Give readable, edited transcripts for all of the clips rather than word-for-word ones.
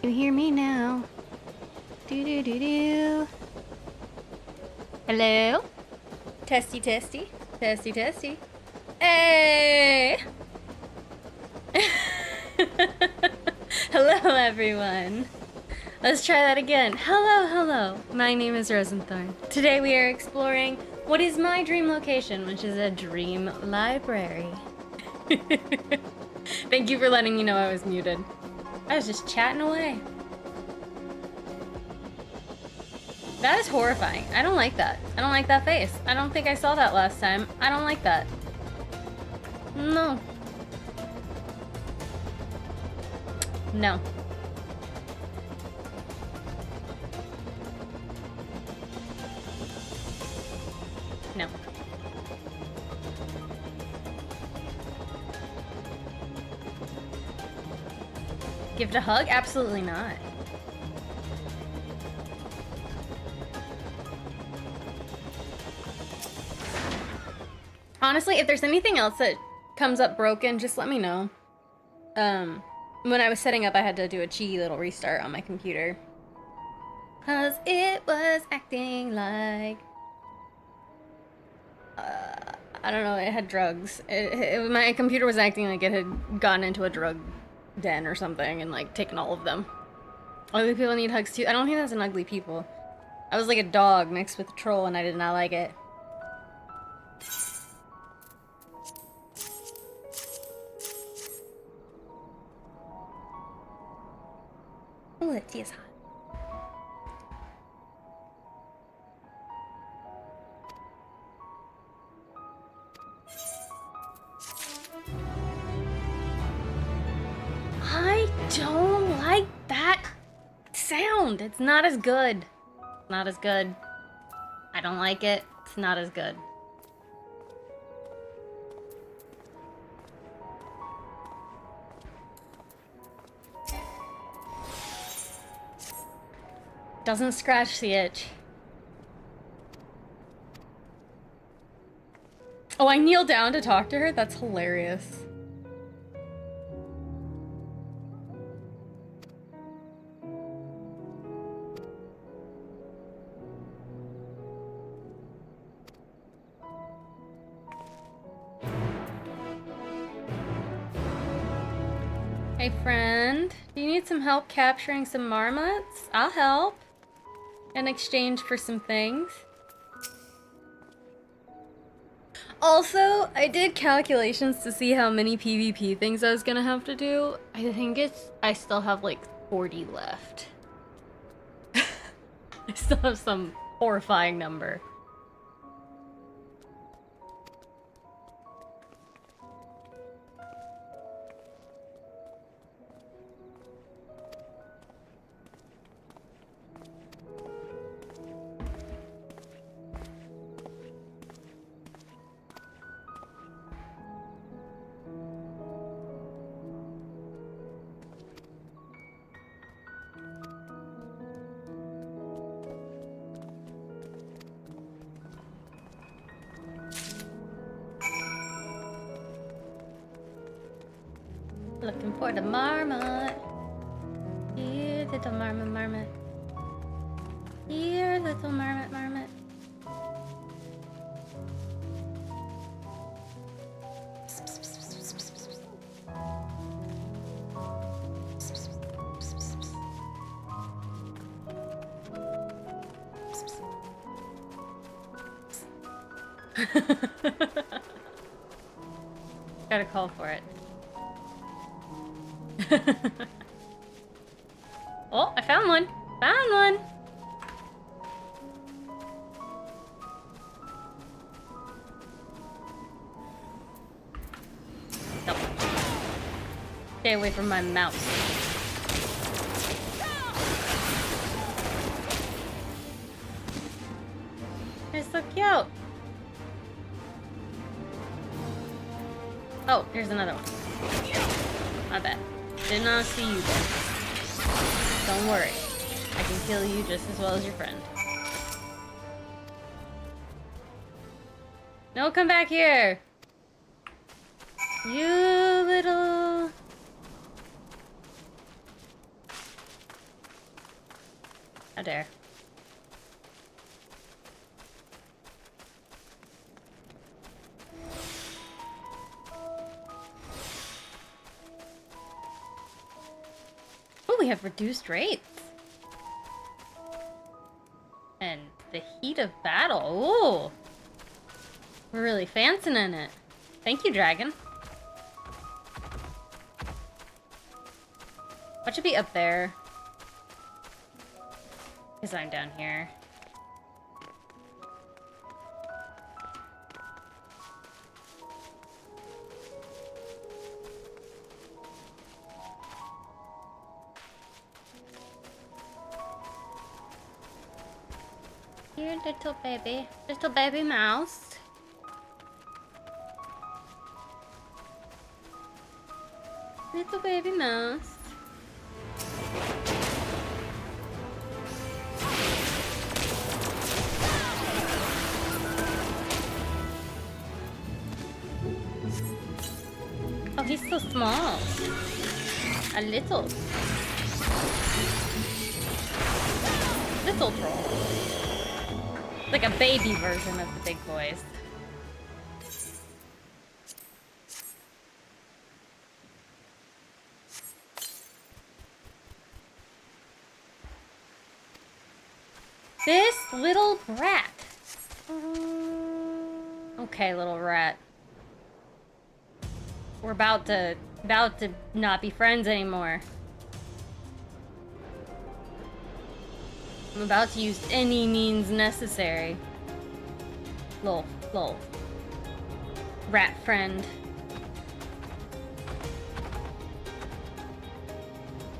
You hear me now? Do do do do. Hello? Testy testy. Testy testy. Hey! Hello everyone. Let's try that again. Hello, hello. My name is Rosenthorn. Today we are exploring what is my dream location, which is a dream library. Thank you for letting me know I was muted. I was just chatting away. That is horrifying. I don't like that. I don't like that face. I don't think I saw that last time. I don't like that. No. No. No. Give it a hug? Absolutely not. Honestly, if there's anything else that comes up broken, just let me know. When I was setting up, I had to do a cheeky little restart on my computer. 'Cause it was acting like... I don't know, it had drugs. My computer was acting like it had gotten into a drug den or something and like taken all of them. Ugly people need hugs too. I don't think that's an ugly people. I was like a dog mixed with a troll and I did not like it. Oh, that tea is hot. I don't like that sound. It's not as good. Not as good. I don't like it. It's not as good. Doesn't scratch the itch. Oh, I kneel down to talk to her? That's hilarious. Hey friend, do you need some help capturing some marmots? I'll help. In exchange for some things. Also, I did calculations to see how many PvP things I was gonna have to do. I think I still have like 40 left. I still have some horrifying number. Looking for the marmot. Here, little marmot, marmot. Here, little marmot, marmot. Gotta call for it. Oh, I found one. Found one. Nope. Stay away from my mouse. They're so cute. Oh, here's another one. My bad. Did not see you there. Don't worry. I can kill you just as well as your friend. No, come back here! You little... there. Oh, we have reduced rates. And the heat of battle. Ooh. We're really fancying in it. Thank you, dragon. What should be up there? Because I'm down here. Here, little baby mouse. Little baby mouse. Oh, he's so small. A little troll. Like a baby version of the big boys. This little rat. Okay, little rat. We're about to not be friends anymore. I'm about to use any means necessary. Little rat friend.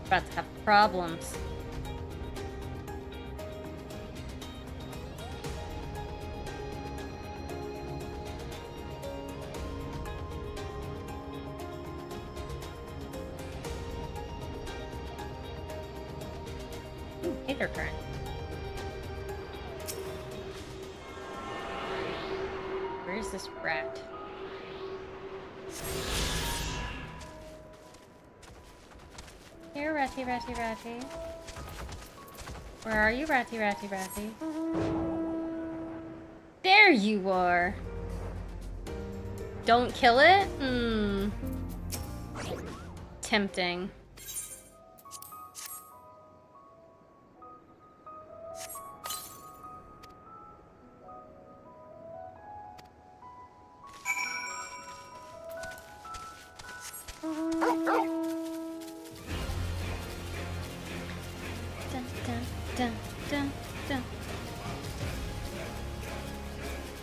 About to have problems. Ooh, Aether current. Where is this rat? Here, ratty. Where are you, ratty? There you are. Don't kill it? Tempting.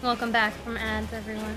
Welcome back from ads, everyone.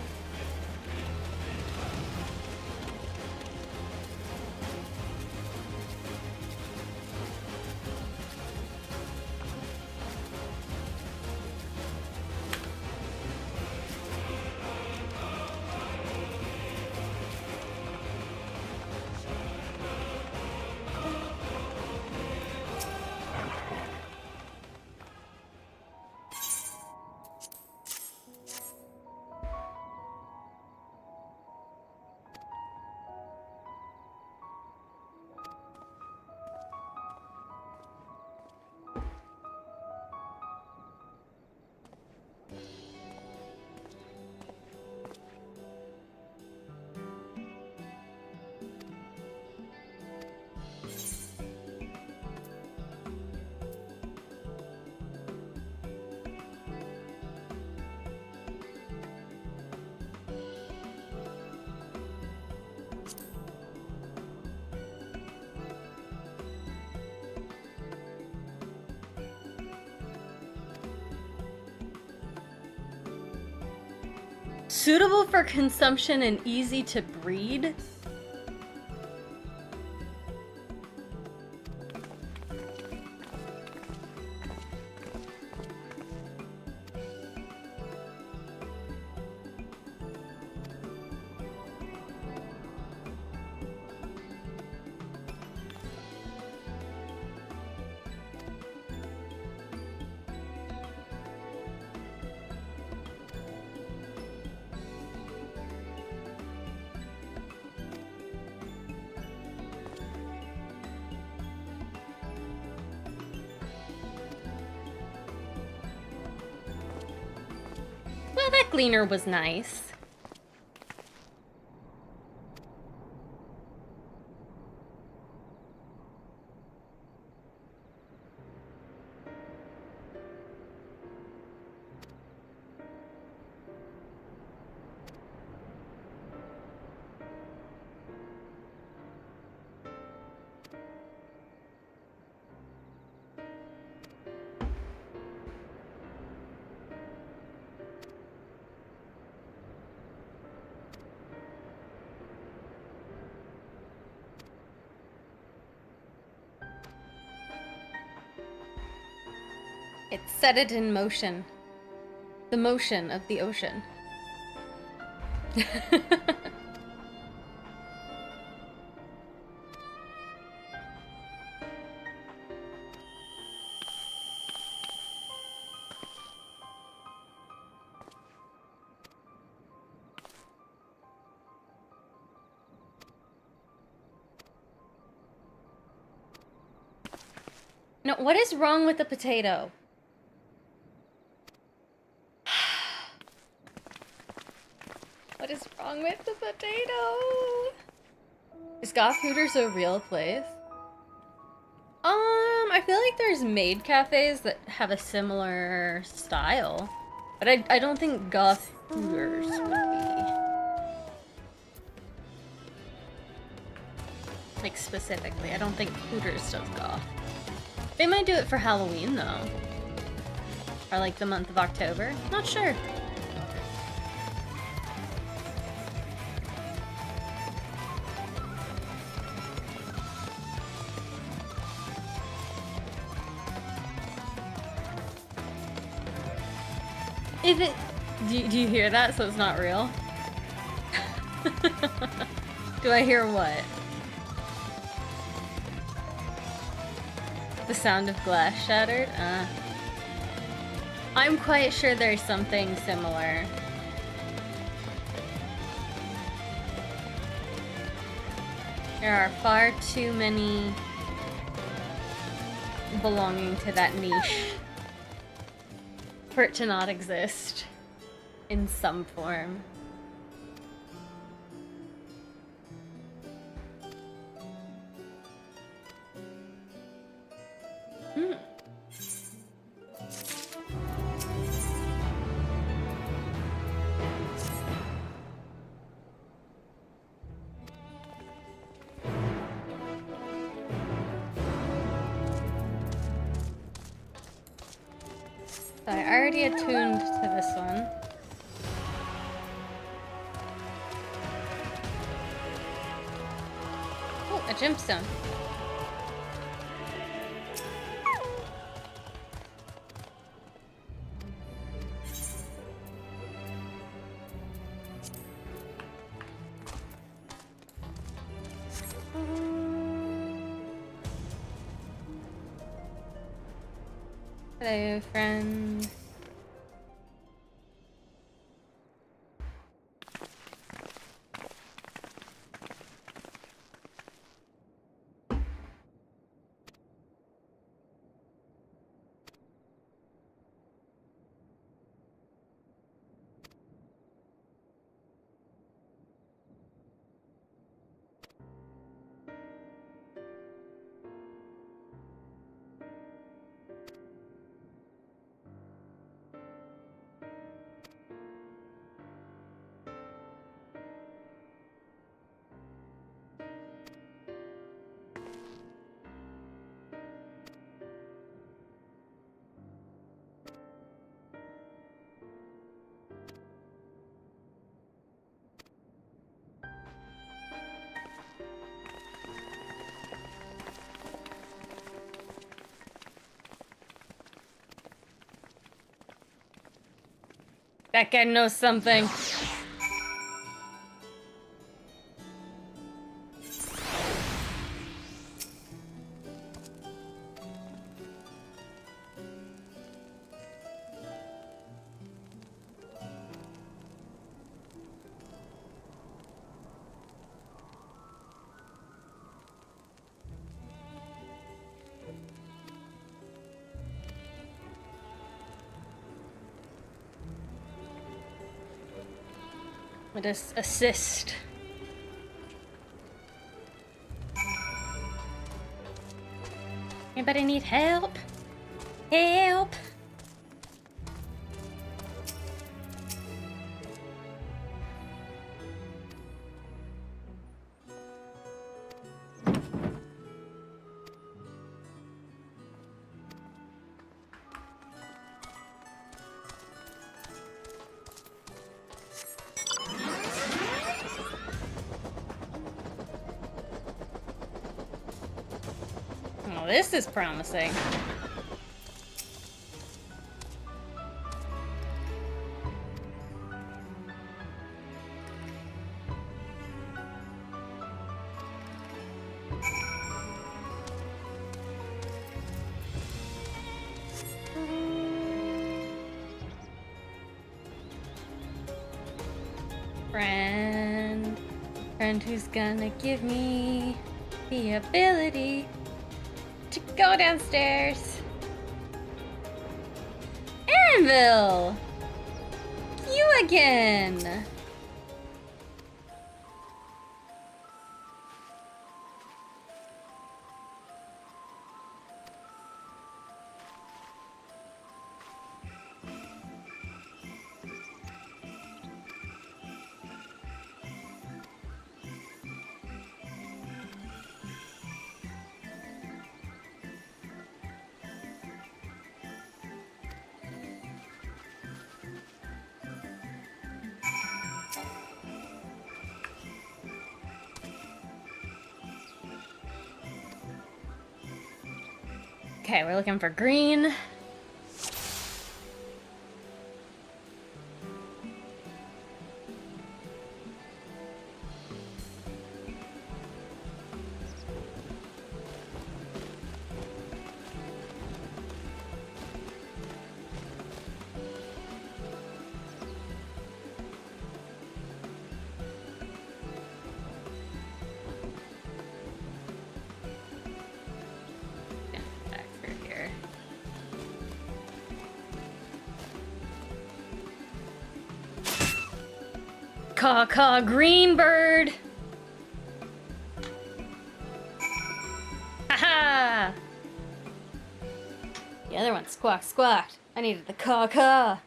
Suitable for consumption and easy to breed? Yeah, that gleaner was nice. It set it in motion. The motion of the ocean. No, what is wrong with the potato? What is wrong with the potato? Is Goth Hooters a real place? I feel like there's maid cafes that have a similar style. But I don't think Goth Hooters would be. Like, specifically. I don't think Hooters does Goth. They might do it for Halloween, though. Or, like, the month of October. Not sure. If it... Do you hear that? So it's not real? Do I hear what? The sound of glass shattered? I'm quite sure there's something similar. There are far too many belonging to that niche for it to not exist in some form. So I already attuned to this one. Oh, a gemstone. Hello, friend. That guy knows something. Let us assist. Anybody need help? Help! Oh, this is promising. Friend who's gonna give me the ability to go downstairs. Anvil! You again! Okay, we're looking for green. Caw-caw, green bird! Haha! The other one squawked, squawked. I needed the caw-caw.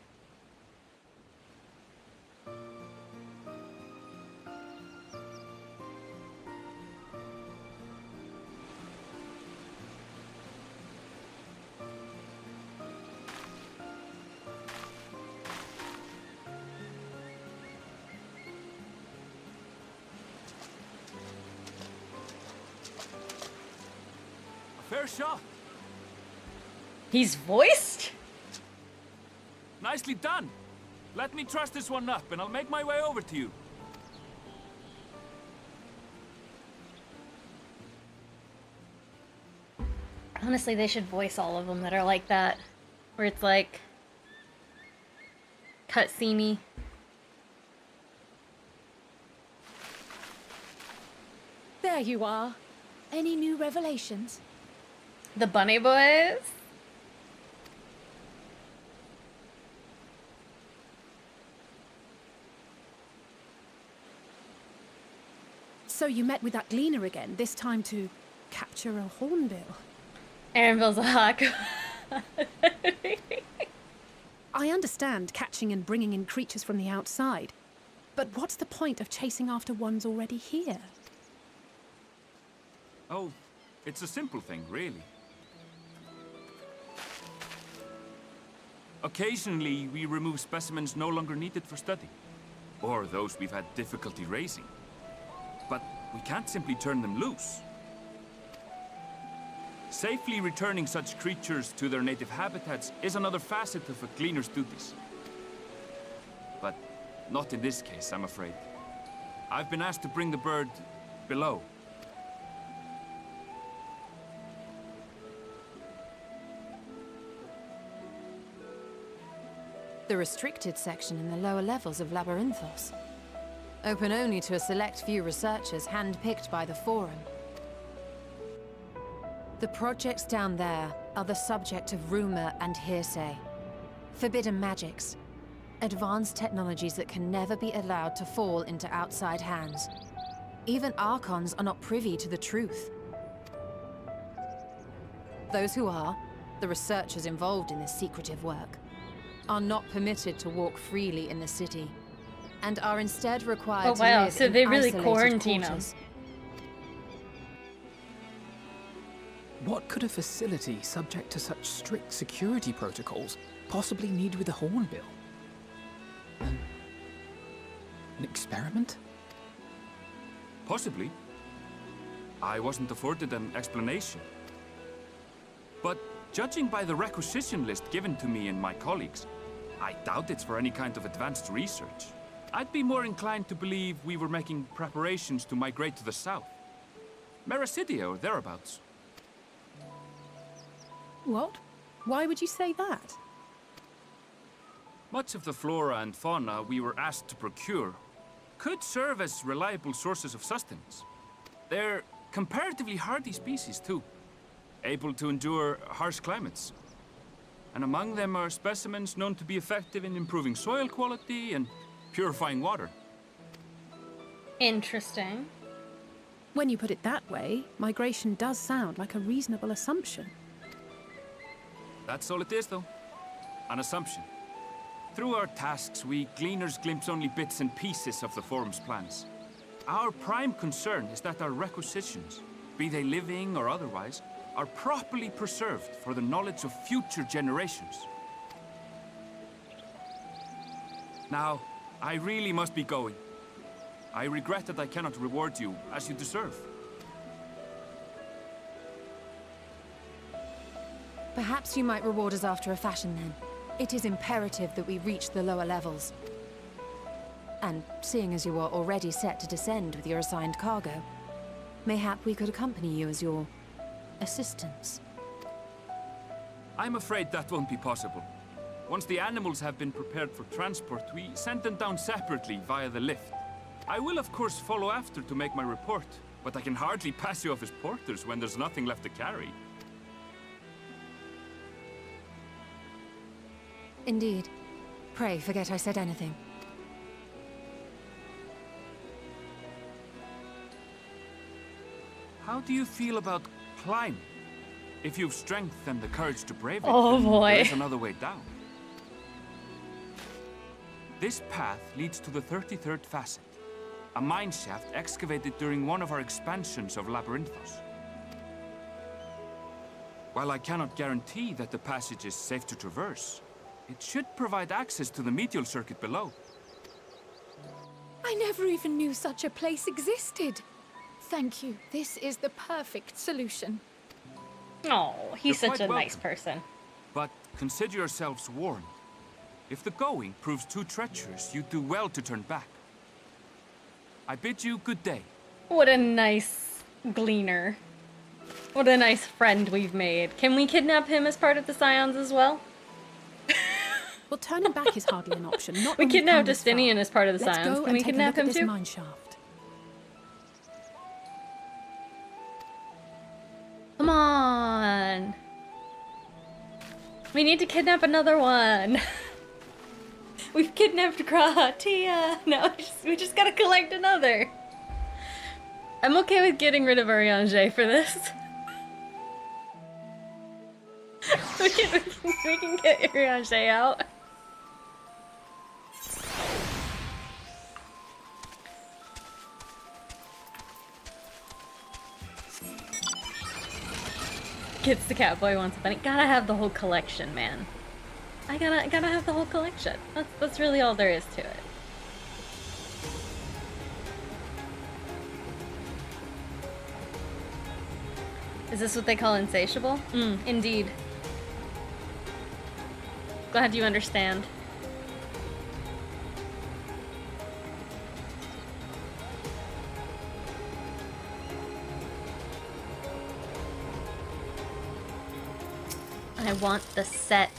Fair shot. He's voiced? Nicely done. Let me truss this one up and I'll make my way over to you. Honestly, they should voice all of them that are like that. Where it's like... cutscene-y. There you are. Any new revelations? The bunny boys? So you met with that gleaner again, this time to capture a hornbill. Anvil's a hawk. I understand catching and bringing in creatures from the outside, but what's the point of chasing after ones already here? Oh, it's a simple thing, really. Occasionally, we remove specimens no longer needed for study, or those we've had difficulty raising. But we can't simply turn them loose. Safely returning such creatures to their native habitats is another facet of a cleaner's duties. But not in this case, I'm afraid. I've been asked to bring the bird below. The restricted section in the lower levels of Labyrinthos. Open only to a select few researchers handpicked by the Forum. The projects down there are the subject of rumor and hearsay. Forbidden magics. Advanced technologies that can never be allowed to fall into outside hands. Even Archons are not privy to the truth. Those who are, the researchers involved in this secretive work, are not permitted to walk freely in the city, and are instead required to live So in they really isolated quarantine quarters. What could a facility subject to such strict security protocols possibly need with a hornbill? An experiment? Possibly. I wasn't afforded an explanation. But judging by the requisition list given to me and my colleagues, I doubt it's for any kind of advanced research. I'd be more inclined to believe we were making preparations to migrate to the south. Mericidia or thereabouts. What? Why would you say that? Much of the flora and fauna we were asked to procure could serve as reliable sources of sustenance. They're comparatively hardy species, too, able to endure harsh climates. And among them are specimens known to be effective in improving soil quality and purifying water. Interesting. When you put it that way, migration does sound like a reasonable assumption. That's all it is, though. An assumption. Through our tasks, we gleaners glimpse only bits and pieces of the Forum's plans. Our prime concern is that our requisitions, be they living or otherwise, are properly preserved for the knowledge of future generations. Now, I really must be going. I regret that I cannot reward you as you deserve. Perhaps you might reward us after a fashion then. It is imperative that we reach the lower levels. And seeing as you are already set to descend with your assigned cargo, mayhap we could accompany you as your assistants. I'm afraid that won't be possible. Once the animals have been prepared for transport, we send them down separately via the lift. I will of course follow after to make my report, but I can hardly pass you off as porters when there's nothing left to carry. Indeed. Pray forget I said anything. How do you feel about climbing? If you've strength and the courage to brave it, Oh, then boy. there's another way down. This path leads to the 33rd facet, a mine shaft excavated during one of our expansions of Labyrinthos. While I cannot guarantee that the passage is safe to traverse, it should provide access to the medial circuit below. I never even knew such a place existed. Thank you. This is the perfect solution. Oh, he's You're such quite a nice welcome. person. But consider yourselves warned. If the going proves too treacherous, you'd do well to turn back. I bid you good day. What a nice gleaner. What a nice friend we've made. Can we kidnap him as part of the Scions as well? Well, turning back is hardly an option. Not We when we've kidnapped come this far. Justinian as part of the Let's Scions. go Can and we take a kidnap look at him this too? mine shaft. Come on. We need to kidnap another one. We've kidnapped Kratia. Now we just gotta collect another. I'm okay with getting rid of Ariange for this. we can get Ariange out. Gets the Catboy wants a bunny. Gotta have the whole collection, man. I gotta have the whole collection. That's really all there is to it. Is this what they call insatiable? Indeed. Glad you understand. I want the set.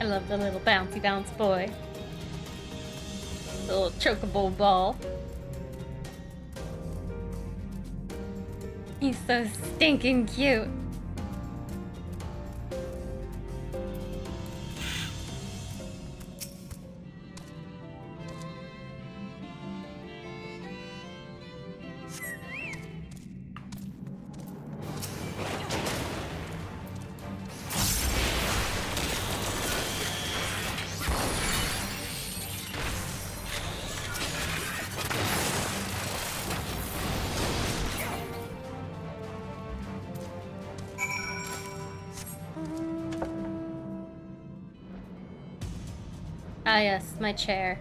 I love the little bouncy bounce boy. The little chocobo ball. He's so stinking cute. Ah yes, my chair.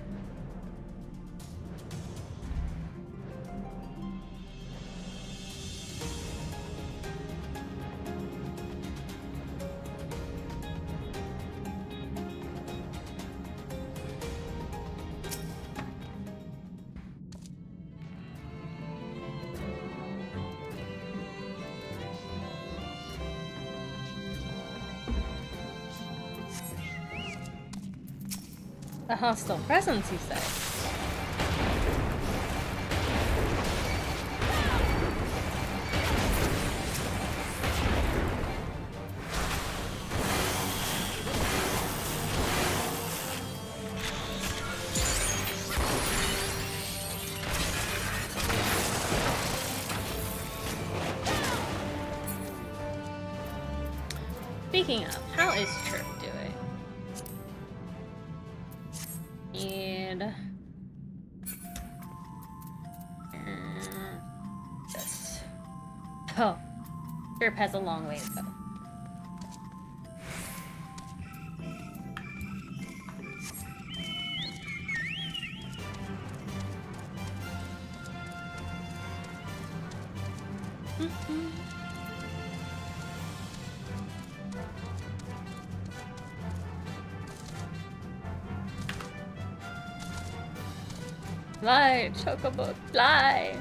A hostile presence, you say? Speaking of, how is Trip doing? And this. Oh, Trip has a long way to go. Fly, Chocobo, fly!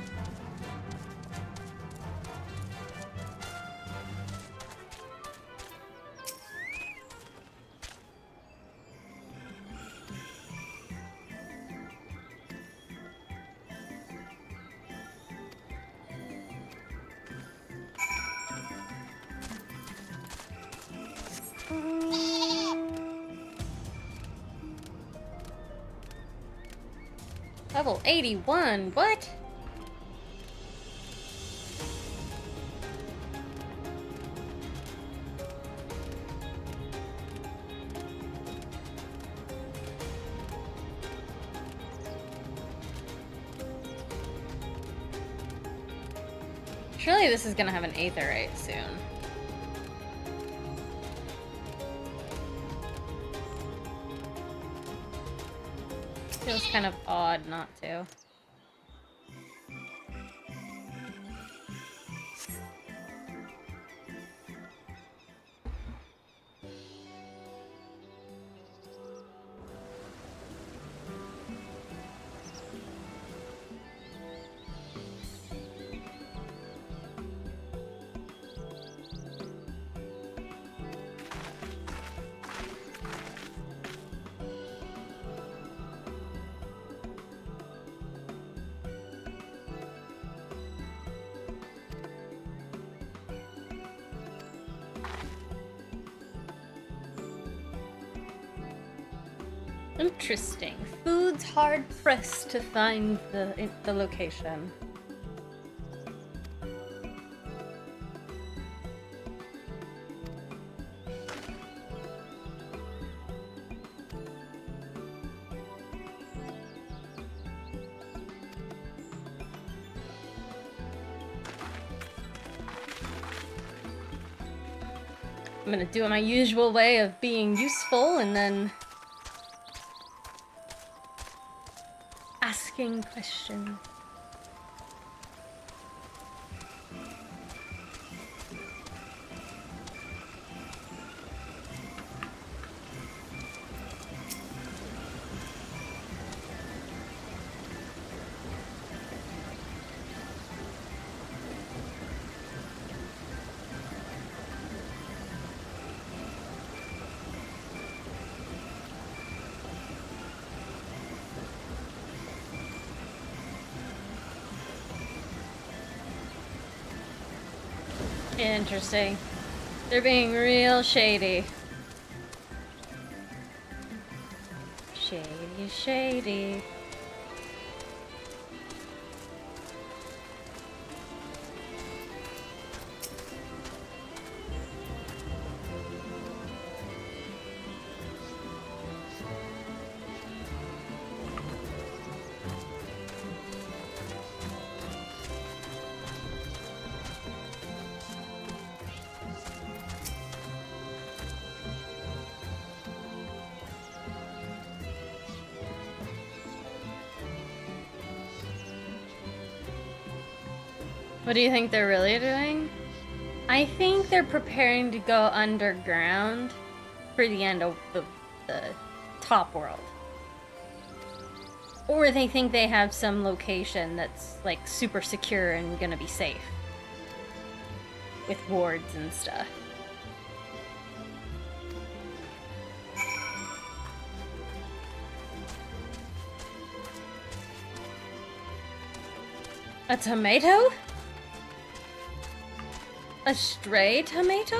Level 81, what? Surely this is gonna have an aetherite soon. Feels kind of odd not to. Interesting. Food's hard pressed to find the location. I'm gonna do it my usual way of being useful and then asking questions. Interesting. They're being real shady. Shady, shady. What do you think they're really doing? I think they're preparing to go underground for the end of the top world. Or they think they have some location that's like super secure and gonna be safe. With wards and stuff. A tomato? A stray tomato?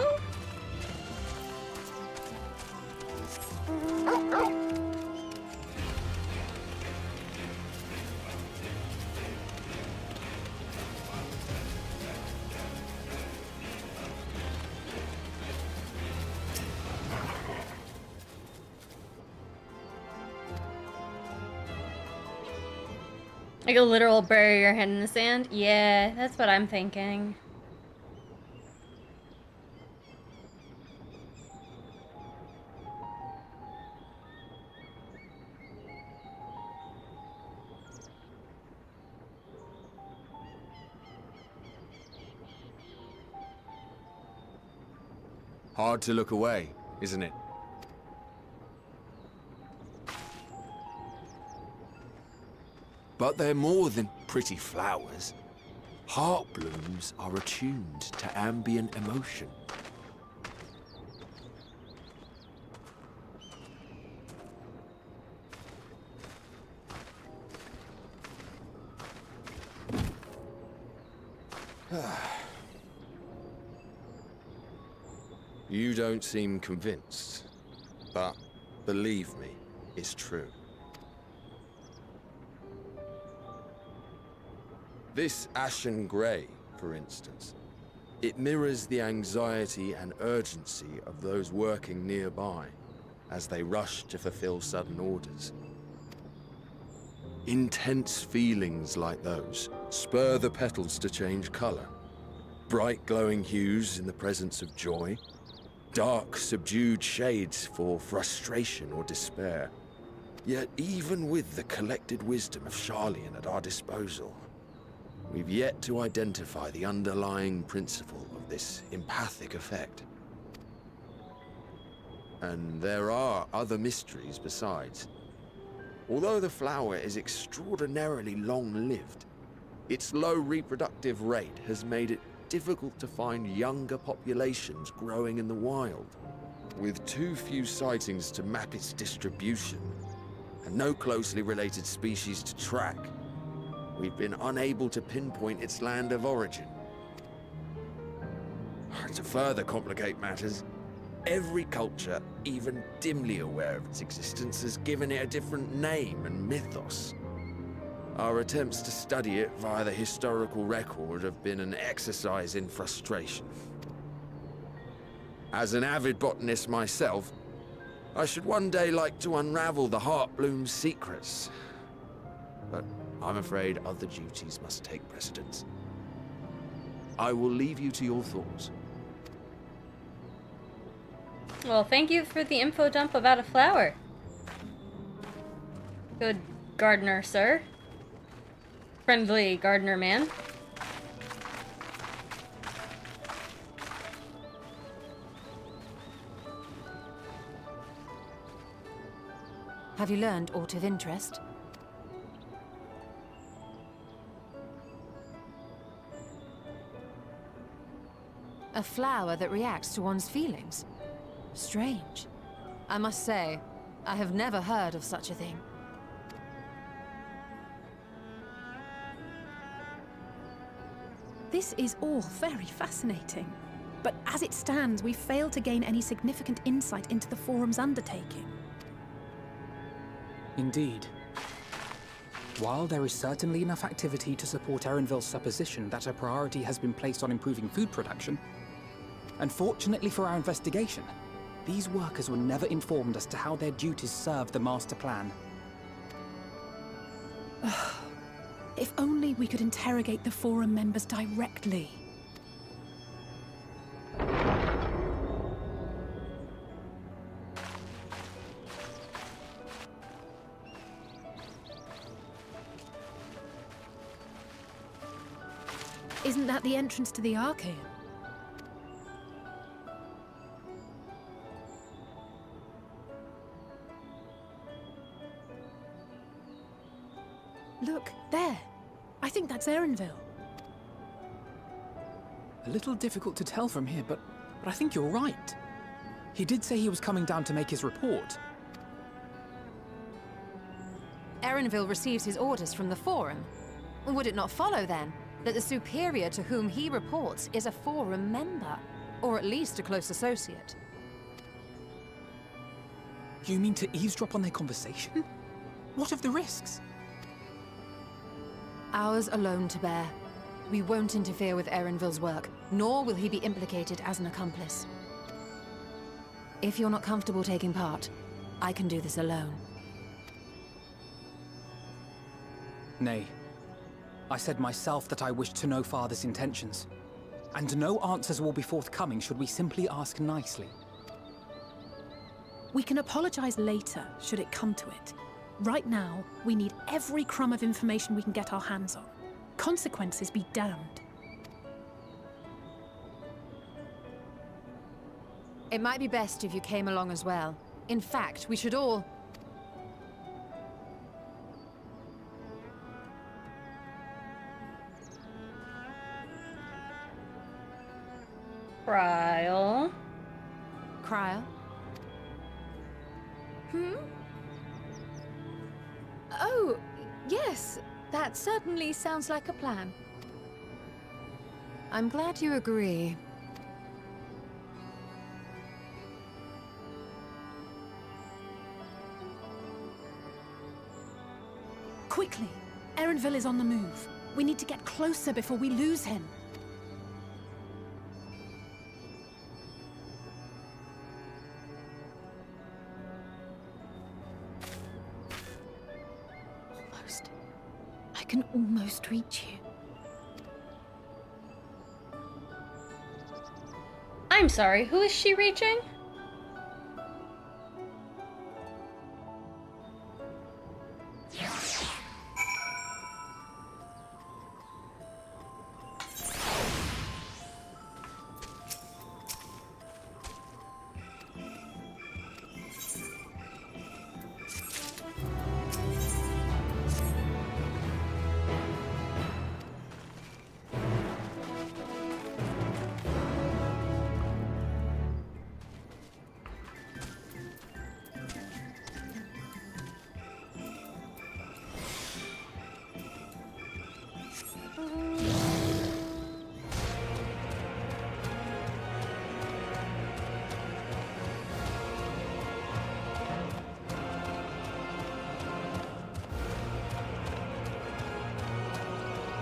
Like a literal bury your head in the sand? Yeah, that's what I'm thinking. Hard to look away, isn't it? But they're more than pretty flowers. Heart blooms are attuned to ambient emotion. You don't seem convinced, but believe me, it's true. This ashen grey, for instance, it mirrors the anxiety and urgency of those working nearby as they rush to fulfill sudden orders. Intense feelings like those spur the petals to change colour. Bright glowing hues in the presence of joy, dark subdued shades for frustration or despair. Yet even with the collected wisdom of Charlian at our disposal, we've yet to identify the underlying principle of this empathic effect. And there are other mysteries besides. Although the flower is extraordinarily long-lived, its low reproductive rate has made it difficult to find younger populations growing in the wild. With too few sightings to map its distribution, and no closely related species to track, we've been unable to pinpoint its land of origin. To further complicate matters, every culture, even dimly aware of its existence, has given it a different name and mythos. Our attempts to study it via the historical record have been an exercise in frustration. As an avid botanist myself, I should one day like to unravel the Heartbloom's secrets. But I'm afraid other duties must take precedence. I will leave you to your thoughts. Well, thank you for the info dump about a flower. Good gardener, sir. Friendly gardener man. Have you learned aught of interest? A flower that reacts to one's feelings? Strange. I must say, I have never heard of such a thing. This is all very fascinating. But as it stands, we've failed to gain any significant insight into the Forum's undertaking. Indeed. While there is certainly enough activity to support Erenville's supposition that a priority has been placed on improving food production, unfortunately for our investigation, these workers were never informed as to how their duties serve the master plan. If only we could interrogate the Forum members directly. Isn't that the entrance to the Archaeum? Look, there. I think that's Erenville. A little difficult to tell from here, but I think you're right. He did say he was coming down to make his report. Erenville receives his orders from the Forum. Would it not follow, then, that the superior to whom he reports is a Forum member? Or at least a close associate? You mean to eavesdrop on their conversation? What of the risks? Ours alone to bear. We won't interfere with Erenville's work, nor will he be implicated as an accomplice. If you're not comfortable taking part, I can do this alone. Nay. I said myself that I wished to know Father's intentions. And no answers will be forthcoming should we simply ask nicely. We can apologize later, should it come to it. Right now, we need every crumb of information we can get our hands on. Consequences be damned. It might be best if you came along as well. In fact, we should all... Trial. Cryle? Oh, yes. That certainly sounds like a plan. I'm glad you agree. Quickly! Erenville is on the move. We need to get closer before we lose him. Almost. I can almost reach you. I'm sorry, who is she reaching?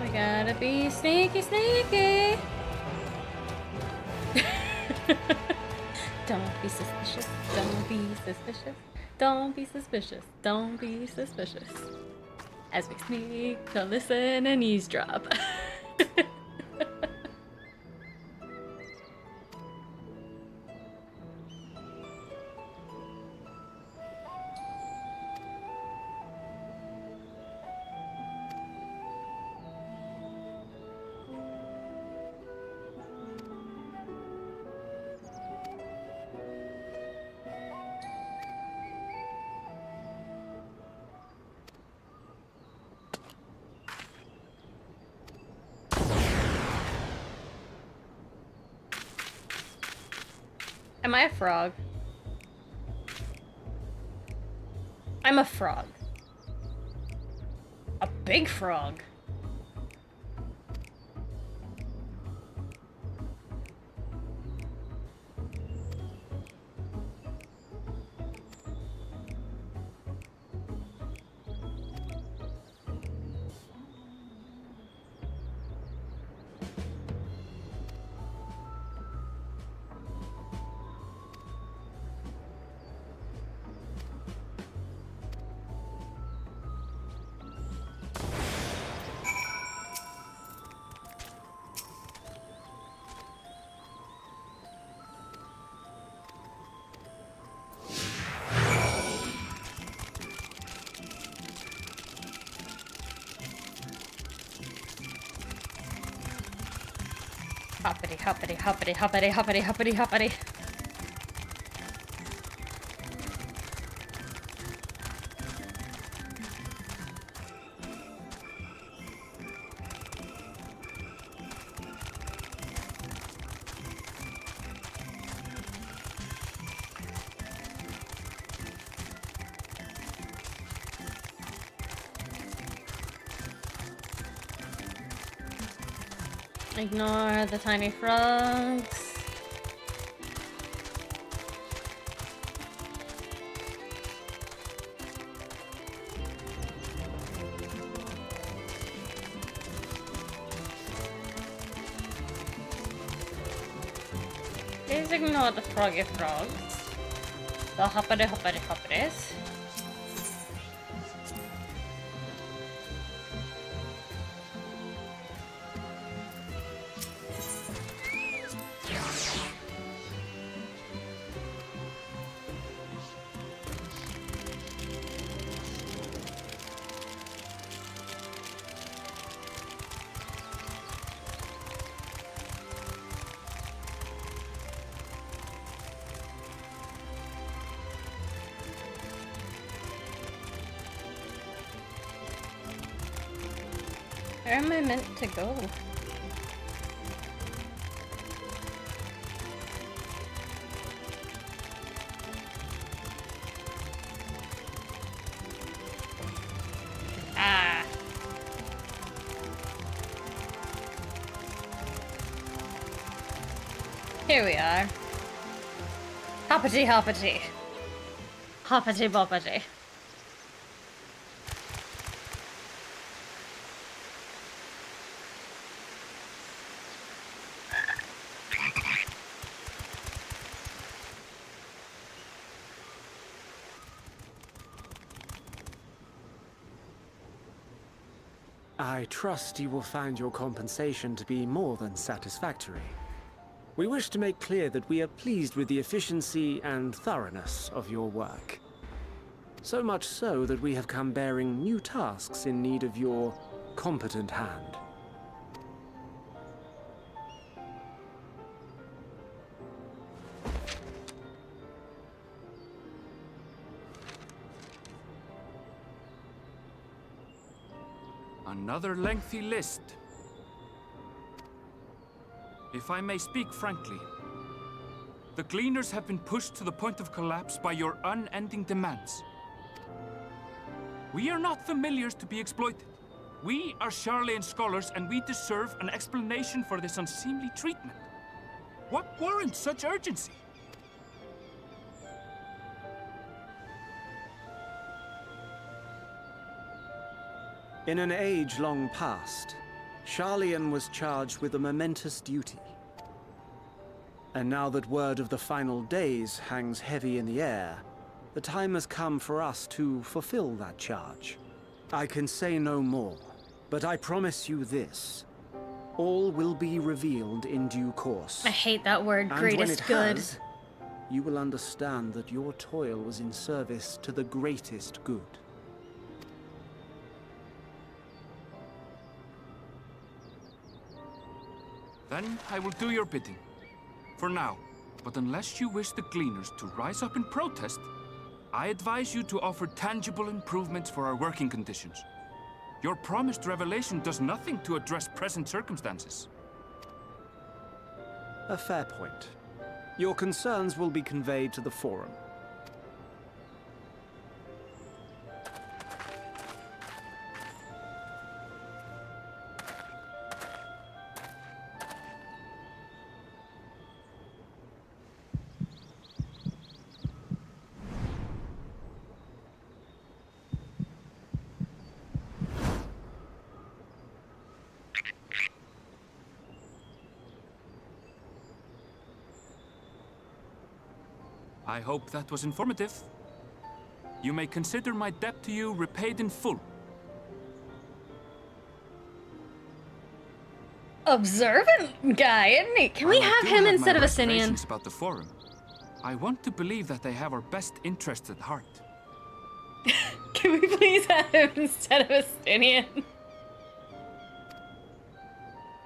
We gotta be sneaky, sneaky. Don't be suspicious. Don't be suspicious. Don't be suspicious. Don't be suspicious. As we sneak to listen and eavesdrop. Am I a frog? I'm a frog. A big frog. Hoppity, hoppity, hoppity, hoppity, hoppity, hoppity, hoppity. Ignore the tiny frogs. Please ignore the froggy frogs. The hoppity hoppity hoppities. Where am I meant to go? Ah. Here we are. Hoppity hoppity. Hoppity boppity. I trust you will find your compensation to be more than satisfactory. We wish to make clear that we are pleased with the efficiency and thoroughness of your work. So much so that we have come bearing new tasks in need of your competent hand. Another lengthy list. If I may speak frankly, the Gleaners have been pushed to the point of collapse by your unending demands. We are not familiars to be exploited. We are Charlean scholars, and we deserve an explanation for this unseemly treatment. What warrants such urgency? In an age long past, Charlean was charged with a momentous duty. And now that word of the final days hangs heavy in the air, the time has come for us to fulfill that charge. I can say no more, but I promise you this. All will be revealed in due course. I hate that word, And greatest when it good. has, you will understand that your toil was in service to the greatest good. Then I will do your bidding. For now. But unless you wish the Gleaners to rise up in protest, I advise you to offer tangible improvements for our working conditions. Your promised revelation does nothing to address present circumstances. A fair point. Your concerns will be conveyed to the Forum. I hope that was informative. You may consider my debt to you repaid in full. Observant guy, isn't he? Can we While I have do him my instead of a Sinian? reservations about the Forum, I want to believe that they have our best interests at heart. Can we please have him instead of a Sinian?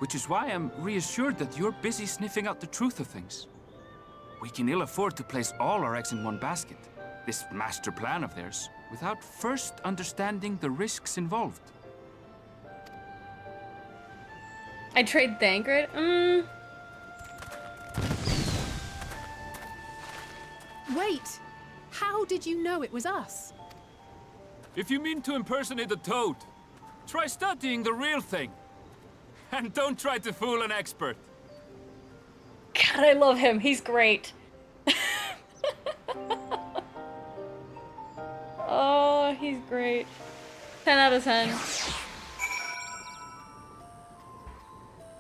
Which is why I'm reassured that you're busy sniffing out the truth of things. We can ill afford to place all our eggs in one basket, this master plan of theirs, without first understanding the risks involved. I trade Thancred? Wait! How did you know it was us? If you mean to impersonate a toad, try studying the real thing. And don't try to fool an expert. God, I love him. He's great. Oh, he's great. 10 out of 10.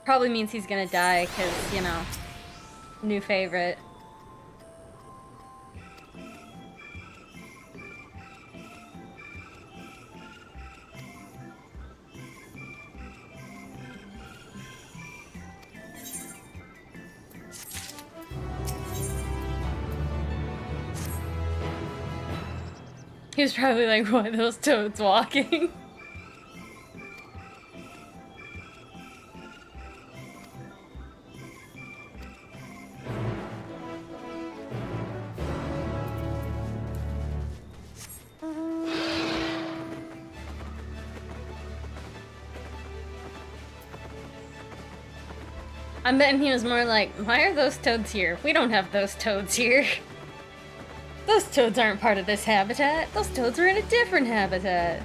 Probably means he's gonna die, because, you know, new favorite. He was probably like, why are those toads walking? I'm betting he was more like, why are those toads here? We don't have those toads here. Those toads aren't part of this habitat. Those toads are in a different habitat.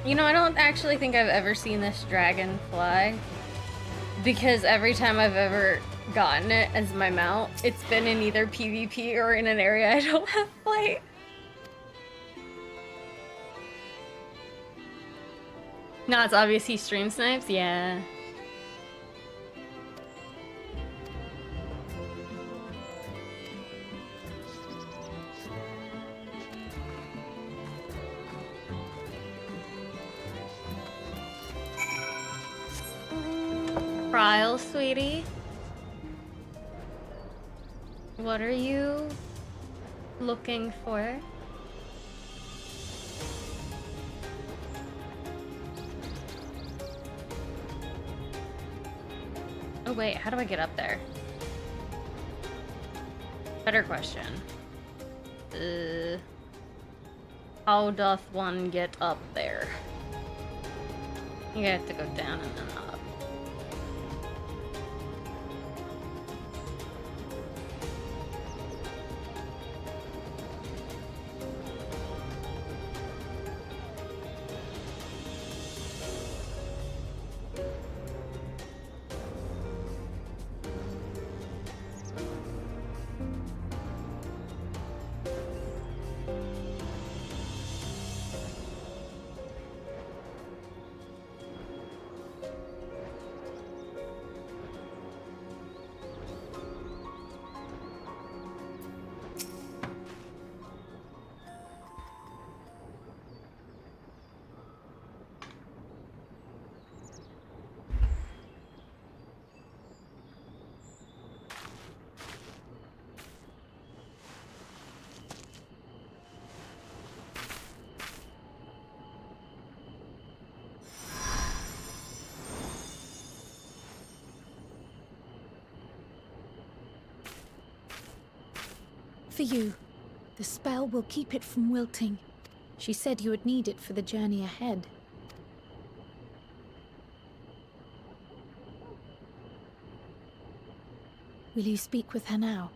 You know, I don't actually think I've ever seen this dragon fly, because every time I've ever gotten it as my mount, it's been in either PvP or in an area I don't have flight. No, it's obvious he stream snipes, yeah. Trial, sweetie. What are you looking for? Oh wait, how do I get up there? Better question. How doth one get up there? You have to go down and then up. For you. The spell will keep it from wilting. She said you would need it for the journey ahead. Will you speak with her now?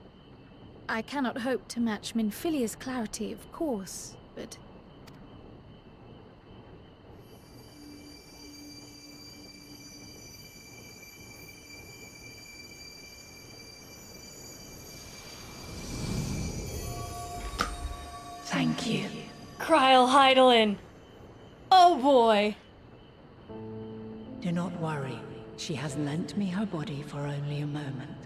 I cannot hope to match Minfilia's clarity, of course, but... Thank you. Kryl Heidelin. Oh Oh boy. Do not worry. She has lent me her body for only a moment.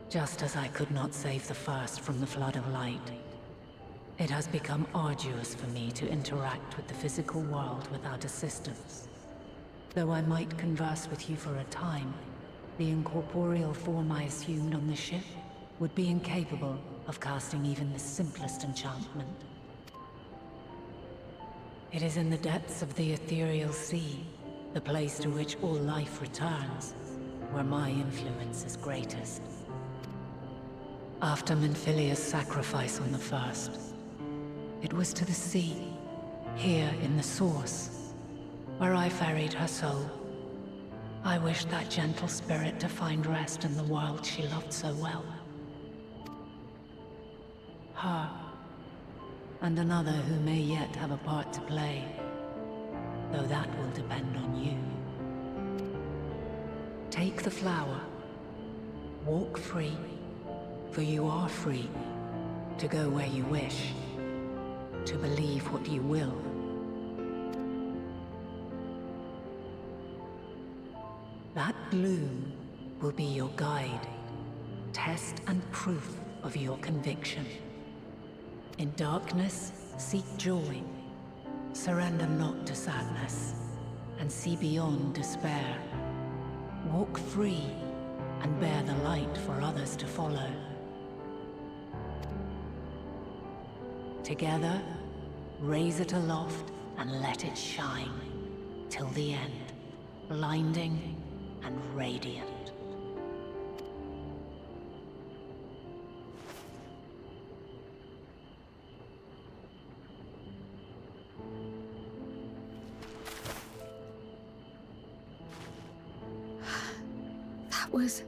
Just as I could not save the first from the flood of light, it has become arduous for me to interact with the physical world without assistance. Though I might converse with you for a time, the incorporeal form I assumed on the ship would be incapable of casting even the simplest enchantment. It is in the depths of the ethereal sea, the place to which all life returns, where my influence is greatest. After Menphilia's sacrifice on the first, it was to the sea, here in the source, where I ferried her soul. I wished that gentle spirit to find rest in the world she loved so well. Her, and another who may yet have a part to play, though that will depend on you. Take the flower, walk free, for you are free to go where you wish, to believe what you will. That bloom will be your guide, test and proof of your conviction. In darkness, seek joy. Surrender not to sadness, and see beyond despair. Walk free, and bear the light for others to follow. Together, raise it aloft and let it shine, till the end, blinding and radiant. That was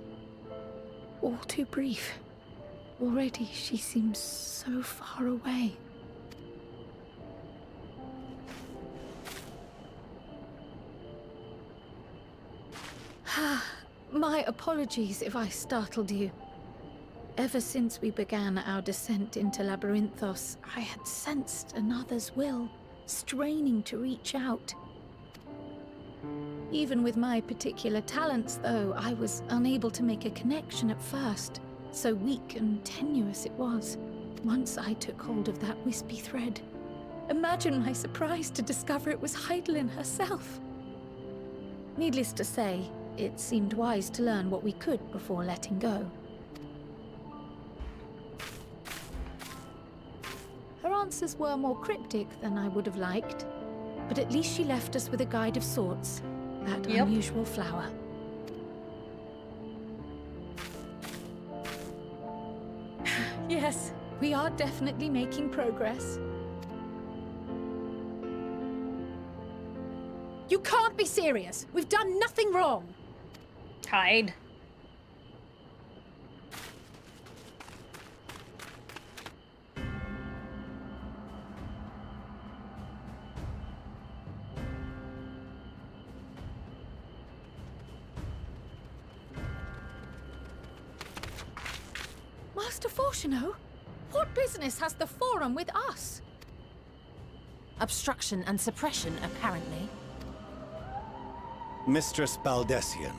all too brief. Already she seems so far away. My apologies if I startled you. Ever since we began our descent into Labyrinthos, I had sensed another's will, straining to reach out. Even with my particular talents, though, I was unable to make a connection at first. So weak and tenuous it was, once I took hold of that wispy thread. Imagine my surprise to discover it was Heidelin herself. Needless to say, it seemed wise to learn what we could before letting go. Her answers were more cryptic than I would have liked, but at least she left us with a guide of sorts, that unusual flower. Yes, we are definitely making progress. You can't be serious! We've done nothing wrong! Hide. Master Fortuno, what business has the Forum with us? Obstruction and suppression, apparently. Mistress Baldessian,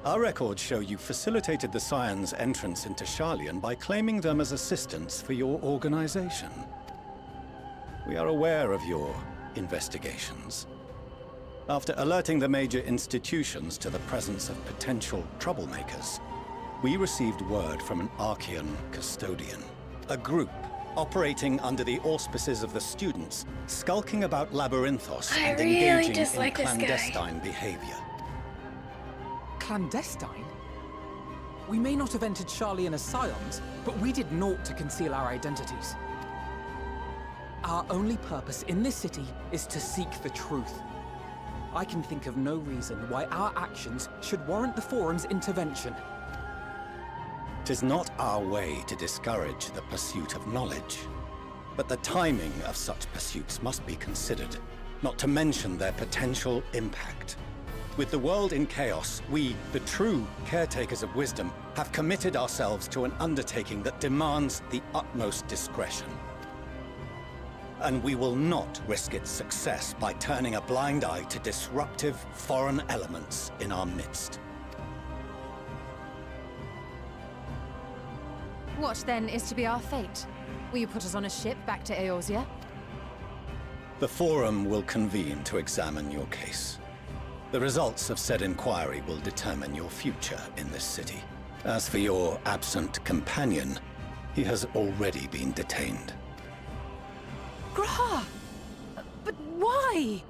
our records show you facilitated the Scions' entrance into Sharlayan by claiming them as assistants for your organization. We are aware of your investigations. After alerting the major institutions to the presence of potential troublemakers, we received word from an Archean custodian, a group operating under the auspices of the students, skulking about Labyrinthos and engaging in clandestine behavior. Clandestine? We may not have entered Sharlayan as Scions, but we did naught to conceal our identities. Our only purpose in this city is to seek the truth. I can think of no reason why our actions should warrant the Forum's intervention. 'Tis not our way to discourage the pursuit of knowledge, but the timing of such pursuits must be considered, not to mention their potential impact. With the world in chaos, we, the true caretakers of wisdom, have committed ourselves to an undertaking that demands the utmost discretion. and we will not risk its success by turning a blind eye to disruptive foreign elements in our midst. What, then, is to be our fate? Will you put us on a ship back to Eorzea? The Forum will convene to examine your case. The results of said inquiry will determine your future in this city. As for your absent companion, he has already been detained. Grah! But why?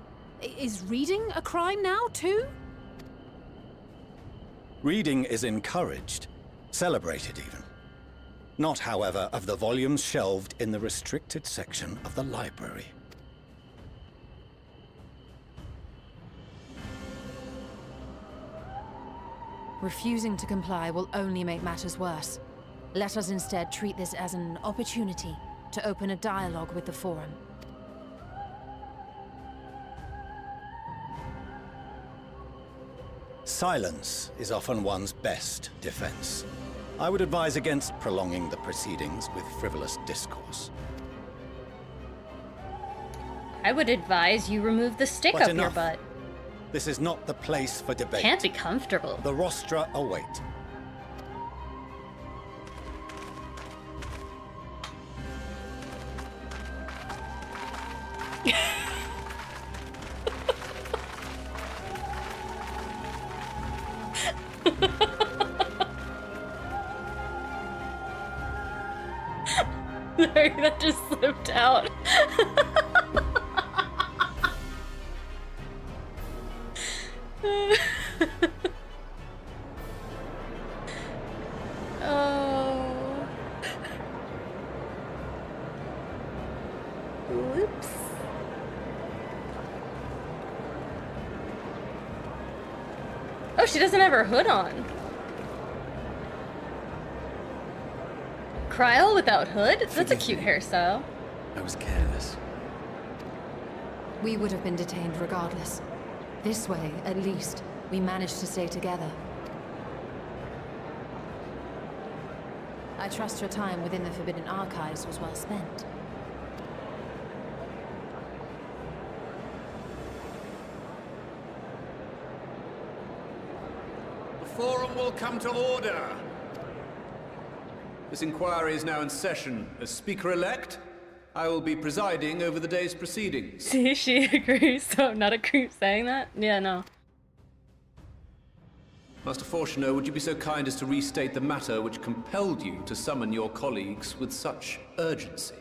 Is reading a crime now, too? Reading is encouraged, celebrated even. Not, however, of the volumes shelved in the restricted section of the library. Refusing to comply will only make matters worse. Let us instead treat this as an opportunity to open a dialogue with the Forum. Silence is often one's best defense. I would advise against prolonging the proceedings with frivolous discourse. I would advise you remove the stick But up your enough. butt. This is not the place for debate. Can't be comfortable. The rostra await. Sorry, that just slipped out. Oh. Whoops. Oh, she doesn't have her hood on. Kryl without hood? That's a cute hairstyle. I was careless. We would have been detained regardless. This way, at least, we managed to stay together. I trust your time within the Forbidden Archives was well spent. The Forum will come to order. This inquiry is now in session. As Speaker-elect, I will be presiding over the day's proceedings. See, she agrees, so I'm not a creep saying that? Yeah, no. Master Fortuner, would you be so kind as to restate the matter which compelled you to summon your colleagues with such urgency?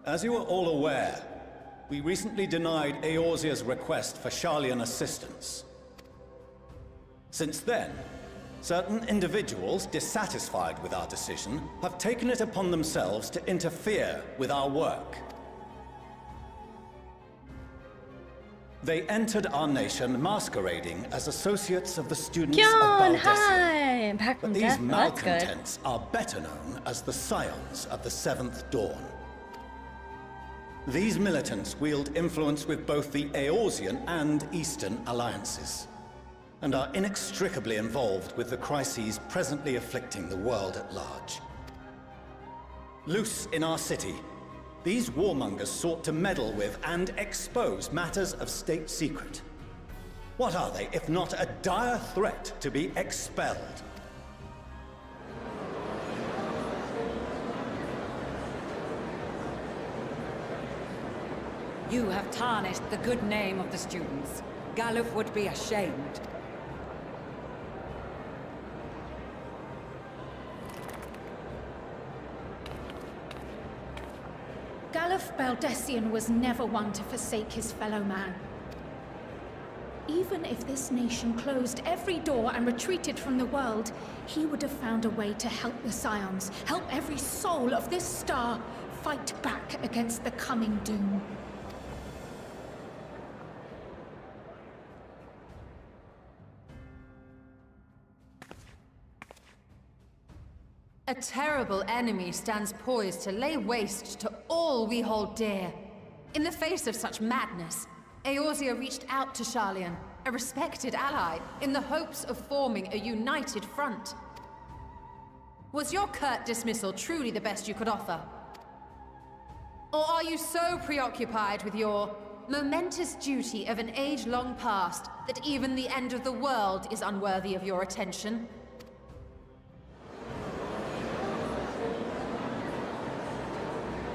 As you are all aware, we recently denied Eorzea's request for Sharlayan assistance. Since then, certain individuals dissatisfied with our decision have taken it upon themselves to interfere with our work. They entered our nation masquerading as associates of the students of Kyon, Baldessian. hi! Back from But these death. Oh, that's good. malcontents are better known as the Scions of the Seventh Dawn. These militants wield influence with both the Eorzean and Eastern alliances, and are inextricably involved with the crises presently afflicting the world at large. Loose in our city, these warmongers sought to meddle with and expose matters of state secret. What are they, if not a dire threat to be expelled? You have tarnished the good name of the students. Galuf would be ashamed. Galuf Baldessian was never one to forsake his fellow man. Even if this nation closed every door and retreated from the world, he would have found a way to help the Scions, help every soul of this star fight back against the coming doom. A terrible enemy stands poised to lay waste to all we hold dear. In the face of such madness, Eorzea reached out to Sharlayan, a respected ally, in the hopes of forming a united front. Was your curt dismissal truly the best you could offer? Or are you so preoccupied with your momentous duty of an age long past that even the end of the world is unworthy of your attention?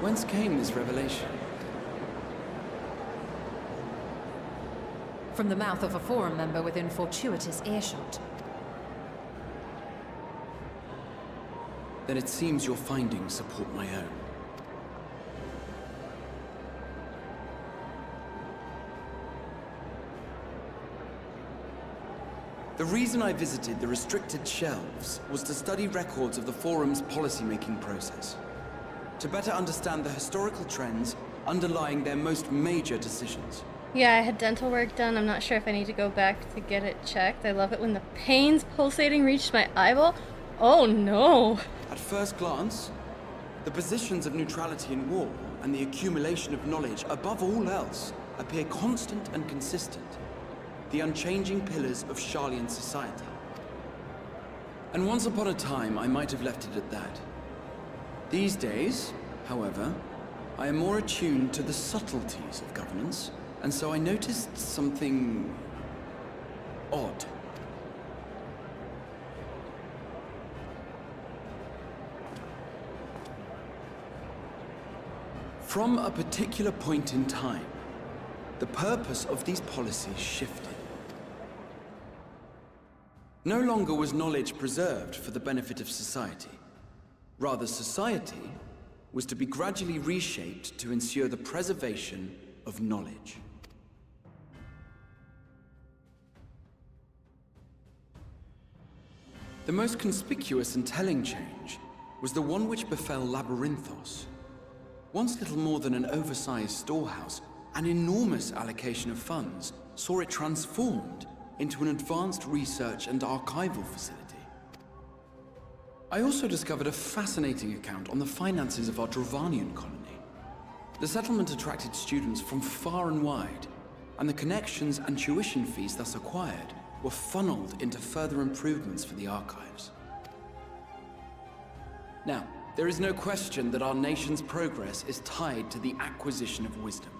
Whence came this revelation? From the mouth of a Forum member within fortuitous earshot. Then it seems your findings support my own. The reason I visited the restricted shelves was to study records of the Forum's policy-making process, to better understand the historical trends underlying their most major decisions. Yeah, I had dental work done. I'm not sure if I need to go back to get it checked. I love it when the pains pulsating reached my eyeball. Oh no! At first glance, the positions of neutrality in war and the accumulation of knowledge above all else appear constant and consistent. The unchanging pillars of Sharlayan society. And once upon a time, I might have left it at that. These days, however, I am more attuned to the subtleties of governance, and so I noticed something odd. From a particular point in time, the purpose of these policies shifted. No longer was knowledge preserved for the benefit of society. Rather, society was to be gradually reshaped to ensure the preservation of knowledge. The most conspicuous and telling change was the one which befell Labyrinthos. Once little more than an oversized storehouse, an enormous allocation of funds saw it transformed into an advanced research and archival facility. I also discovered a fascinating account on the finances of our Dravanian colony. The settlement attracted students from far and wide, and the connections and tuition fees thus acquired were funneled into further improvements for the archives. Now, there is no question that our nation's progress is tied to the acquisition of wisdom.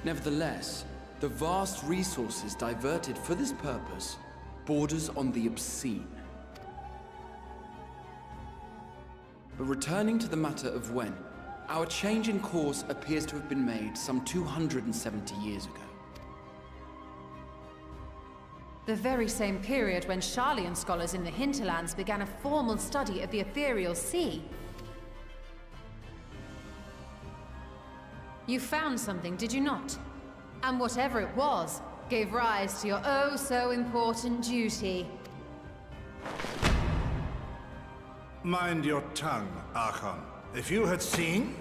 Nevertheless, the vast resources diverted for this purpose borders on the obscene. But returning to the matter of when, our change in course appears to have been made some 270 years ago. The very same period when Sharlayan scholars in the hinterlands began a formal study of the ethereal sea. You found something, did you not? And whatever it was, gave rise to your oh-so-important duty. Mind your tongue, Archon. If you had seen...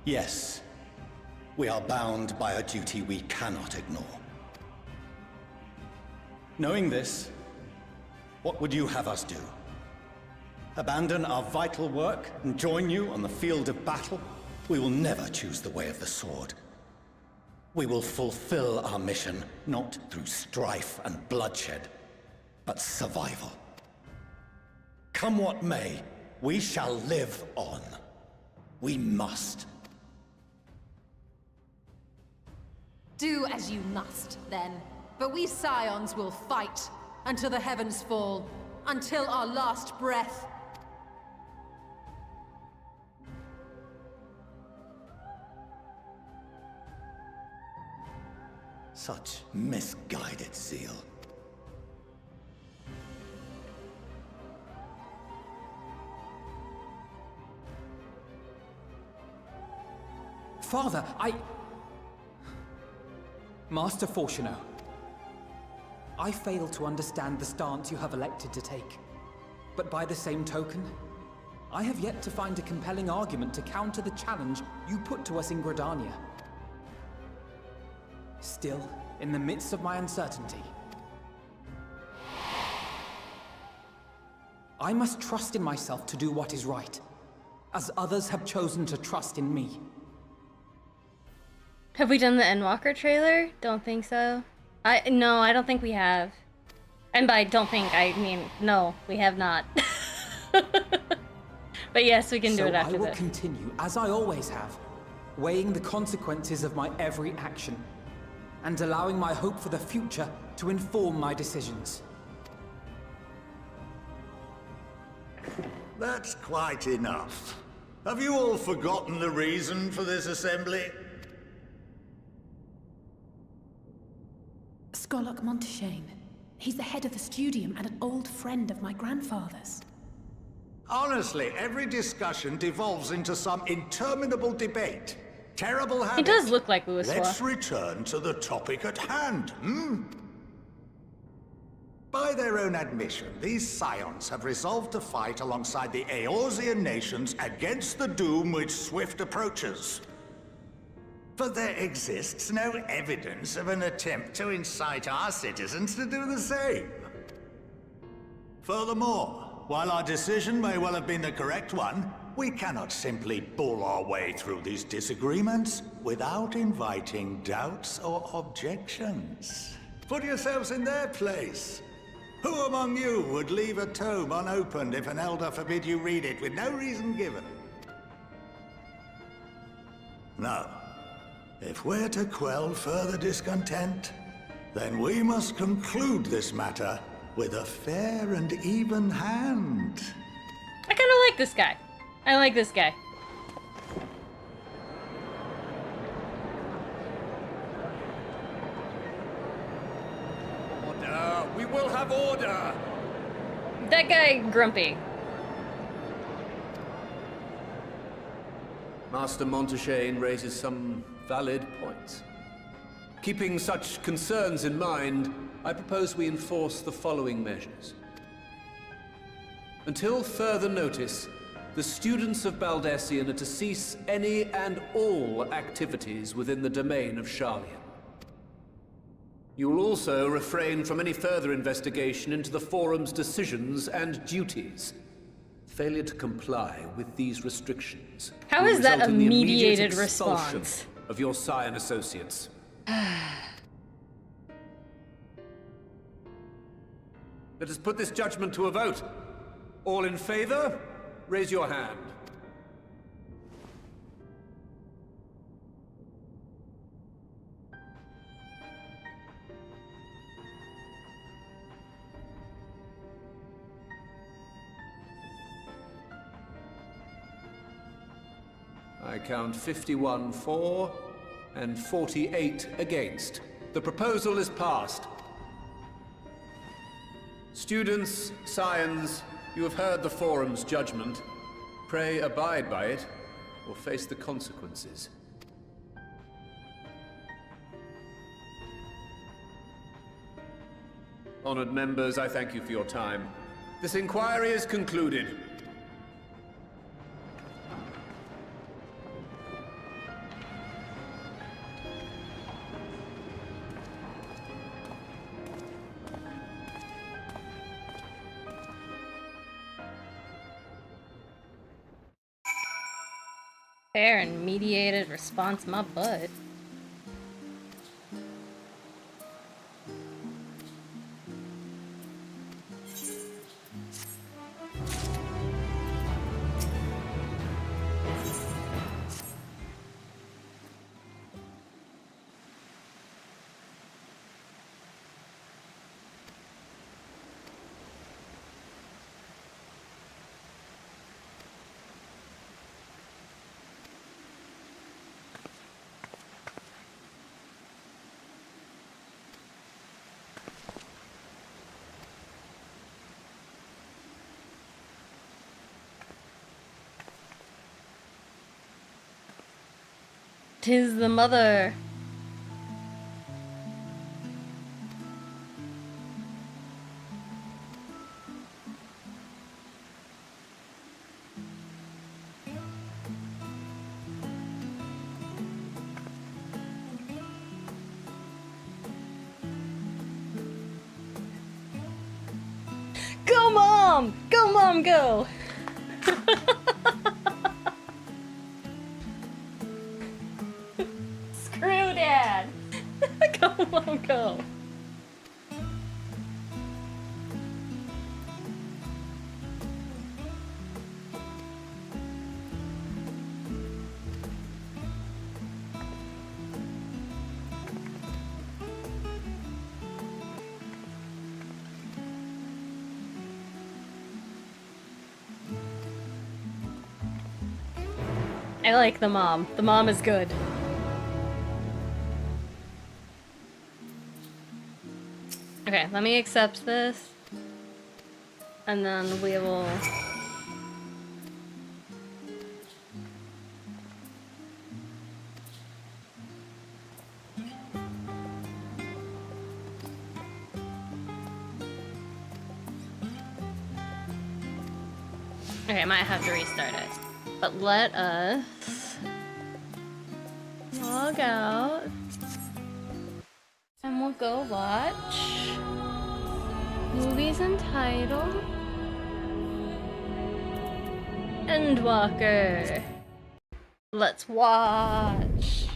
Yes. We are bound by a duty we cannot ignore. Knowing this, what would you have us do? Abandon our vital work and join you on the field of battle? We will never choose the way of the sword. We will fulfill our mission, not through strife and bloodshed, but survival. Come what may, we shall live on. We must. Do as you must, then. But we Scions will fight until the heavens fall, until our last breath. Such misguided zeal. Father, Master Fortuno, I fail to understand the stance you have elected to take. But by the same token, I have yet to find a compelling argument to counter the challenge you put to us in Gridania. Still, in the midst of my uncertainty, I must trust in myself to do what is right, as others have chosen to trust in me. Have we done the Endwalker trailer? Don't think so. No, I don't think we have. And by don't think, I mean no, we have not. But yes, we can do it after I will this. continue, as I always have, weighing the consequences of my every action, and allowing my hope for the future to inform my decisions. That's quite enough. Have you all forgotten the reason for this assembly? Skolok Monteshane. He's the head of the studium and an old friend of my grandfather's. Honestly, every discussion devolves into some interminable debate. Terrible habit. He does look like Louis. Let's return to the topic at hand, By their own admission, these scions have resolved to fight alongside the Eorzean nations against the doom which swift approaches. But there exists no evidence of an attempt to incite our citizens to do the same. Furthermore, while our decision may well have been the correct one, we cannot simply bull our way through these disagreements without inviting doubts or objections. Put yourselves in their place. Who among you would leave a tome unopened if an elder forbid you read it with no reason given? No. If we're to quell further discontent, then we must conclude this matter with a fair and even hand. I kind of like this guy. I like this guy. Order! We will have order! That guy, grumpy. Master Monteshane raises some valid points. Keeping such concerns in mind, I propose we enforce the following measures. Until further notice, the students of Baldessian are to cease any and all activities within the domain of Sharlayan. You will also refrain from any further investigation into the Forum's decisions and duties. Failure to comply with these restrictions How will is that result a in the immediate mediated expulsion response? of your scion associates. Let us put this judgment to a vote. All in favor, raise your hand. I count 51 for and 48 against. The proposal is passed. Students, scions, you have heard the Forum's judgment. Pray abide by it, or face the consequences. Honored members, I thank you for your time. This inquiry is concluded. Fair and mediated response, my butt. Tis the mother. Go, Mom! Go, Mom, go! Screw Let him go. I like the mom. The mom is good. Okay, let me accept this. And then we will... Okay, I might have to restart it. But let us log out and we'll go watch movies entitled Endwalker. Let's watch.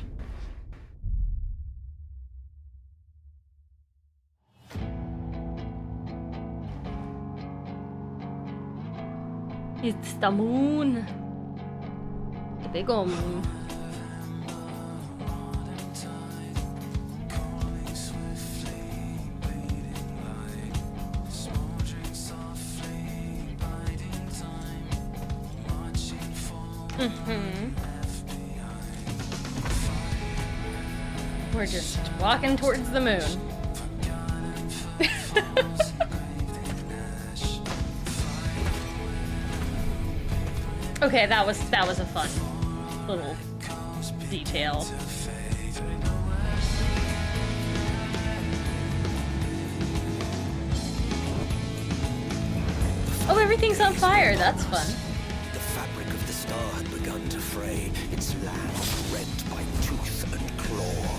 It's the moon. The big ol' moon. We're just walking towards the moon. Okay, that was a fun little detail. Oh, everything's on fire. That's fun. The fabric of the star had begun to fray, its land rent by tooth and claw.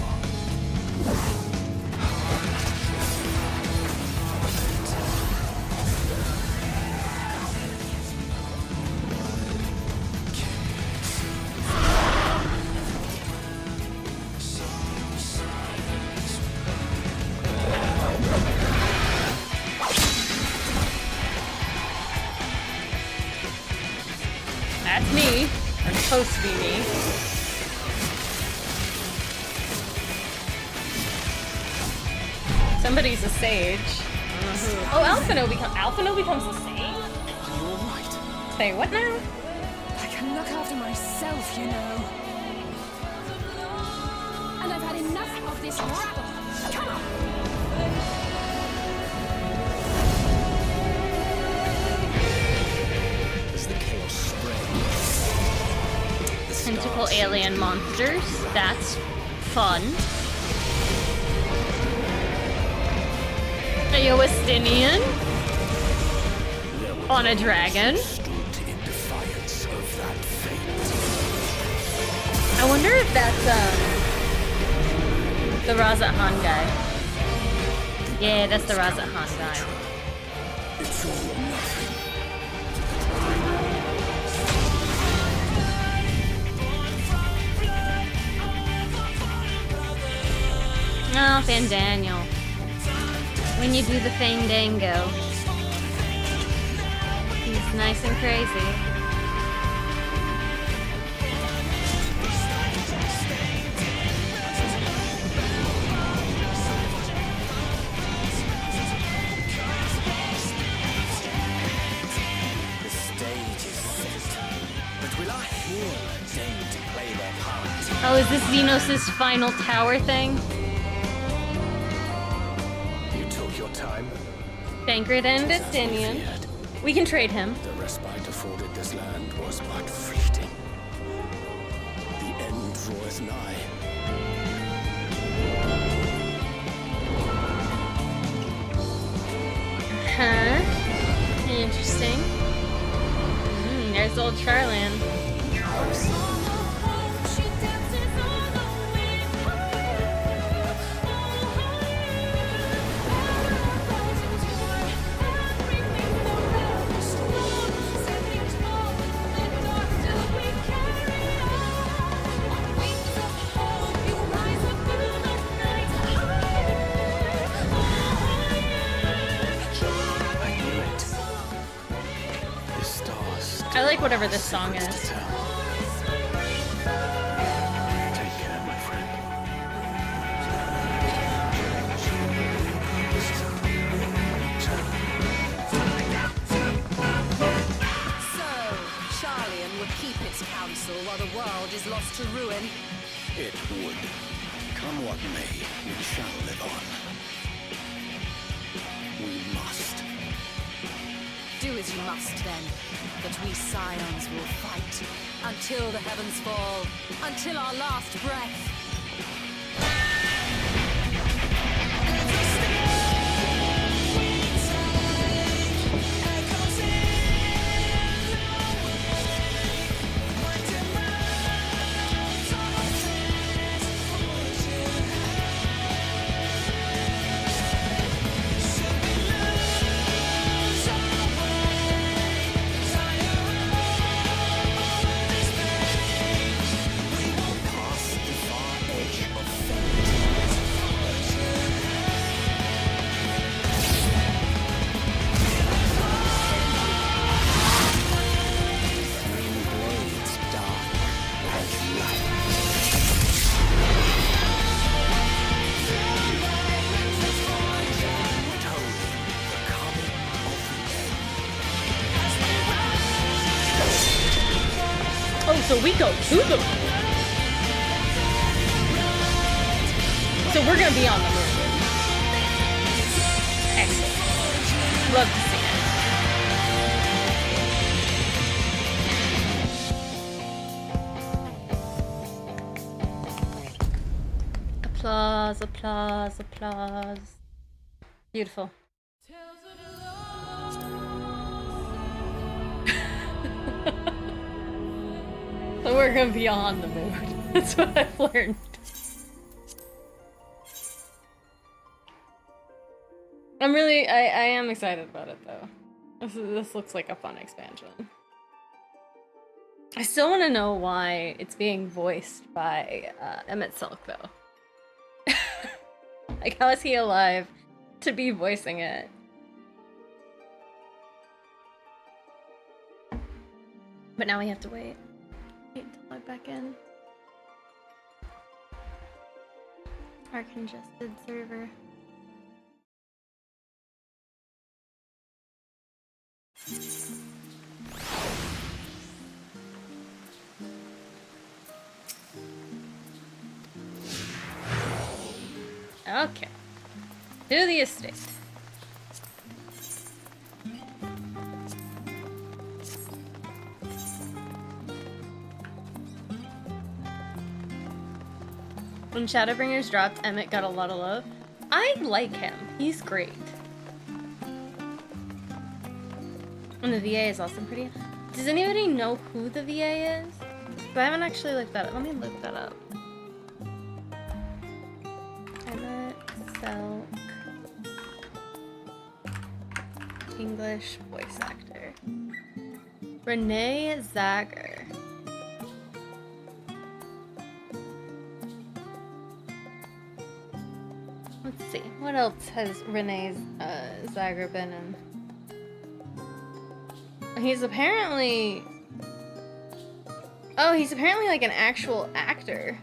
That's me. Or supposed to be me. Somebody's a sage. Oh, Alphino becomes a sage? You're right. Say what now? I can look after myself, you know. And I've had enough of this rabble. Come on! As the chaos spread, Tentacle alien monsters. That's fun. A Justinian on a dragon. stood in defiance of that fate. I wonder if that's the Razat Han guy. Yeah, that's the Razat Han guy. It's all or nothing. Oh, Fandaniel. When you do the Fandango. He's nice and crazy. The stage is set. But will our hero deign to play their part? Oh, is this Xenos' final tower thing? You took your time. Tancred and Justinian. We can trade him. The respite afforded this land was but fleeting. The end draweth nigh. Huh? Interesting. There's old Charlan. like whatever this song is. Take care, my friend. So, Charlian would keep its counsel while the world is lost to ruin. It would. Come what may, we shall live on. We must. Do as you must, then. But we Scions will fight until the heavens fall, until our last breath. Oh, so we go to the moon. So we're gonna be on the moon. Excellent. Love to see it. Applause, applause, applause. Beautiful. So we're gonna be on the moon. That's what I've learned. I am excited about it though. This looks like a fun expansion. I still want to know why it's being voiced by Emmett Silk though. Like, how is he alive to be voicing it? But now we have to wait. Wait to log back in. Our congested server. Okay. To the estate. When Shadowbringers dropped, Emmett got a lot of love. I like him. He's great. And the VA is also pretty. Does anybody know who the VA is? But I haven't actually looked that up. Let me look that up. Emmett Selk. English voice actor. Renee Zagger. Let's see. What else has Renee Zagger been in? He's apparently... Oh, he's apparently like an actual actor.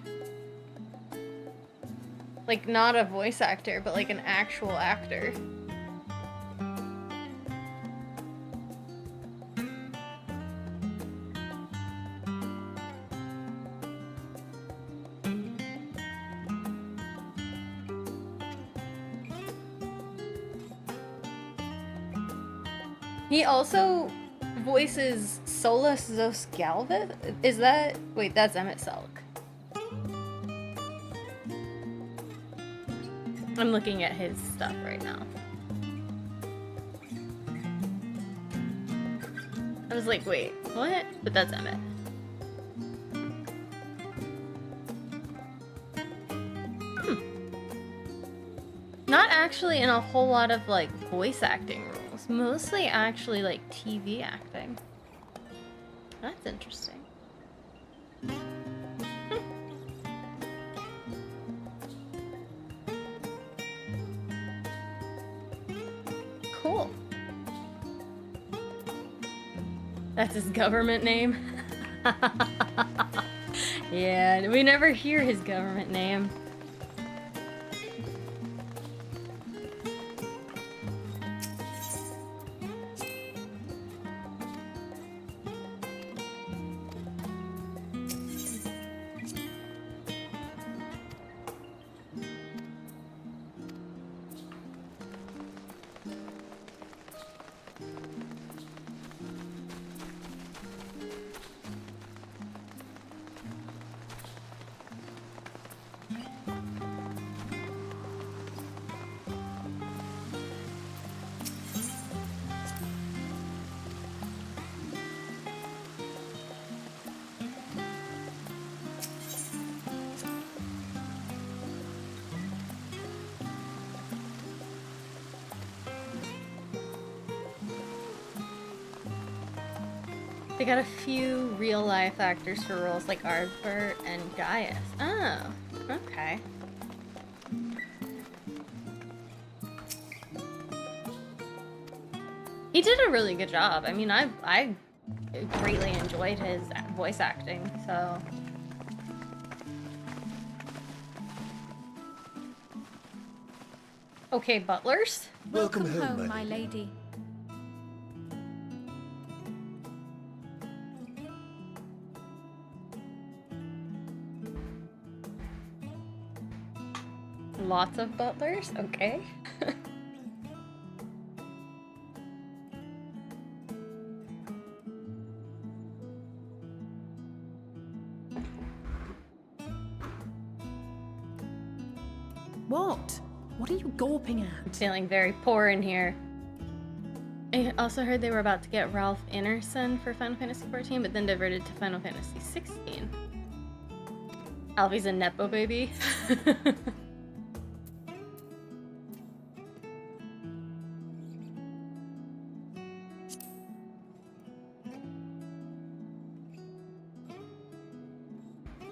Like, not a voice actor, but like an actual actor. He also voices Solus Zos Galvith? Is that... Wait, that's Emmett Selk. I'm looking at his stuff right now. I was like, wait, what? But that's Emmett. Not actually in a whole lot of, like, voice acting roles. Mostly actually, like, TV acting. That's interesting. Cool. That's That's his government name? Yeah, we never hear his government name. They got a few real-life actors for roles like Ardbert and Gaius. Oh, okay. He did a really good job. I mean, I greatly enjoyed his voice acting, so... Okay, butlers? Welcome home, my lady. Lots of butlers? Okay. What? What are you gawping at? I'm feeling very poor in here. I also heard they were about to get Ralph Ineson for Final Fantasy XIV, but then diverted to Final Fantasy XVI. Alfie's a Nepo baby.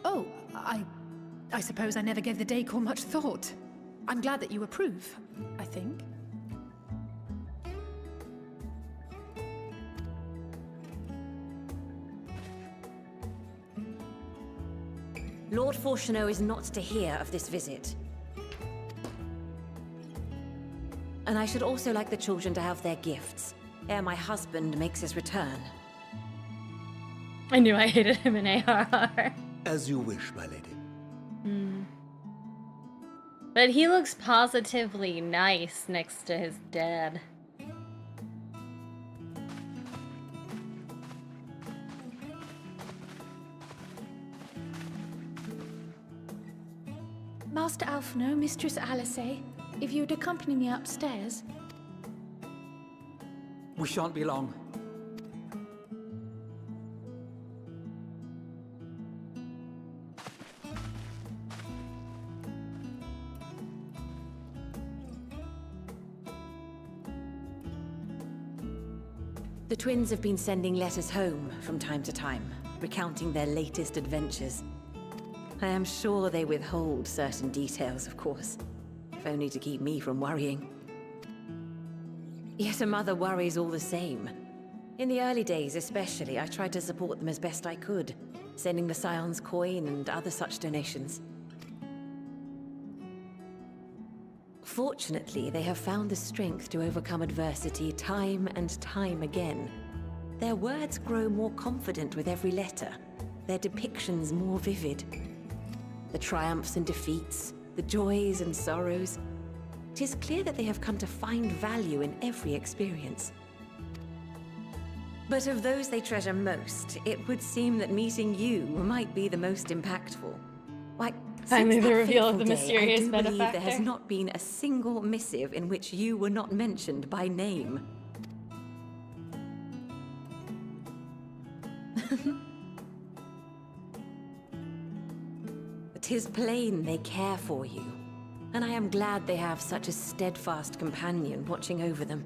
Oh, I suppose I never gave the decor much thought. I'm glad that you approve, I think. Lord Fortuneau is not to hear of this visit. And I should also like the children to have their gifts, ere my husband makes his return. I knew I hated him in ARR. As you wish, my lady. But he looks positively nice next to his dad. Master Alphino, Mistress Alice, if you'd accompany me upstairs. We shan't be long. The twins have been sending letters home from time to time, recounting their latest adventures. I am sure they withhold certain details, of course, if only to keep me from worrying. Yet a mother worries all the same. In the early days especially, I tried to support them as best I could, sending the Scion's coin and other such donations. Fortunately, they have found the strength to overcome adversity time and time again. Their words grow more confident with every letter, their depictions more vivid. The triumphs and defeats, the joys and sorrows. It is clear that they have come to find value in every experience. But of those they treasure most, it would seem that meeting you might be the most impactful. Why, finally the reveal of the day, mysterious I do believe benefactor. there has not been a single missive in which you were not mentioned by name. It is plain they care for you, and I am glad they have such a steadfast companion watching over them.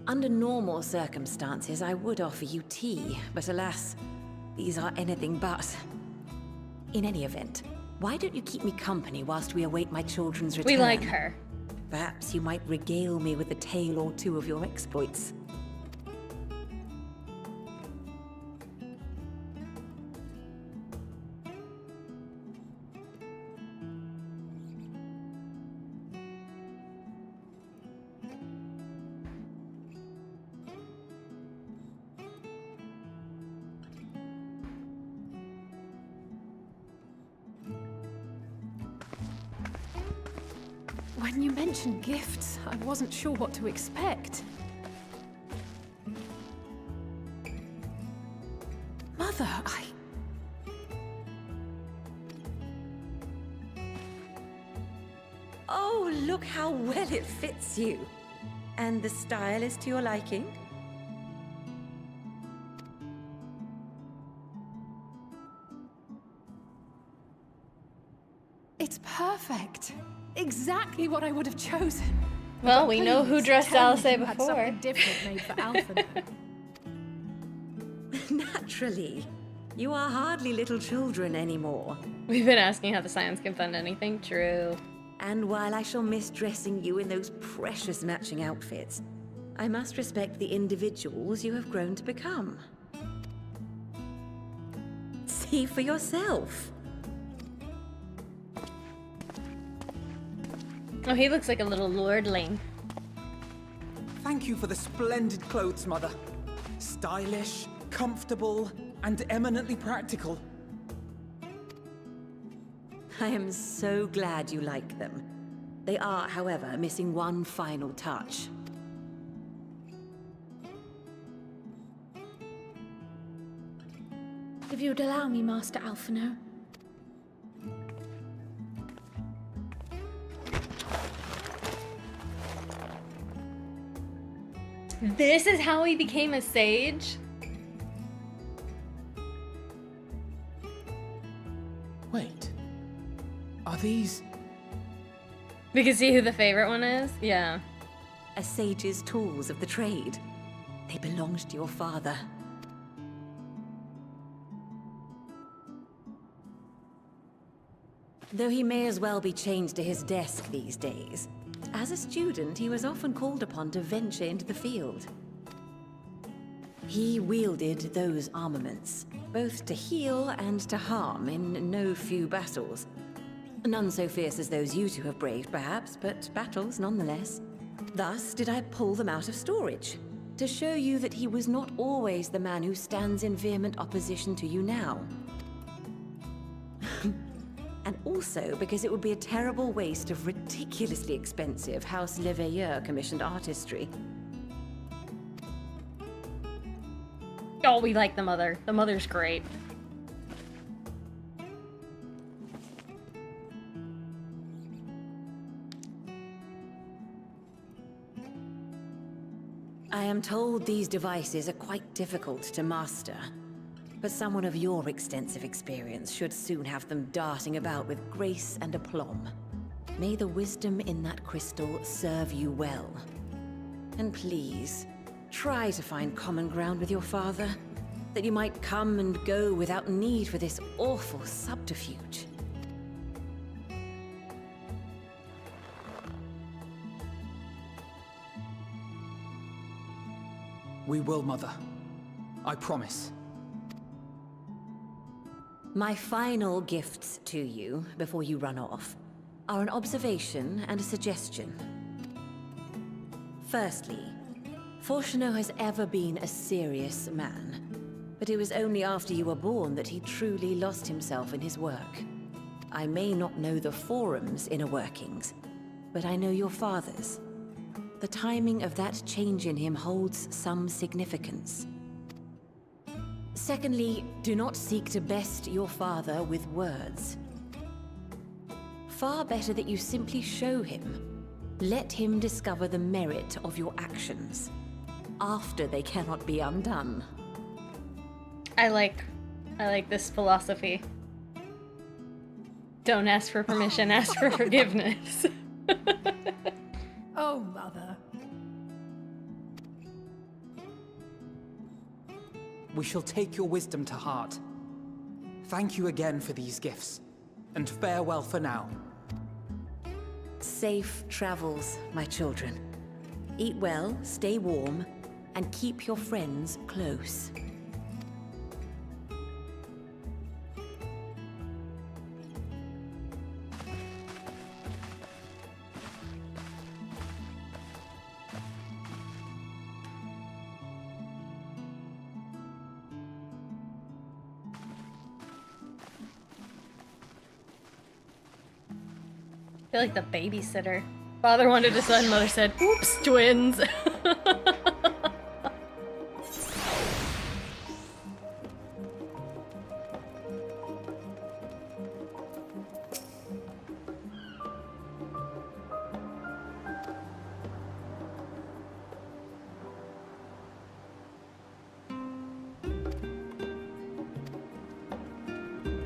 Under normal circumstances, I would offer you tea, but alas, these are anything but. In any event, why don't you keep me company whilst we await my children's return? We like her. perhaps you might regale me with a tale or two of your exploits. When you mentioned gifts, I wasn't sure what to expect. Mother, Oh, look how well it fits you. And the style is to your liking? It's perfect. Exactly what I would have chosen. Well, But we know who please, dressed tell me Alice you had before. something different made for Alpha. Naturally. You are hardly little children anymore. We've been asking how the science can fund anything. True. And while I shall miss dressing you in those precious matching outfits, I must respect the individuals you have grown to become. See for yourself. Oh, he looks like a little lordling. Thank you for the splendid clothes, Mother. Stylish, comfortable, and eminently practical. I am so glad you like them. They are, however, missing one final touch. If you'd allow me, Master Alphino. This is how he became a sage? Wait. Are these... We can see who the favorite one is? Yeah. A sage's tools of the trade. They belonged to your father. Though he may as well be chained to his desk these days, as a student he was often called upon to venture into the field. He wielded those armaments, both to heal and to harm in no few battles. None so fierce as those you two have braved, perhaps, but battles nonetheless. Thus did I pull them out of storage, to show you that he was not always the man who stands in vehement opposition to you now. And also because it would be a terrible waste of ridiculously expensive House Leveilleur commissioned artistry. Oh, we like the mother. The mother's great. I am told these devices are quite difficult to master, but someone of your extensive experience should soon have them darting about with grace and aplomb. May the wisdom in that crystal serve you well. And please, try to find common ground with your father, that you might come and go without need for this awful subterfuge. We will, Mother. I promise. My final gifts to you, before you run off, are an observation and a suggestion. Firstly, Fortunato has ever been a serious man, but it was only after you were born that he truly lost himself in his work. I may not know the forum's inner workings, but I know your father's. The timing of that change in him holds some significance. Secondly, do not seek to best your father with words. Far better that you simply show him. Let him discover the merit of your actions, after they cannot be undone. I like this philosophy. Don't ask for permission, ask for forgiveness. Oh, Mother. We shall take your wisdom to heart. Thank you again for these gifts, and farewell for now. Safe travels, my children. Eat well, stay warm, and keep your friends close. I feel like the babysitter. Father wanted a son, mother said, oops, twins.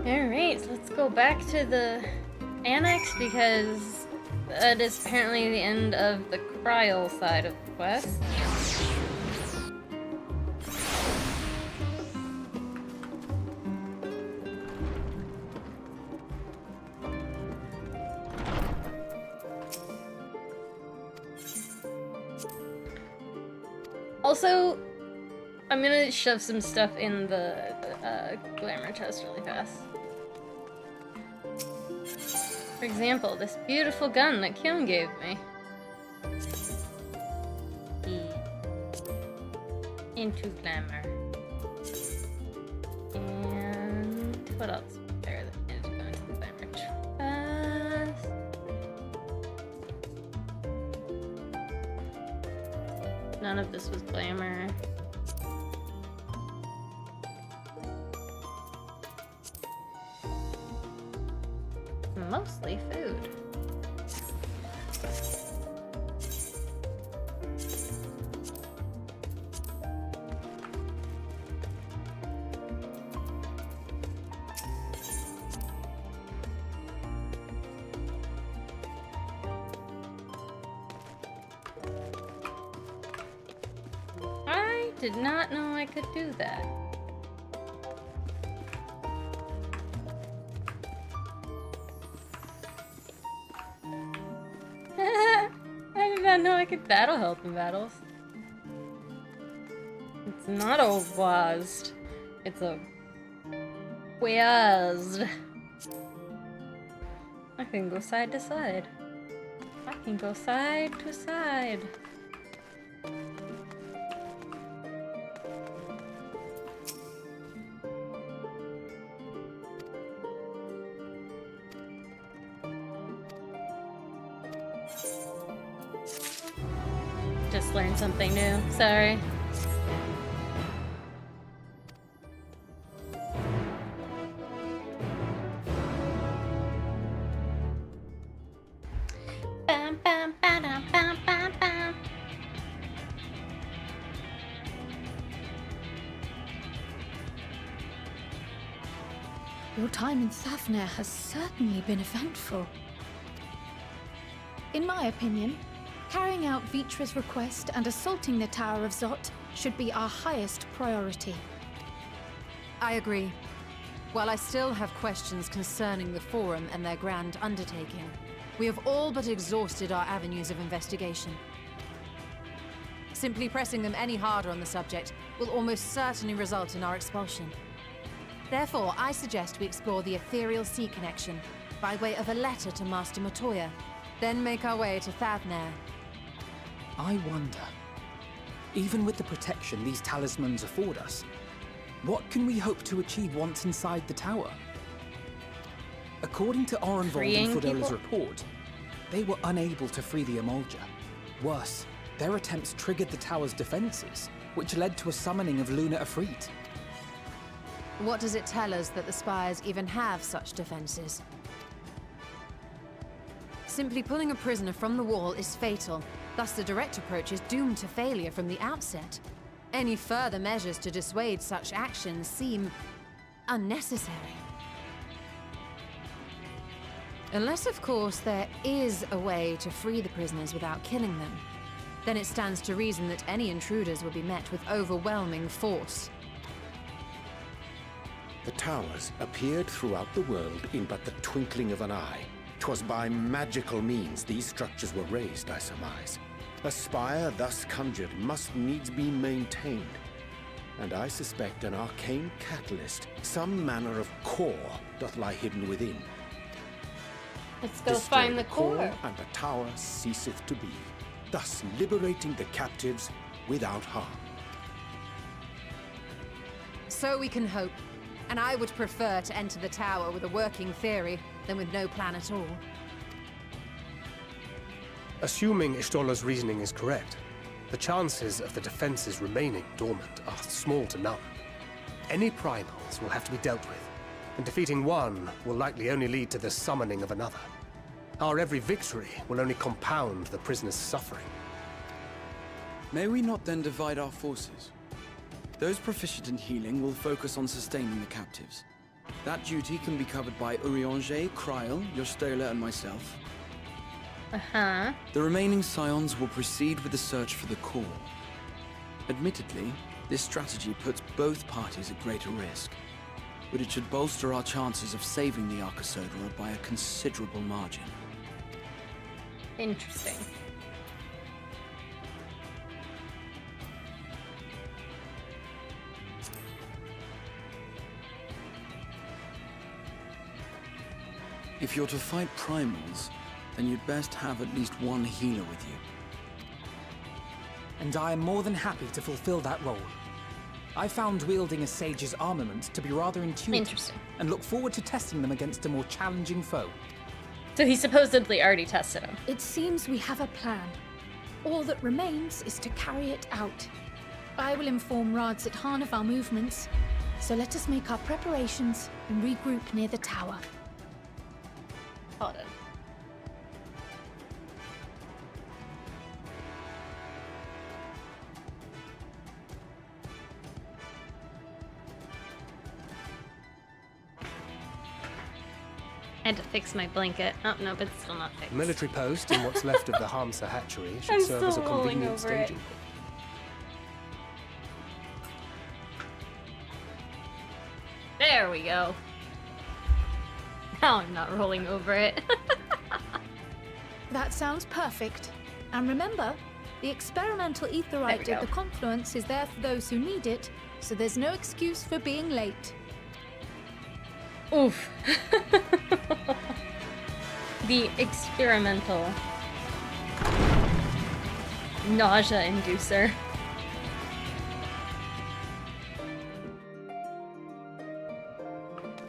Alright, so let's go back to the annex because that is apparently the end of the Kryl side of the quest. Also, I'm gonna shove some stuff in the glamour chest really fast. For example, this beautiful gun that Kyung gave me. Into glamour. And what else was there that needed to go into the glamour chest? None of this was glamour. Mostly food. I did not know I could do that. No, I could battle help in battles. It's not a WASD. It's a WASD. I can go side to side. I can go side to side. Just learned something new. Sorry. Bam, bam, ba-dum, bam, bam, bam. Your time in Thafnir has certainly been eventful. In my opinion, carrying out Vitra's request and assaulting the Tower of Zot should be our highest priority. I agree. While I still have questions concerning the Forum and their grand undertaking, we have all but exhausted our avenues of investigation. Simply pressing them any harder on the subject will almost certainly result in our expulsion. Therefore, I suggest we explore the ethereal sea connection by way of a letter to Master Matoya, then make our way to Thafnir. I wonder, even with the protection these talismans afford us, what can we hope to achieve once inside the tower? According to Orenvold and Fodola's report, they were unable to free the Emulger. Worse, their attempts triggered the tower's defenses, which led to a summoning of Luna Ifrit. What does it tell us that the Spires even have such defenses? Simply pulling a prisoner from the wall is fatal, thus the direct approach is doomed to failure from the outset. Any further measures to dissuade such actions seem unnecessary. Unless, of course, there is a way to free the prisoners without killing them. Then it stands to reason that any intruders will be met with overwhelming force. The towers appeared throughout the world in but the twinkling of an eye. 'Twas by magical means these structures were raised, I surmise. A spire thus conjured must needs be maintained. And I suspect an arcane catalyst, some manner of core, doth lie hidden within. Let's go Destroy find the core. and the tower ceaseth to be, thus liberating the captives without harm. So we can hope. And I would prefer to enter the tower with a working theory than with no plan at all. Assuming Ishtola's reasoning is correct, the chances of the defenses remaining dormant are small to none. Any primals will have to be dealt with, and defeating one will likely only lead to the summoning of another. Our every victory will only compound the prisoner's suffering. May we not then divide our forces? Those proficient in healing will focus on sustaining the captives. That duty can be covered by Urianger, Kryl, Yostola, and myself. Uh-huh. The remaining scions will proceed with the search for the core. Admittedly, this strategy puts both parties at greater risk, but it should bolster our chances of saving the Arcosodra by a considerable margin. Interesting. If you're to fight primals, then you'd best have at least one healer with you. And I am more than happy to fulfill that role. I found wielding a sage's armament to be rather intuitive. Interesting. And look forward to testing them against a more challenging foe. So he supposedly already tested him. It seems we have a plan. All that remains is to carry it out. I will inform Radzit-Han of our movements, so let us make our preparations and regroup near the tower. Hold on. I had to fix my blanket. Oh, no, but it's still not fixed. A military post in what's left of the Hamsa hatchery should I'm serve as a still rolling convenient over it. staging point. There we go. Now I'm not rolling over it. That sounds perfect. And remember, the experimental etherite go. at the confluence is there for those who need it, so there's no excuse for being late. Oof. The experimental nausea inducer.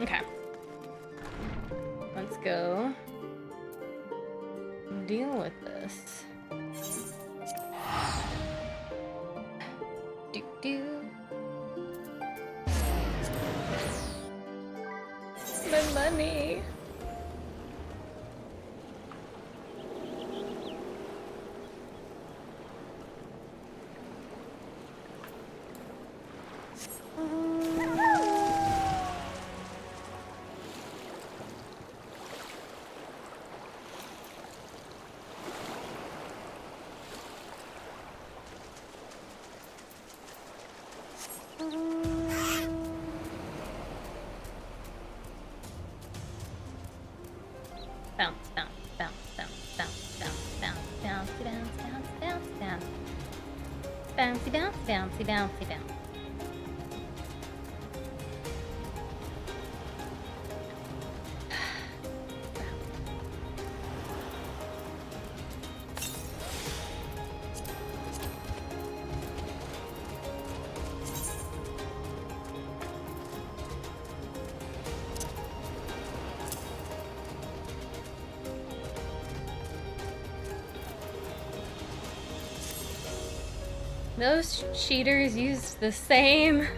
Okay. Let's go deal with this. Do. My money. Bounce, bounce, bounce, bounce, bounce, bounce, bounce, bounce, bounce, bounce, bounce, bounce. Bouncy, bounce, bouncy, bouncy, bounce. Those cheaters used the same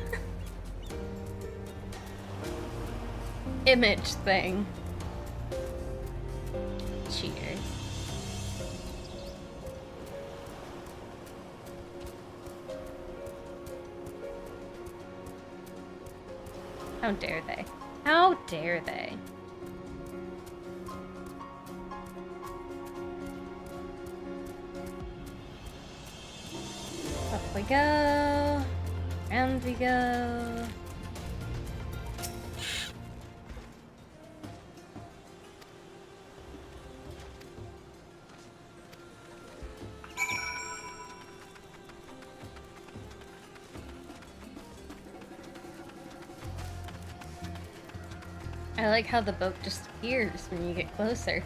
image thing. Cheaters. How dare they? How dare they? Up we go. Round we go. I like how the boat just appears when you get closer.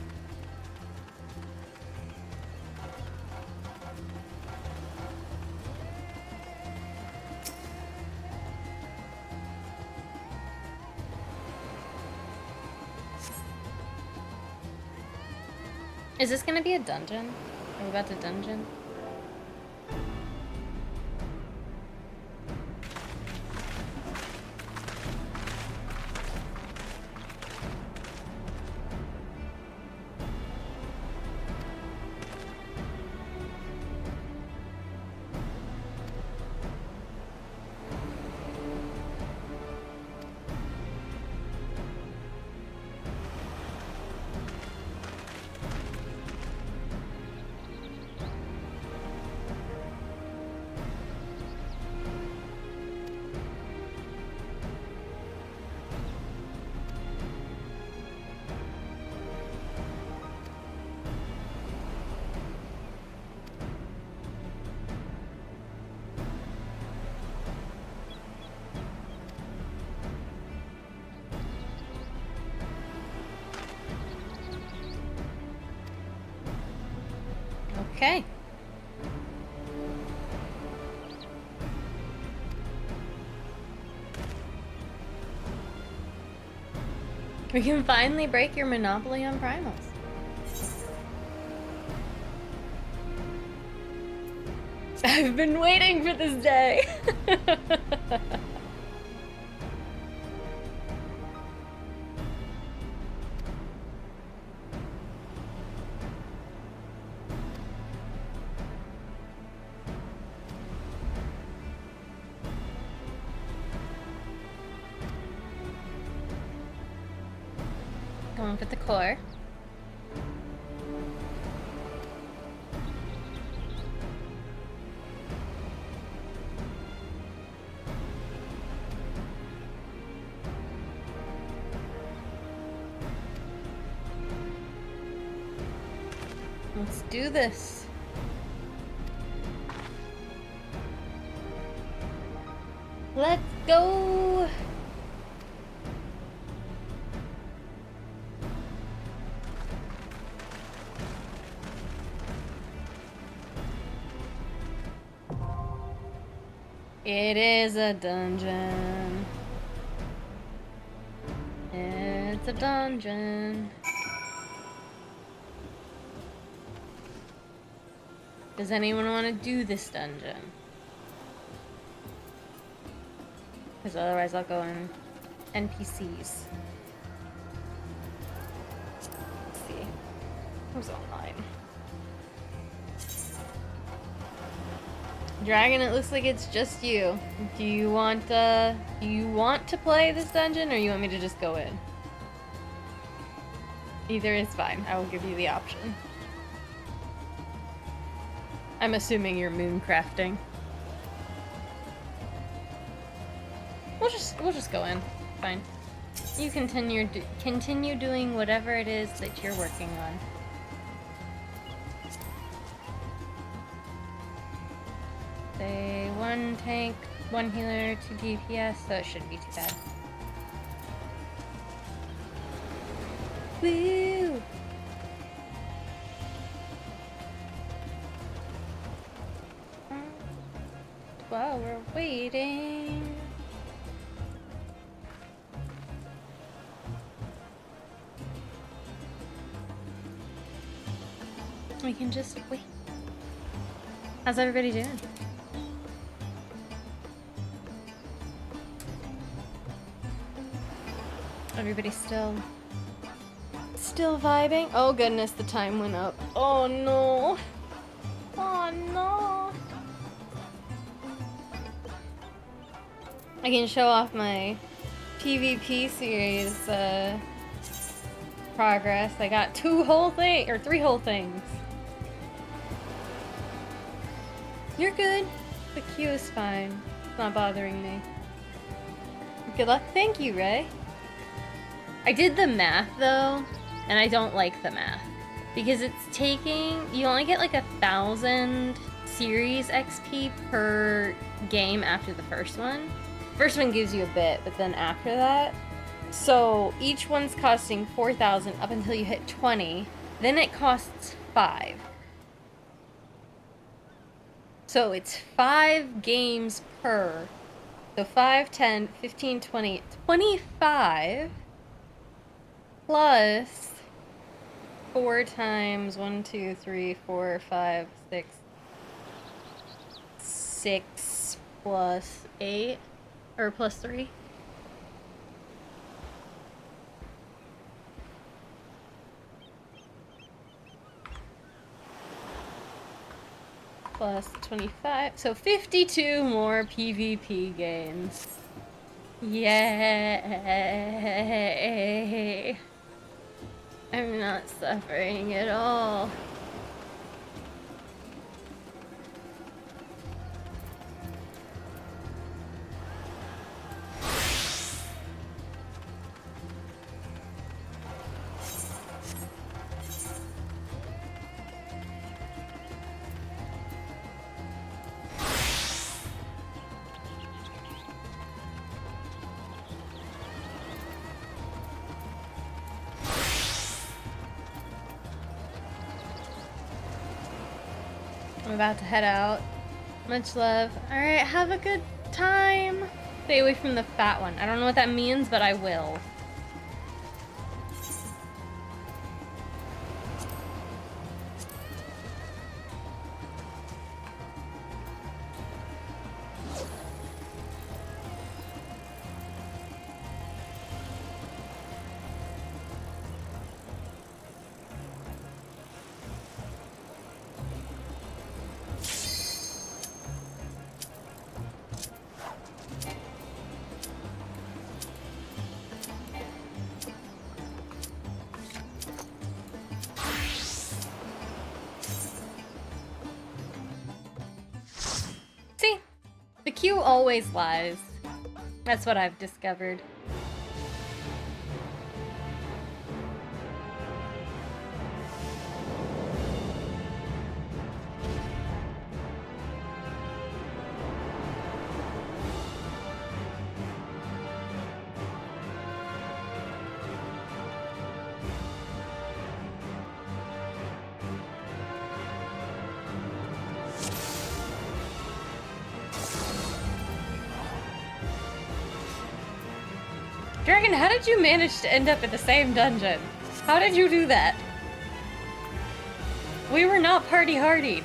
Is this gonna be a dungeon? Are we about to dungeon? Okay. We can finally break your monopoly on primals. I've been waiting for this day. Going for the core. Let's do this. Let's go. It is a dungeon. It's a dungeon. Does anyone want to do this dungeon? Because otherwise I'll go in NPCs. Let's see. Who's online? Dragon, it looks like it's just you. Do you want to play this dungeon, or you want me to just go in? Either is fine. I will give you the option. I'm assuming you're moon crafting. We'll just go in. Fine. You continue doing whatever it is that you're working on. Say 1 tank, 1 healer, 2 DPS, so it shouldn't be too bad. Woo! While we're waiting. We can just wait. How's everybody doing? Everybody's still vibing? Oh goodness, the time went up. Oh no. Oh no. I can show off my PvP series progress. I got 3 whole things. You're good. The queue is fine. It's not bothering me. Good luck. Thank you, Ray. I did the math though, and I don't like the math because it's taking, you only get like 1,000 series XP per game after the first one. First one gives you a bit, but then after that, So each one's costing 4,000 up until you hit 20. Then it costs 5. So it's 5 games per. So 5, 10, 15, 20, 25 plus 4 times 1, 2, 3, 4, 5, 6. 6 plus 8 or plus 3. Plus 25, so 52 more PvP games. Yay! I'm not suffering at all. I'm about to head out. Much love. Alright, have a good time. Stay away from the fat one. I don't know what that means, but I will. The queue always lies. That's what I've discovered. Dragon, how did you manage to end up in the same dungeon? How did you do that? We were not party-hardied.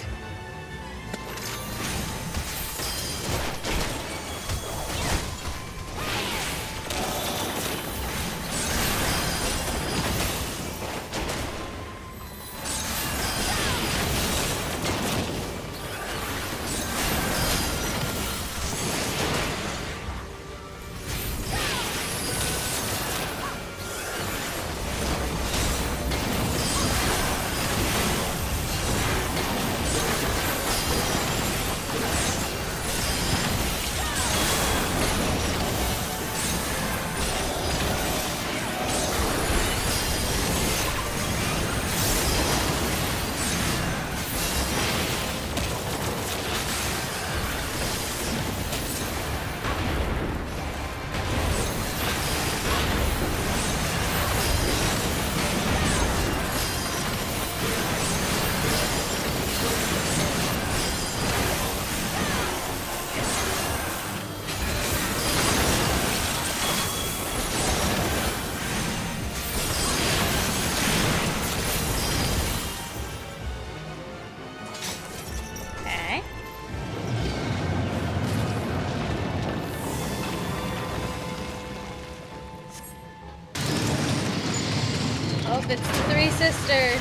Oh, it's the three sisters.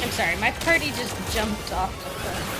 I'm sorry, my party just jumped off the cliff.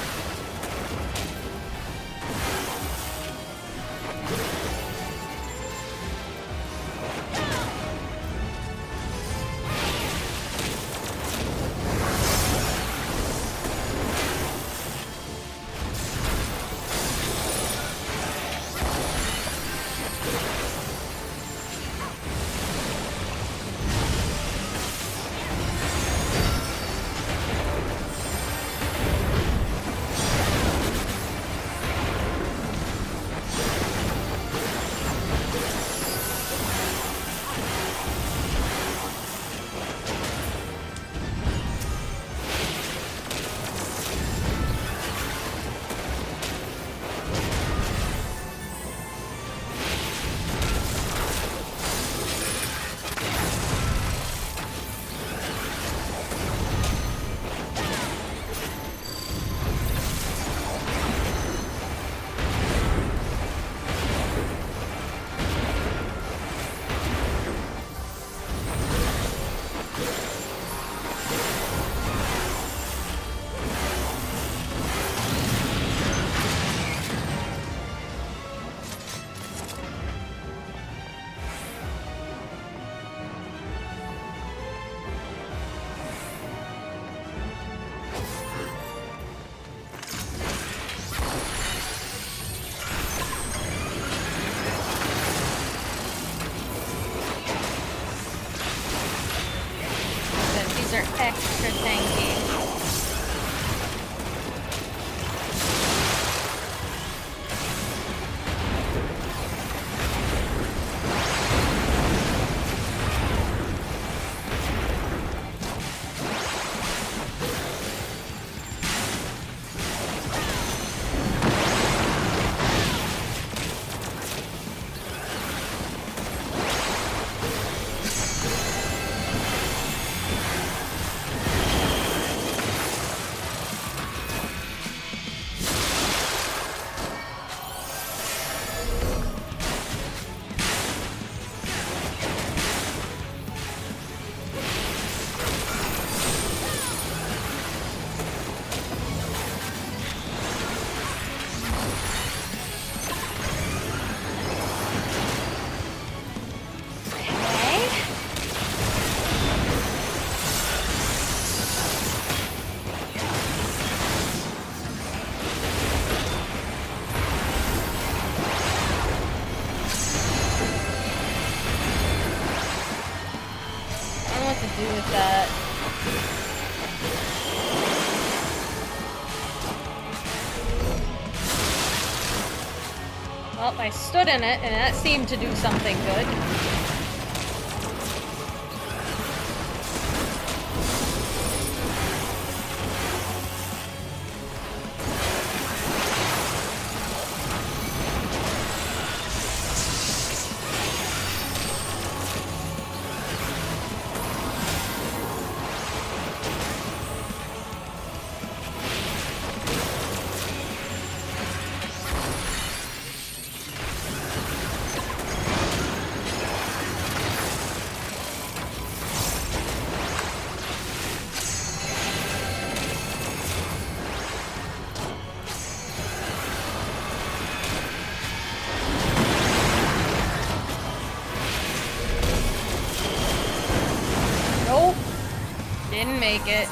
Well, I stood in it, and that seemed to do something good. Nope. Didn't make it.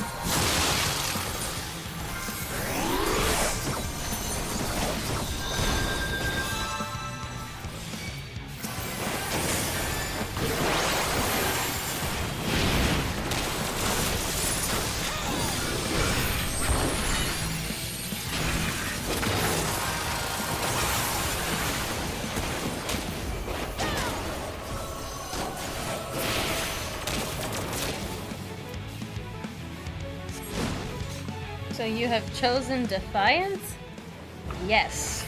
So you have chosen Defiance? Yes.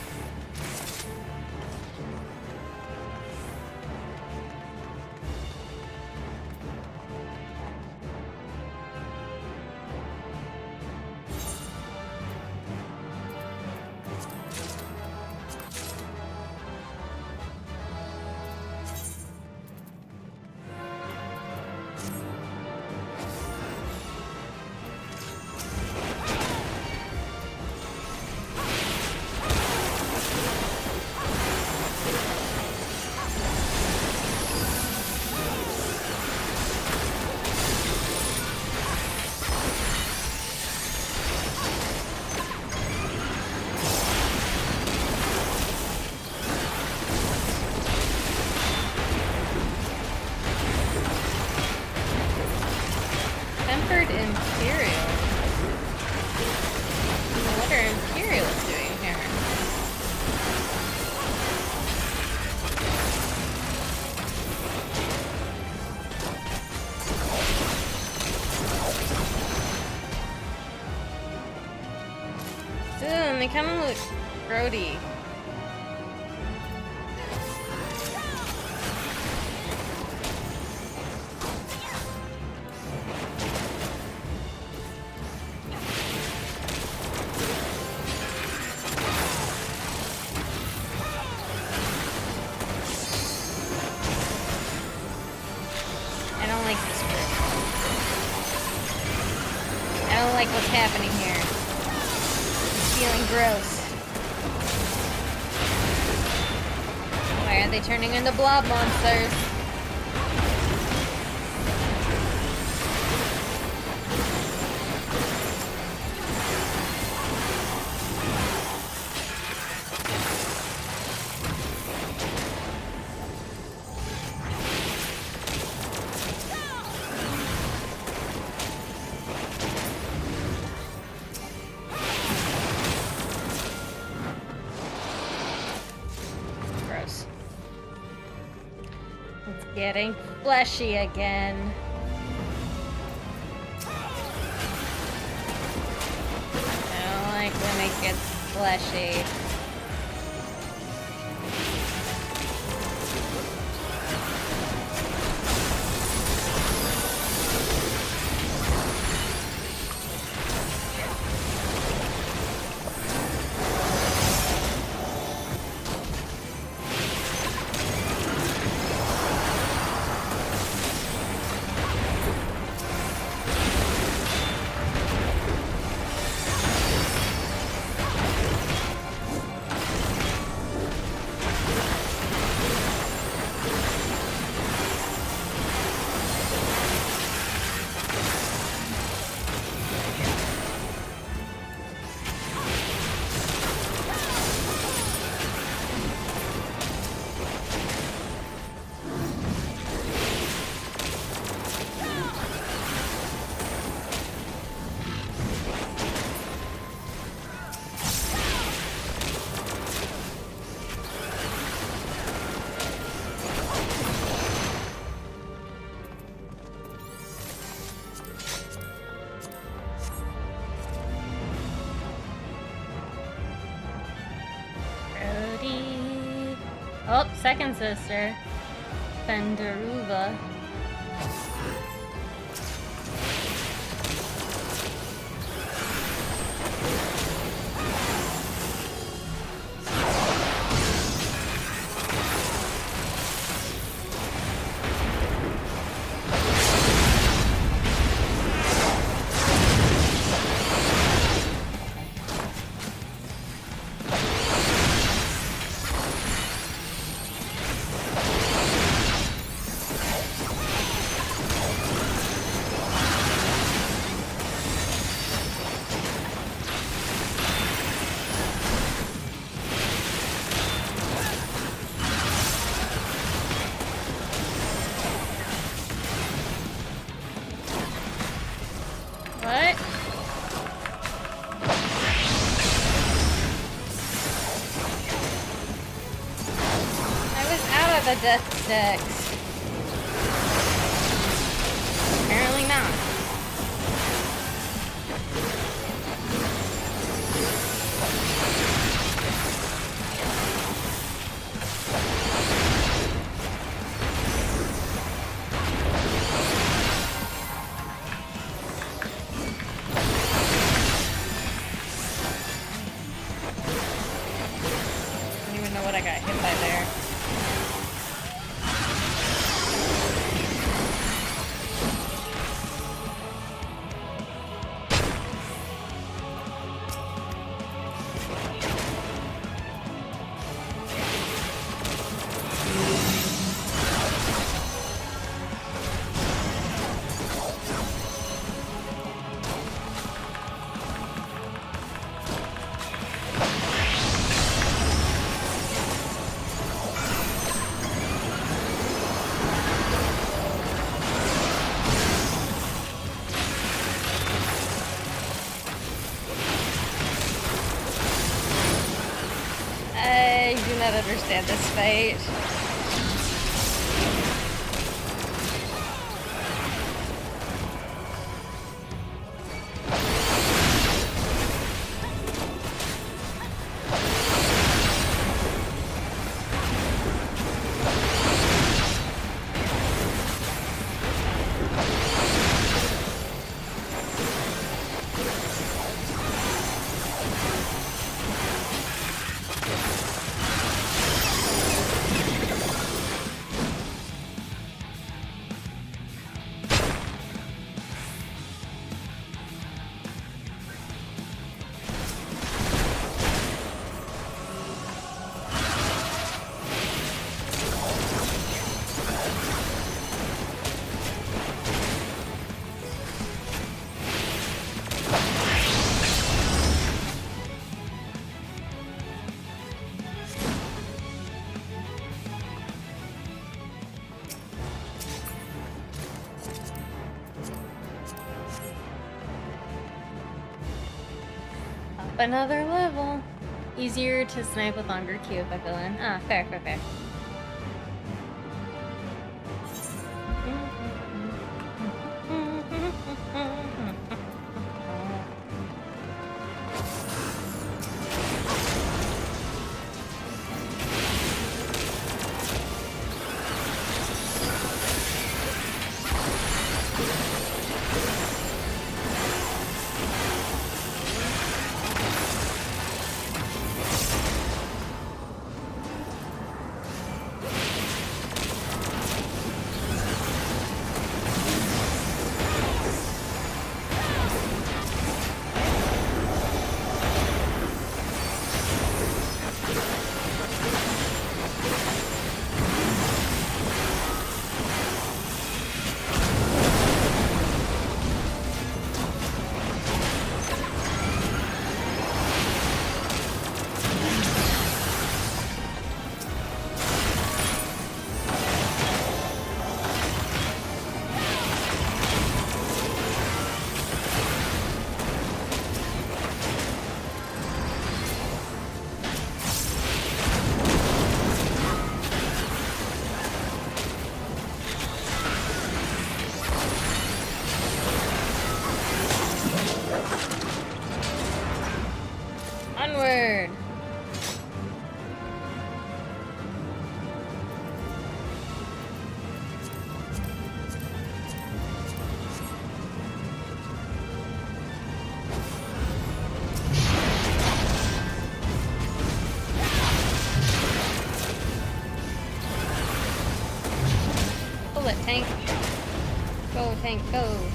Tempered Imperial. What are Imperials doing here? They kind of look grody. I don't like this group. I don't like what's happening here. I'm feeling gross. Why are they turning into blob monsters? Gross. It's getting fleshy again. I don't like when it gets fleshy. Oh, second sister. Fenderuva. What? I was out of the death sticks. Apparently not. I don't even know what I got hit by there. I do not understand this fight. Up another level. Easier to snipe with longer Q if I fill in. Ah, fair, fair, fair. Onward! tank, go.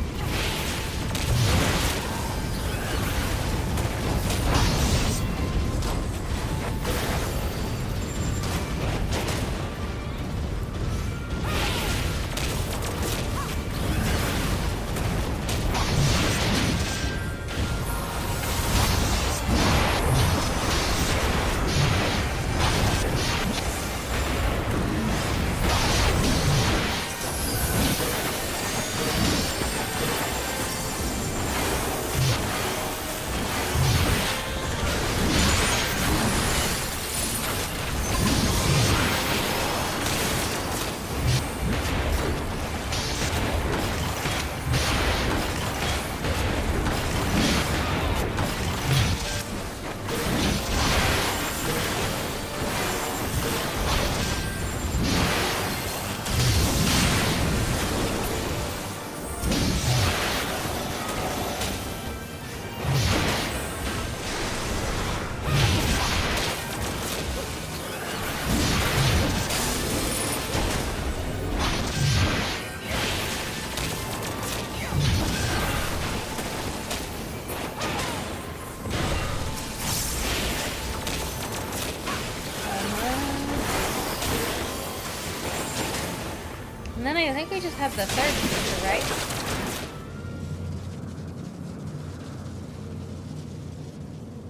And then I think we just have the third sister, right?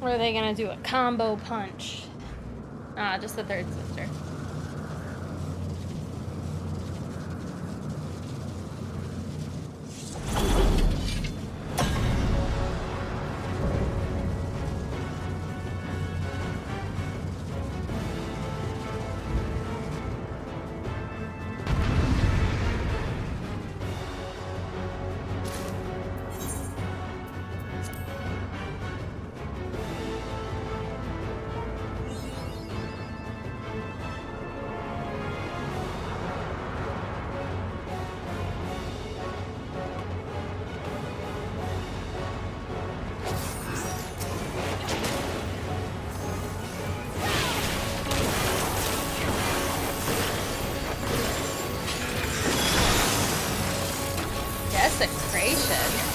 Or are they gonna do a combo punch? Ah, just the third sister. Desecration.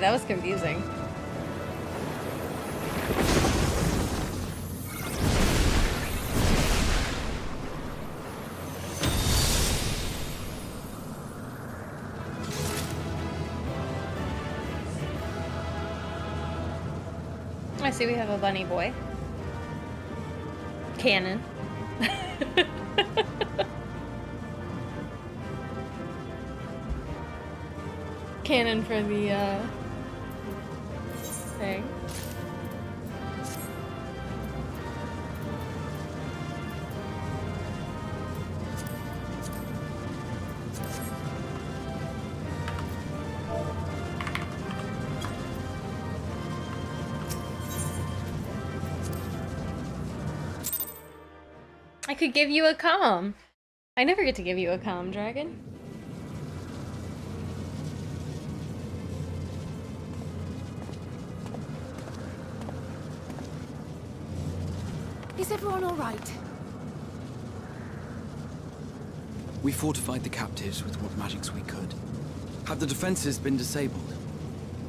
that was confusing. I see we have a bunny boy. Cannon. Cannon for the thing. I could give you a comm. I never get to give you a comm, dragon. Is everyone all right? We fortified the captives with what magics we could. Have the defenses been disabled?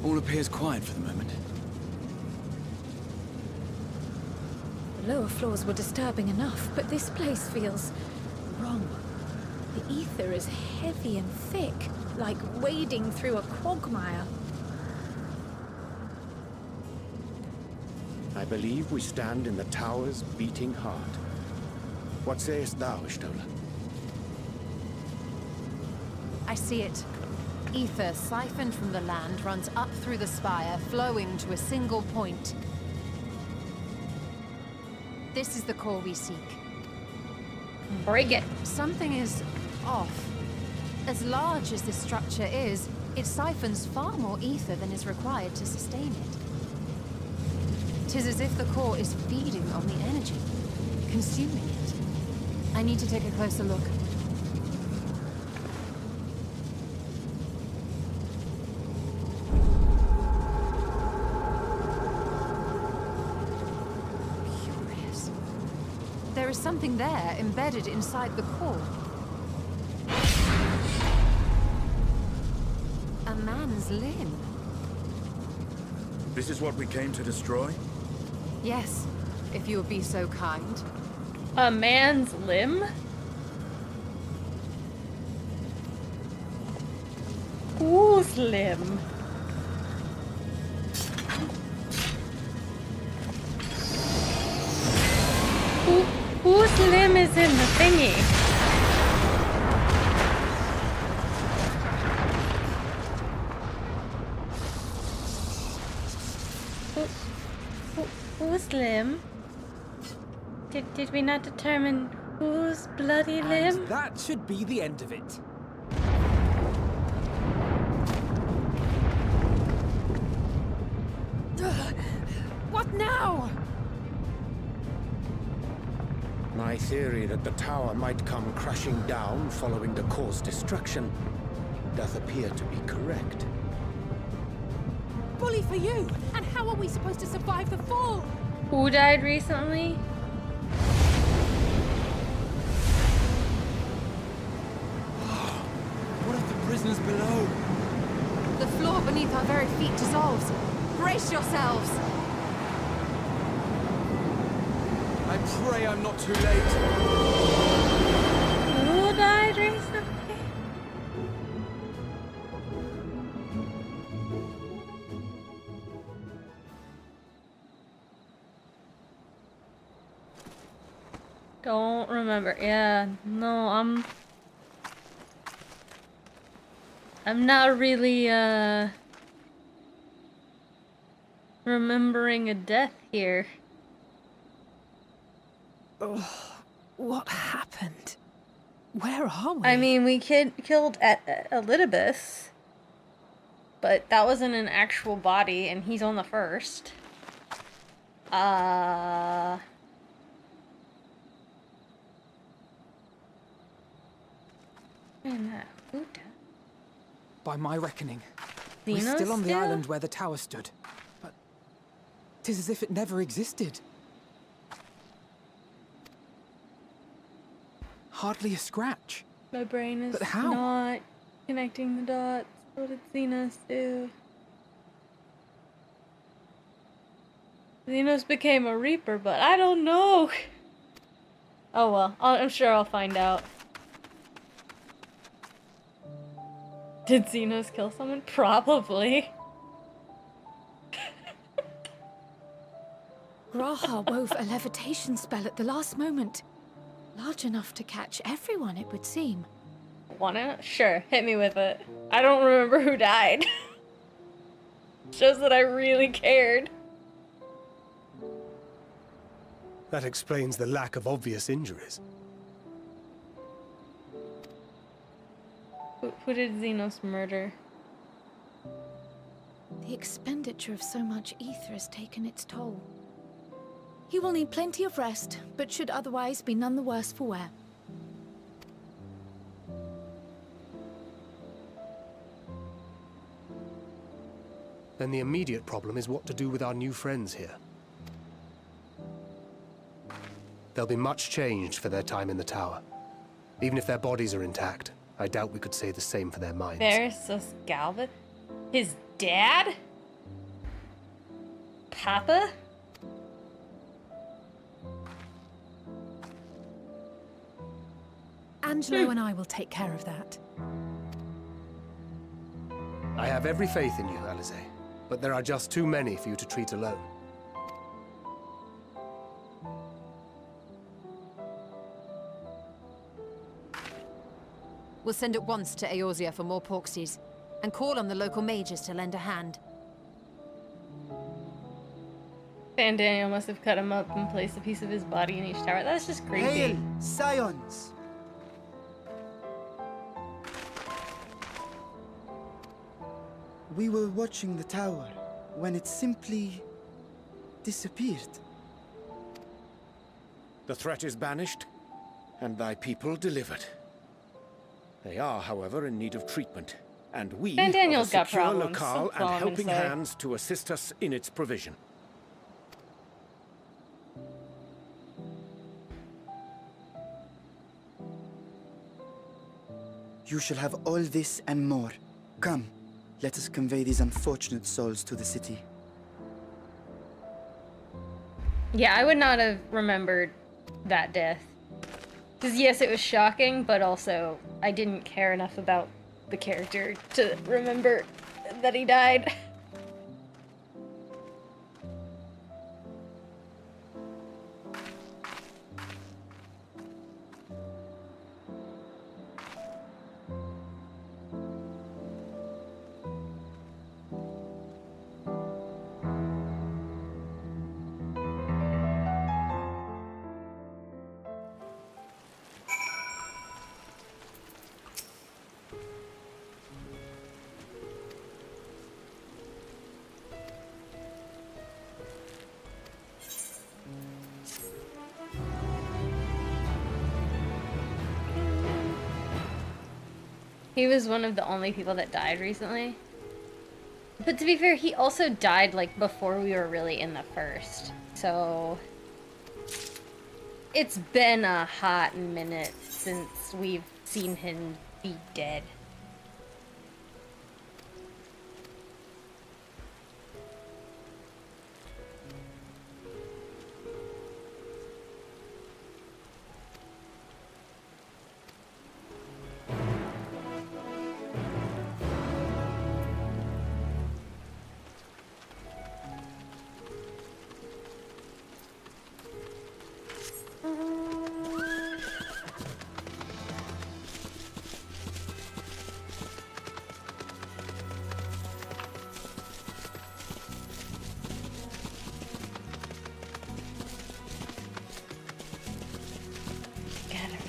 All appears quiet for the moment. The lower floors were disturbing enough, but this place feels wrong. The ether is heavy and thick, like wading through a quagmire. I believe we stand in the tower's beating heart. What sayest thou, Stola? I see it. Ether siphoned from the land runs up through the spire, flowing to a single point. This is the core we seek. Break it. Something is off. As large as this structure is, it siphons far more ether than is required to sustain it. 'Tis as if the core is feeding on the energy, consuming it. I need to take a closer look. Curious. There is something there embedded inside the core. A man's limb. This is what we came to destroy? Yes, if you would be so kind. A man's limb? Whose limb? Whose limb is in the thingy? Whose limb? Did we not determine whose bloody limb? And that should be the end of it. What now? My theory that the tower might come crashing down following the core's destruction doth appear to be correct. Bully for you! And how are we supposed to survive the fall? Who died recently? What of the prisoners below? The floor beneath our very feet dissolves. Brace yourselves! I pray I'm not too late. Who died recently? Don't remember. Yeah, no, I'm not really remembering a death here. What happened? Where are we? I mean, we killed Elidibus, but that wasn't an actual body, and he's on the first. And that Huta. By my reckoning, Xenos we're still on the still? island where the tower stood. But 'tis as if it never existed. Hardly a scratch. My brain is But how? not connecting the dots. What did Xenos do? Xenos became a Reaper, but I don't know. Oh well, I'm sure I'll find out. Did Xenos kill someone? Probably. Graha wove a levitation spell at the last moment. Large enough to catch everyone, it would seem. Wanna? Sure, hit me with it. I don't remember who died. Shows that I really cared. That explains the lack of obvious injuries. Who did Xenos murder? The expenditure of so much ether has taken its toll. He will need plenty of rest, but should otherwise be none the worse for wear. Then the immediate problem is what to do with our new friends here. They'll be much changed for their time in the tower. Even if their bodies are intact, I doubt we could say the same for their minds. Versus Galvin? His dad? Papa? Angelo and I will take care of that. I have every faith in you, Alize, but there are just too many for you to treat alone. We'll send at once to Eorzea for more porksies, and call on the local mages to lend a hand. Fan Daniel must have cut him up and placed a piece of his body in each tower. That's just creepy. Hail, Scions! We were watching the tower when it simply disappeared. The threat is banished, and thy people delivered. They are, however, in need of treatment, and we Van are Daniel's a got secure problems. locale That's all and I'm gonna helping say. hands to assist us in its provision. You shall have all this and more. Come, let us convey these unfortunate souls to the city. Yeah, I would not have remembered that death. Because yes, it was shocking, but also I didn't care enough about the character to remember that he died. He was one of the only people that died recently. But to be fair, he also died like before we were really in the first. So it's been a hot minute since we've seen him be dead.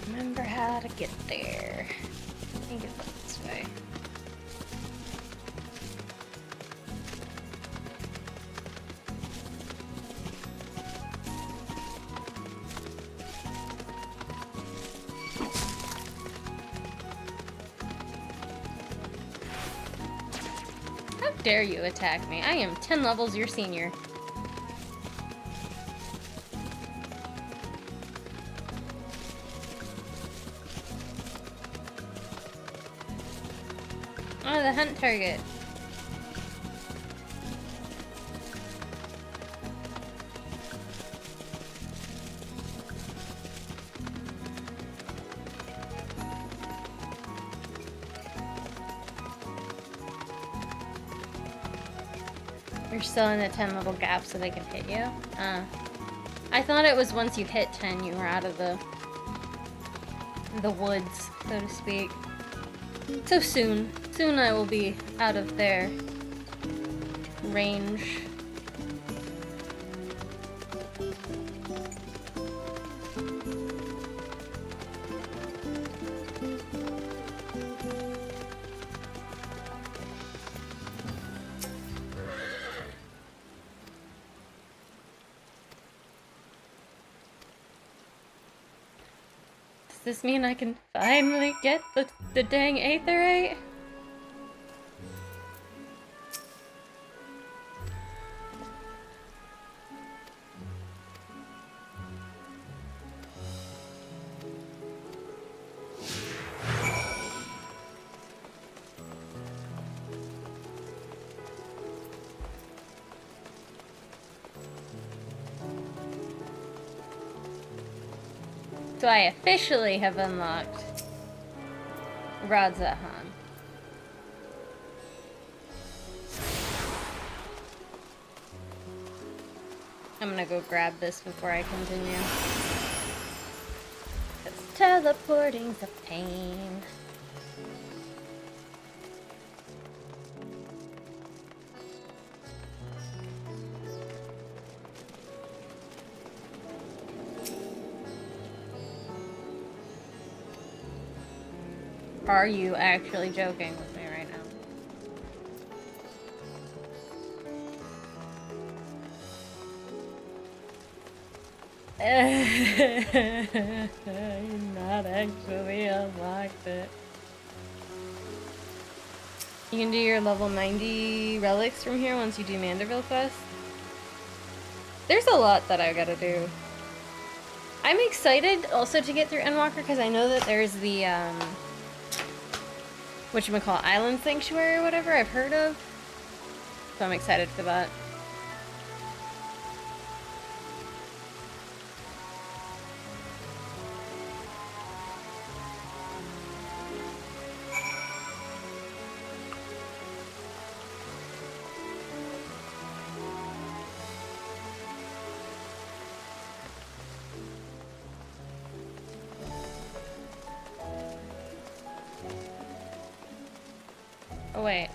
Remember how to get there. I think it's up this way. How dare you attack me? I am 10 levels your senior. Oh, the hunt target. You're still in the 10 level gap so they can hit you? I thought it was once you hit 10 you were out of the woods, so to speak. So soon. Soon I will be out of their range. Does this mean I can finally get the dang aetherite? So I officially have unlocked Radzahan. I'm gonna go grab this before I continue. 'Cause teleporting's a pain. Are you actually joking with me right now? I'm not actually unlocked it. You can do your level 90 relics from here once you do Manderville quest. There's a lot that I gotta do. I'm excited also to get through Endwalker because I know that there's the whatchamacallit, Island Sanctuary or whatever I've heard of. So I'm excited for that. Oh wait.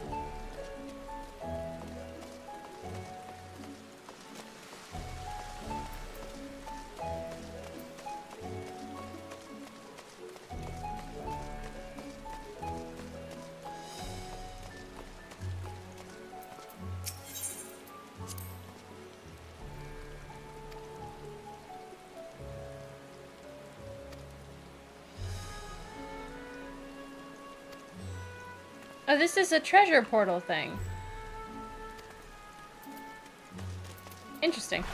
Oh, this is a treasure portal thing. Interesting.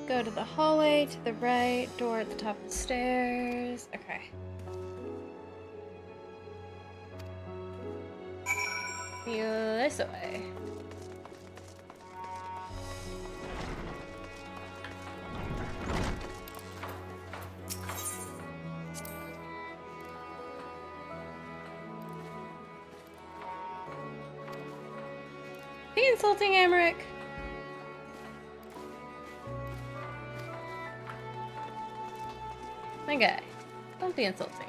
Go to the hallway, to the right, door at the top of the stairs. Okay. This way. Be insulting, Amric. My guy, don't be insulting it.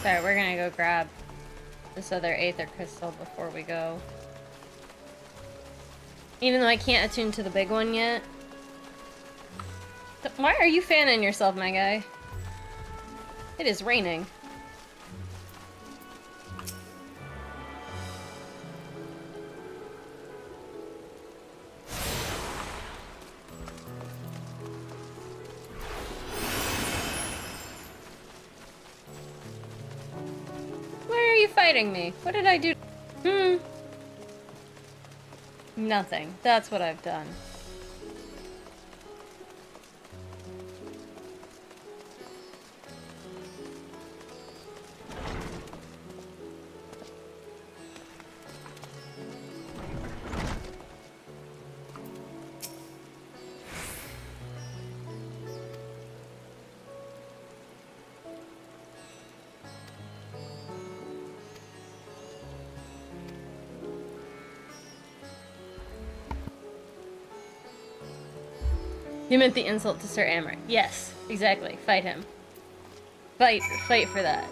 Sorry, we're gonna go grab this other Aether Crystal before we go. Even though I can't attune to the big one yet. Why are you fanning yourself, my guy? It is raining. Why are you fighting me? What did I do? Nothing. That's what I've done. You meant the insult to Sir Amric. Yes, exactly. Fight him. Fight for that.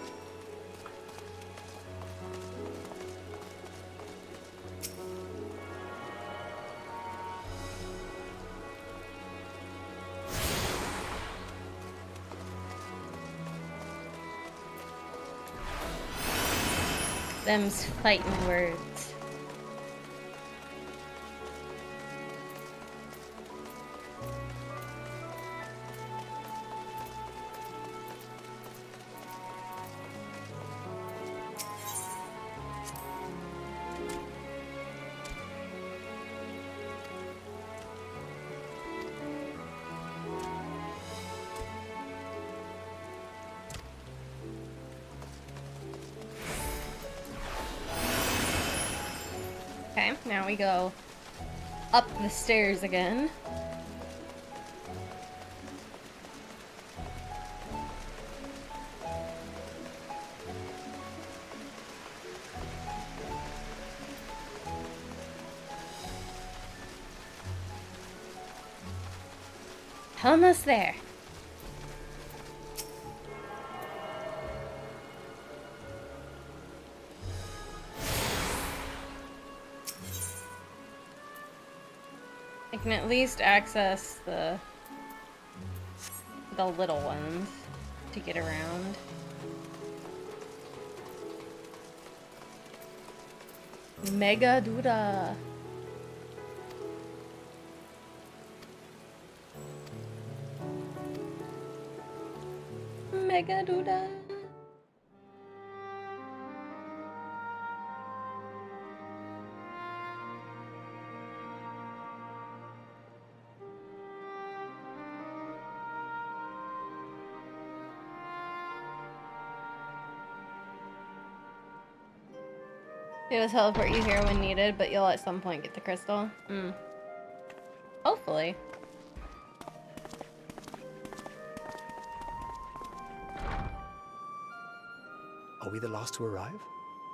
Them's fighting words. Okay, now we go up the stairs again. Almost there. I can at least access the little ones to get around. Mega Duda. Mega Duda. It was teleport you here when needed, but you'll at some point get the crystal. Hopefully. Are we the last to arrive?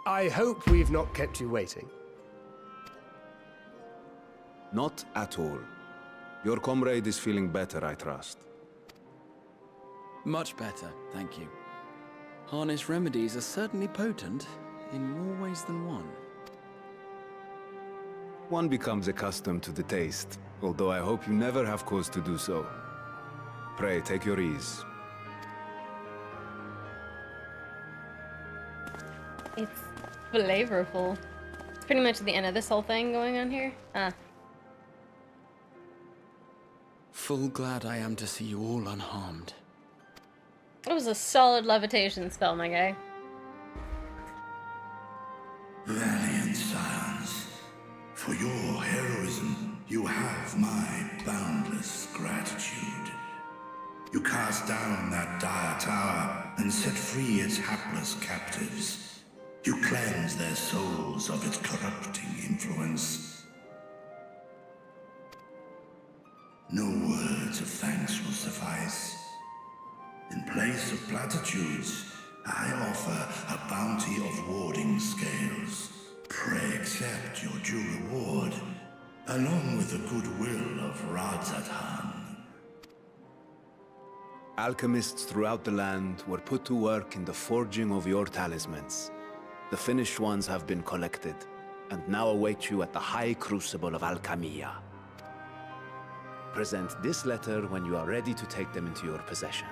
I hope we've not kept you waiting. Not at all. Your comrade is feeling better, I trust. Much better, thank you. Harness remedies are certainly potent, in more ways than one. One becomes accustomed to the taste, although I hope you never have cause to do so. Pray, take your ease. It's flavorful. It's pretty much the end of this whole thing going on here. Full glad I am to see you all unharmed. It was a solid levitation spell, my guy. Valiant scions, for your heroism, you have my boundless gratitude. You cast down that dire tower and set free its hapless captives. You cleanse their souls of its corrupting influence. No words of thanks will suffice. In place of platitudes, I offer a bounty of warding scales. Pray accept your due reward, along with the goodwill of Radzatan. Alchemists throughout the land were put to work in the forging of your talismans. The finished ones have been collected, and now await you at the High Crucible of Alchemia. Present this letter when you are ready to take them into your possession.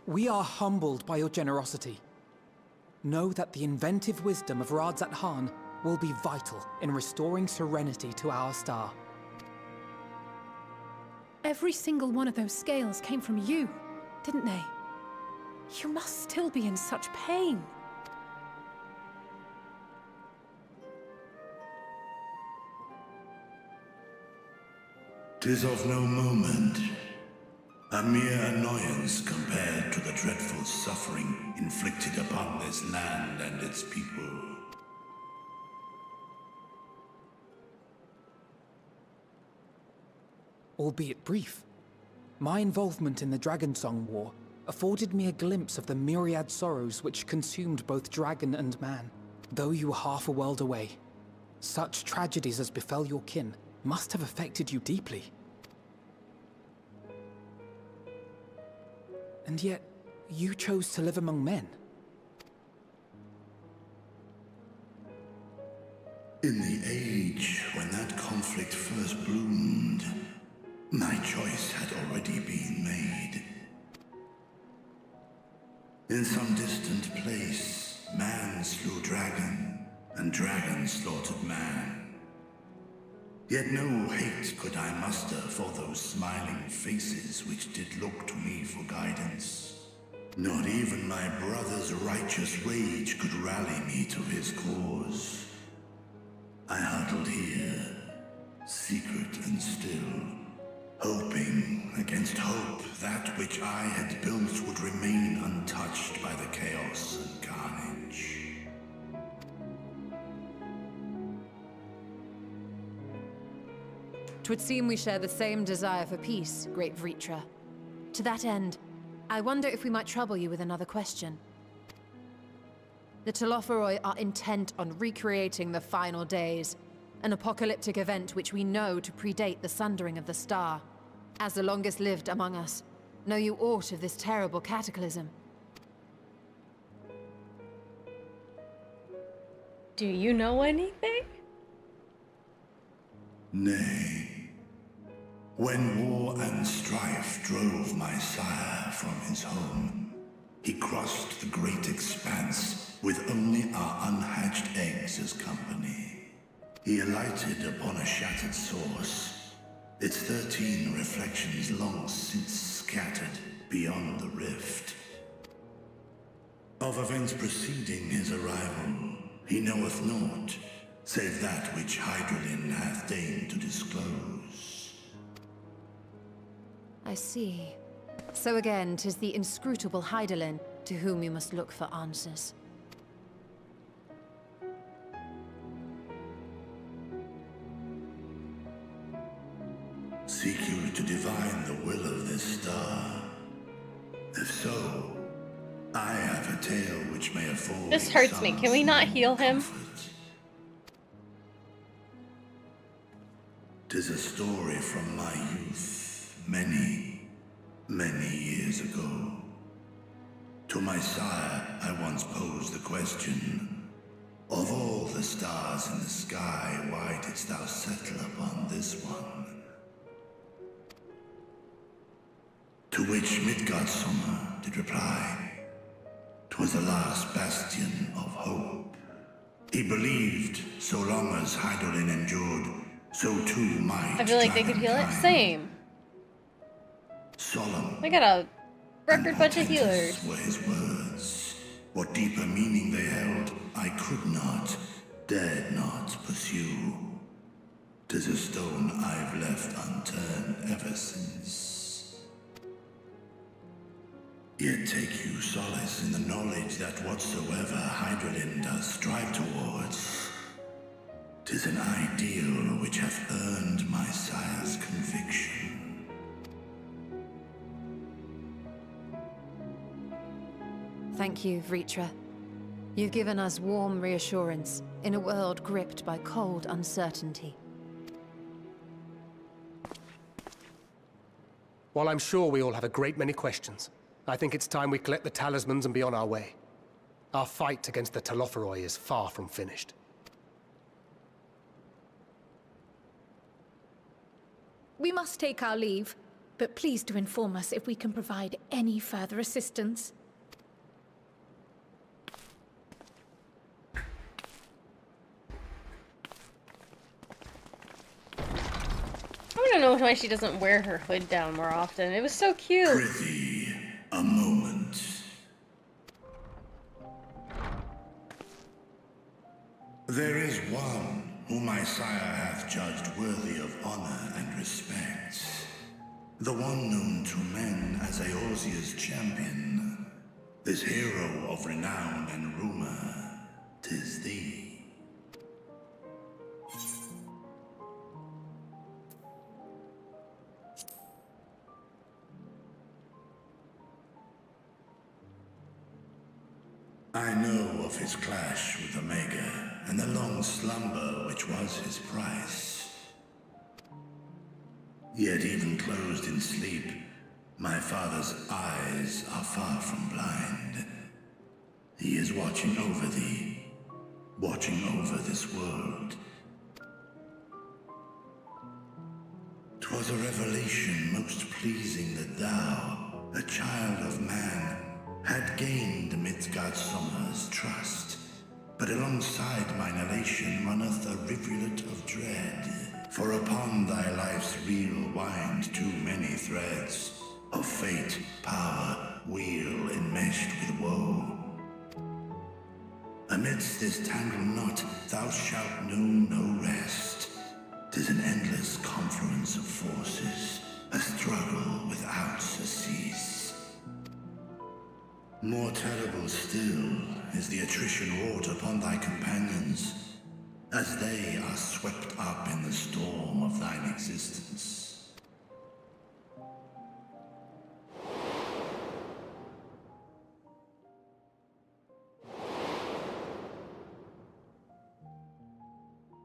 We are humbled by your generosity. Know that the inventive wisdom of Radzat Han will be vital in restoring serenity to our star. Every single one of those scales came from you, didn't they? You must still be in such pain. 'Tis of no moment. A mere annoyance compared to the dreadful suffering inflicted upon this land and its people. Albeit brief, my involvement in the Dragonsong War afforded me a glimpse of the myriad sorrows which consumed both dragon and man. Though you were half a world away, such tragedies as befell your kin must have affected you deeply. And yet, you chose to live among men. In the age when that conflict first bloomed, my choice had already been made. In some distant place, man slew dragon, and dragon slaughtered man. Yet no hate could I muster for those smiling faces which did look to me for guidance. Not even my brother's righteous rage could rally me to his cause. I huddled here, secret and still, hoping against hope that which I had built would remain untouched by the chaos and carnage. Twould seem we share the same desire for peace, great Vritra. To that end, I wonder if we might trouble you with another question. The Telophoroi are intent on recreating the final days, an apocalyptic event which we know to predate the sundering of the star. As the longest lived among us, know you aught of this terrible cataclysm? Do you know anything? Nay. When war and strife drove my sire from his home, he crossed the great expanse with only our unhatched eggs as company. He alighted upon a shattered source, its 13 reflections long since scattered beyond the rift. Of events preceding his arrival, he knoweth naught, save that which Hydralin hath deigned to disclose. I see. So again, 'tis the inscrutable Hydaelyn to whom you must look for answers. Seek you to divine the will of this star? If so, I have a tale which may afford. This hurts me. Can we not heal him? 'Tis a story from my youth, many, many years ago. To my sire, I once posed the question, of all the stars in the sky, why didst thou settle upon this one? To which Midgardsormr did reply, 'twas the last bastion of hope. He believed, so long as Hydaelyn endured, so too might I feel like they could heal it. Same. Solemn. I got a record bunch of healers. Were his words. What deeper meaning they held, I could not, dared not pursue. 'Tis a stone I've left unturned ever since. Yet take you solace in the knowledge that whatsoever Hydralyn does strive towards, 'tis an ideal which hath earned my sire's conviction. Thank you, Vritra. You've given us warm reassurance in a world gripped by cold uncertainty. While I'm sure we all have a great many questions, I think it's time we collect the talismans and be on our way. Our fight against the Telophoroi is far from finished. We must take our leave, but please do inform us if we can provide any further assistance. I don't know why she doesn't wear her hood down more often. It was so cute. Prithee, a moment. There is one whom my sire hath judged worthy of honor and respect. The one known to men as Eorzea's champion. This hero of renown and rumor, 'tis thee. I know of his clash with Omega, and the long slumber which was his price. Yet even closed in sleep, my father's eyes are far from blind. He is watching over thee, watching over this world. 'Twas a revelation most pleasing that thou, a child of man, had gained Midgardsormr's trust, but alongside mine elation runneth a rivulet of dread. For upon thy life's reel wind too many threads of fate, power, weal enmeshed with woe. Amidst this tangled knot thou shalt know no rest. 'Tis an endless confluence of forces, a struggle without surcease. More terrible still is the attrition wrought upon thy companions, as they are swept up in the storm of thine existence.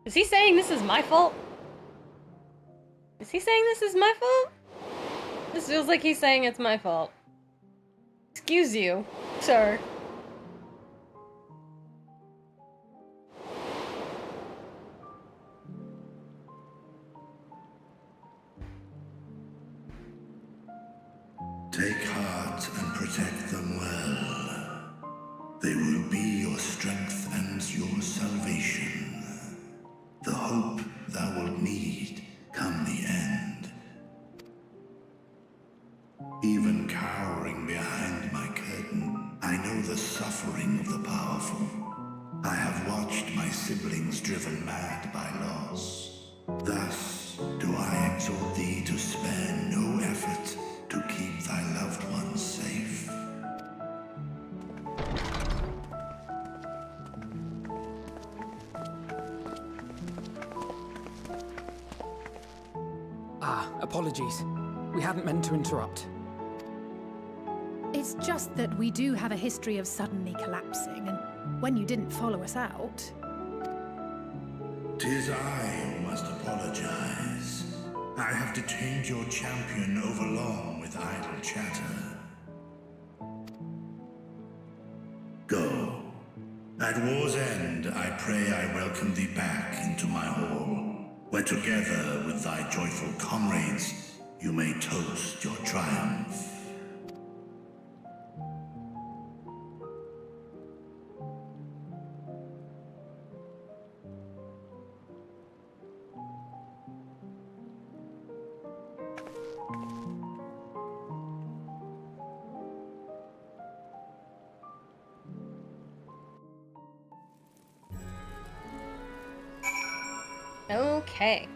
Is he saying this is my fault? Is he saying this is my fault? This feels like he's saying it's my fault. Excuse you, sir. Take heart and protect them well. They will be your strength and your salvation. The hope thou wilt need come the end. Even cowering behind my curtain, I know the suffering of the powerful. I have watched my siblings driven mad by loss. Thus do I exhort thee to spare no effort to keep thy loved ones safe. Apologies. We hadn't meant to interrupt. It's just that we do have a history of suddenly collapsing, and when you didn't follow us out... 'Tis I who must apologize. I have detained your champion overlong with idle chatter. Go. At war's end, I pray I welcome thee back into my hall, where together with thy joyful comrades, you may toast your triumph. Okay.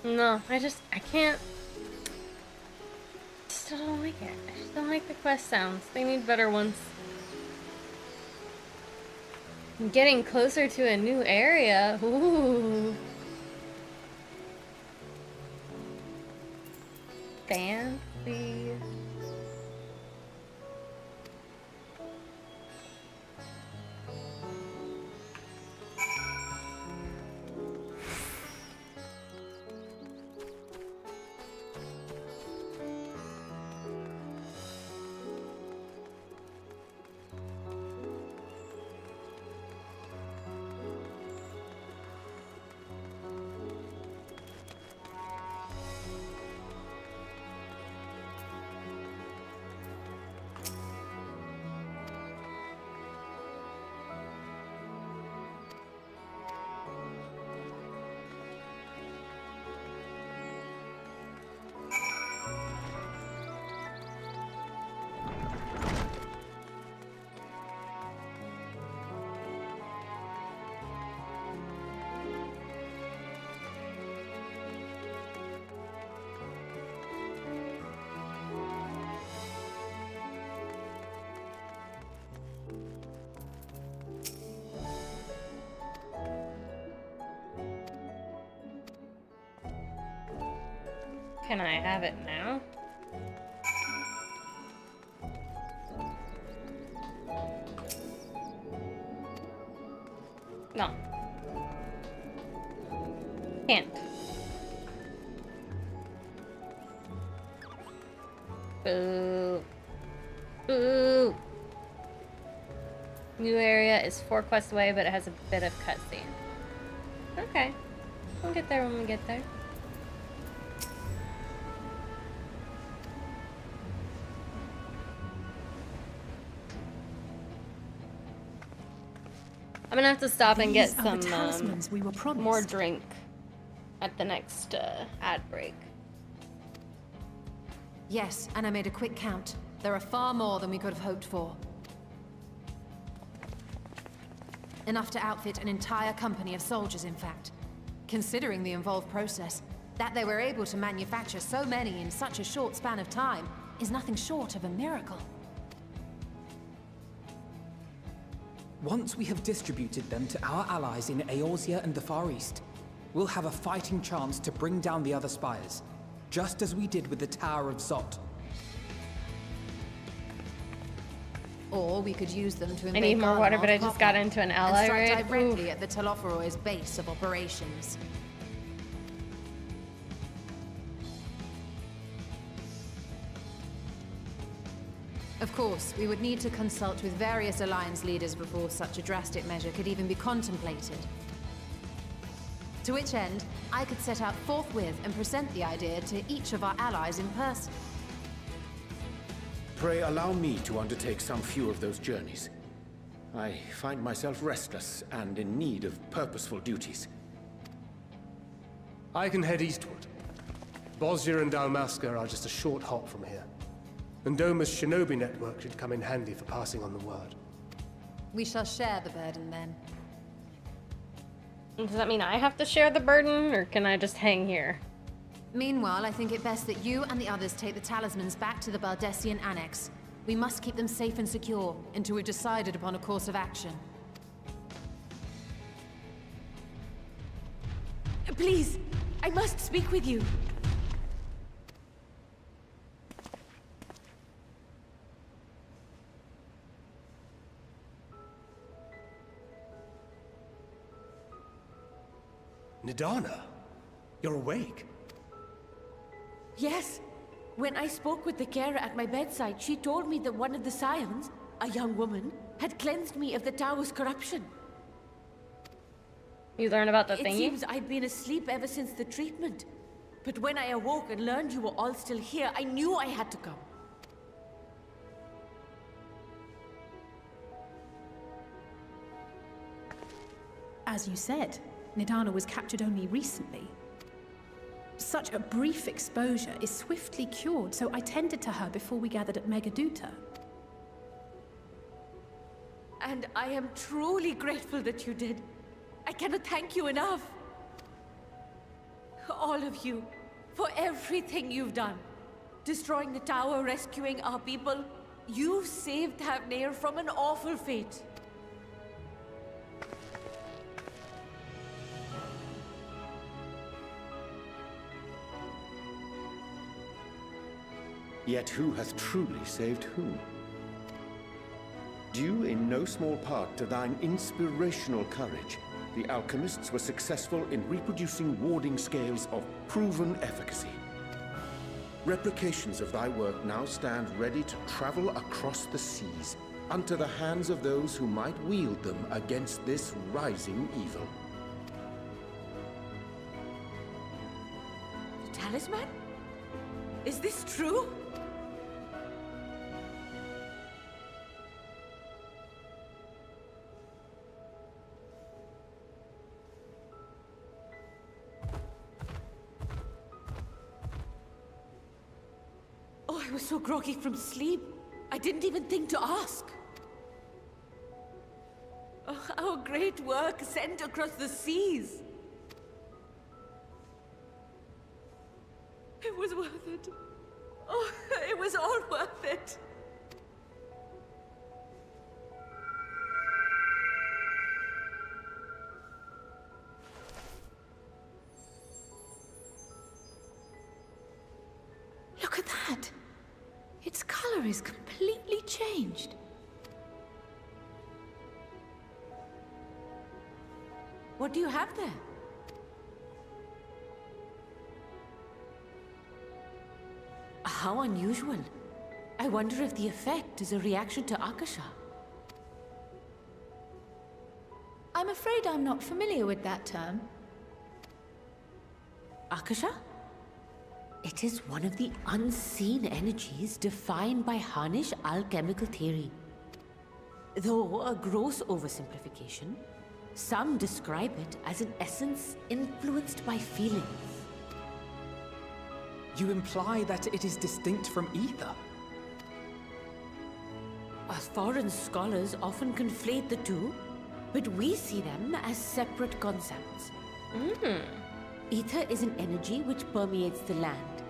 No, I can't. I still don't like it. I just don't like the quest sounds. They need better ones. I'm getting closer to a new area. Ooh. Fancy. Can I have it now? No. Can't. Boo. Boo. New area is 4 quests away, but it has a bit of cutscene. Okay. We'll get there when we get there. I'm gonna have to stop and get some more drink at the next ad break. Yes, and I made a quick count. There are far more than we could have hoped for. Enough to outfit an entire company of soldiers, in fact. Considering the involved process, that they were able to manufacture so many in such a short span of time is nothing short of a miracle. Once we have distributed them to our allies in Eorzea and the Far East, we'll have a fighting chance to bring down the other spires, just as we did with the Tower of Zot. Or we could use them to I need more water, but I just got into an ally raid. raid. Directly at the Telophoroid's base of operations. Of course, we would need to consult with various Alliance leaders before such a drastic measure could even be contemplated. To which end, I could set out forthwith and present the idea to each of our allies in person. Pray allow me to undertake some few of those journeys. I find myself restless and in need of purposeful duties. I can head eastward. Bosnia and Dalmasca are just a short hop from here. And Doma's shinobi network should come in handy for passing on the word. We shall share the burden then. Does that mean I have to share the burden, or can I just hang here? Meanwhile, I think it best that you and the others take the talismans back to the Baldessian Annex. We must keep them safe and secure until we've decided upon a course of action. Please, I must speak with you. Nidana, you're awake. Yes. When I spoke with the carer at my bedside, she told me that one of the scions, a young woman, had cleansed me of the tower's corruption. You learn about the thingy? It seems I've been asleep ever since the treatment. But when I awoke and learned you were all still here, I knew I had to come. As you said, Nidana was captured only recently. Such a brief exposure is swiftly cured, so I tended to her before we gathered at Megaduta. And I am truly grateful that you did. I cannot thank you enough. All of you, for everything you've done. Destroying the tower, rescuing our people. You've saved Thavnair from an awful fate. Yet who hath truly saved whom? Due in no small part to thine inspirational courage, the alchemists were successful in reproducing warding scales of proven efficacy. Replications of thy work now stand ready to travel across the seas, unto the hands of those who might wield them against this rising evil. The talisman? Is this true? Oh, I was so groggy from sleep. I didn't even think to ask. Oh, our great work sent across the seas. It was worth it. Oh, it was all worth it. Look at that! Its color is completely changed. What do you have there? How unusual. I wonder if the effect is a reaction to Akasha. I'm afraid I'm not familiar with that term. Akasha? It is one of the unseen energies defined by Harnish alchemical theory. Though a gross oversimplification, some describe it as an essence influenced by feelings. You imply that it is distinct from ether? Foreign scholars often conflate the two, but we see them as separate concepts. Ether is an energy which permeates the land.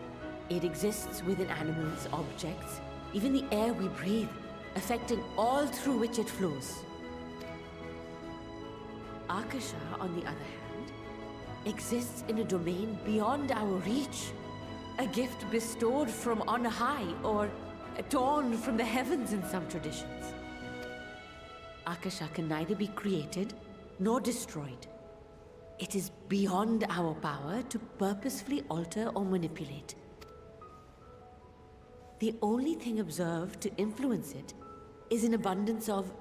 It exists within animals, objects, even the air we breathe, affecting all through which it flows. Akasha, on the other hand, exists in a domain beyond our reach. A gift bestowed from on high, or torn from the heavens in some traditions. Akasha can neither be created nor destroyed. It is beyond our power to purposefully alter or manipulate. The only thing observed to influence it is an abundance of,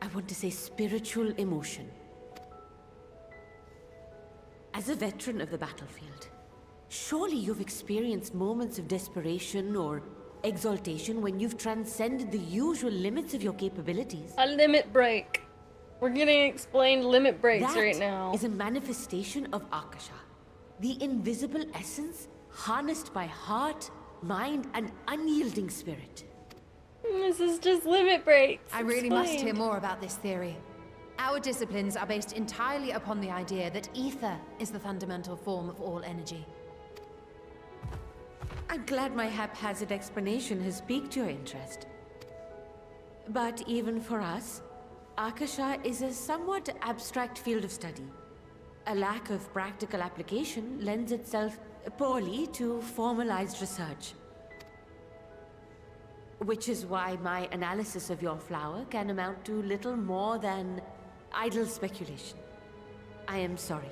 I want to say, spiritual emotion. As a veteran of the battlefield, surely you've experienced moments of desperation or exaltation when you've transcended the usual limits of your capabilities. A limit break. We're getting explained limit breaks right now. That is a manifestation of Akasha, the invisible essence harnessed by heart, mind, and unyielding spirit. This is just limit breaks. I really must hear more about this theory. Our disciplines are based entirely upon the idea that ether is the fundamental form of all energy. I'm glad my haphazard explanation has piqued your interest. But even for us, Akasha is a somewhat abstract field of study. A lack of practical application lends itself poorly to formalized research. Which is why my analysis of your flower can amount to little more than idle speculation. I am sorry.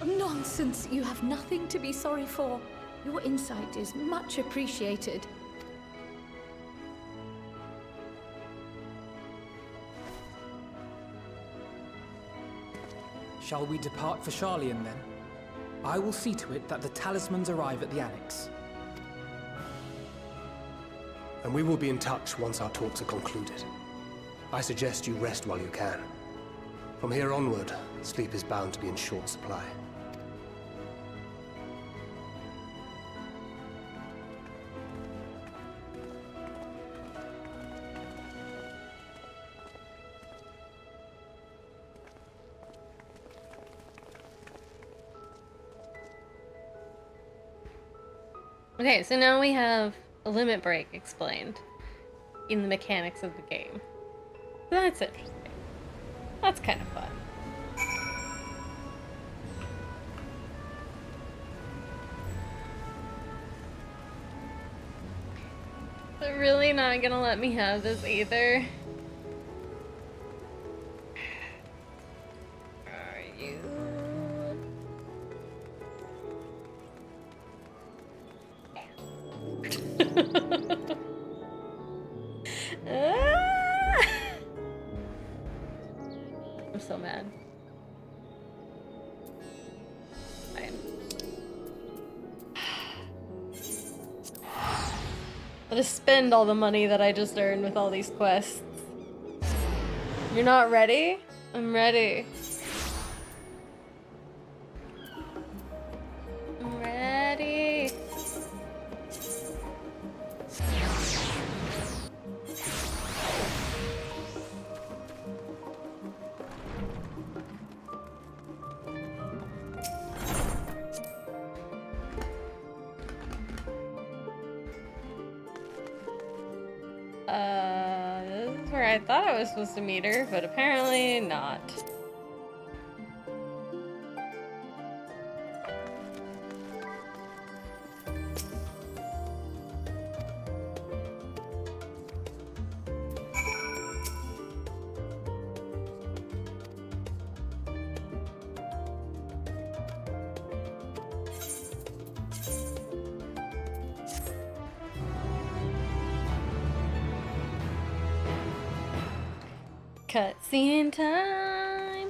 Nonsense! You have nothing to be sorry for. Your insight is much appreciated. Shall we depart for Sharlayan then? I will see to it that the talismans arrive at the Annex. And we will be in touch once our talks are concluded. I suggest you rest while you can. From here onward, sleep is bound to be in short supply. Okay, so now we have a limit break explained in the mechanics of the game. That's interesting. That's kind of fun. They're really not gonna let me have this either. Are you? I'm so mad. Fine. I'll just spend all the money that I just earned with all these quests. You're not ready? I'm ready. I'm ready. This is where I thought I was supposed to meet her, but apparently not. Cutscene time!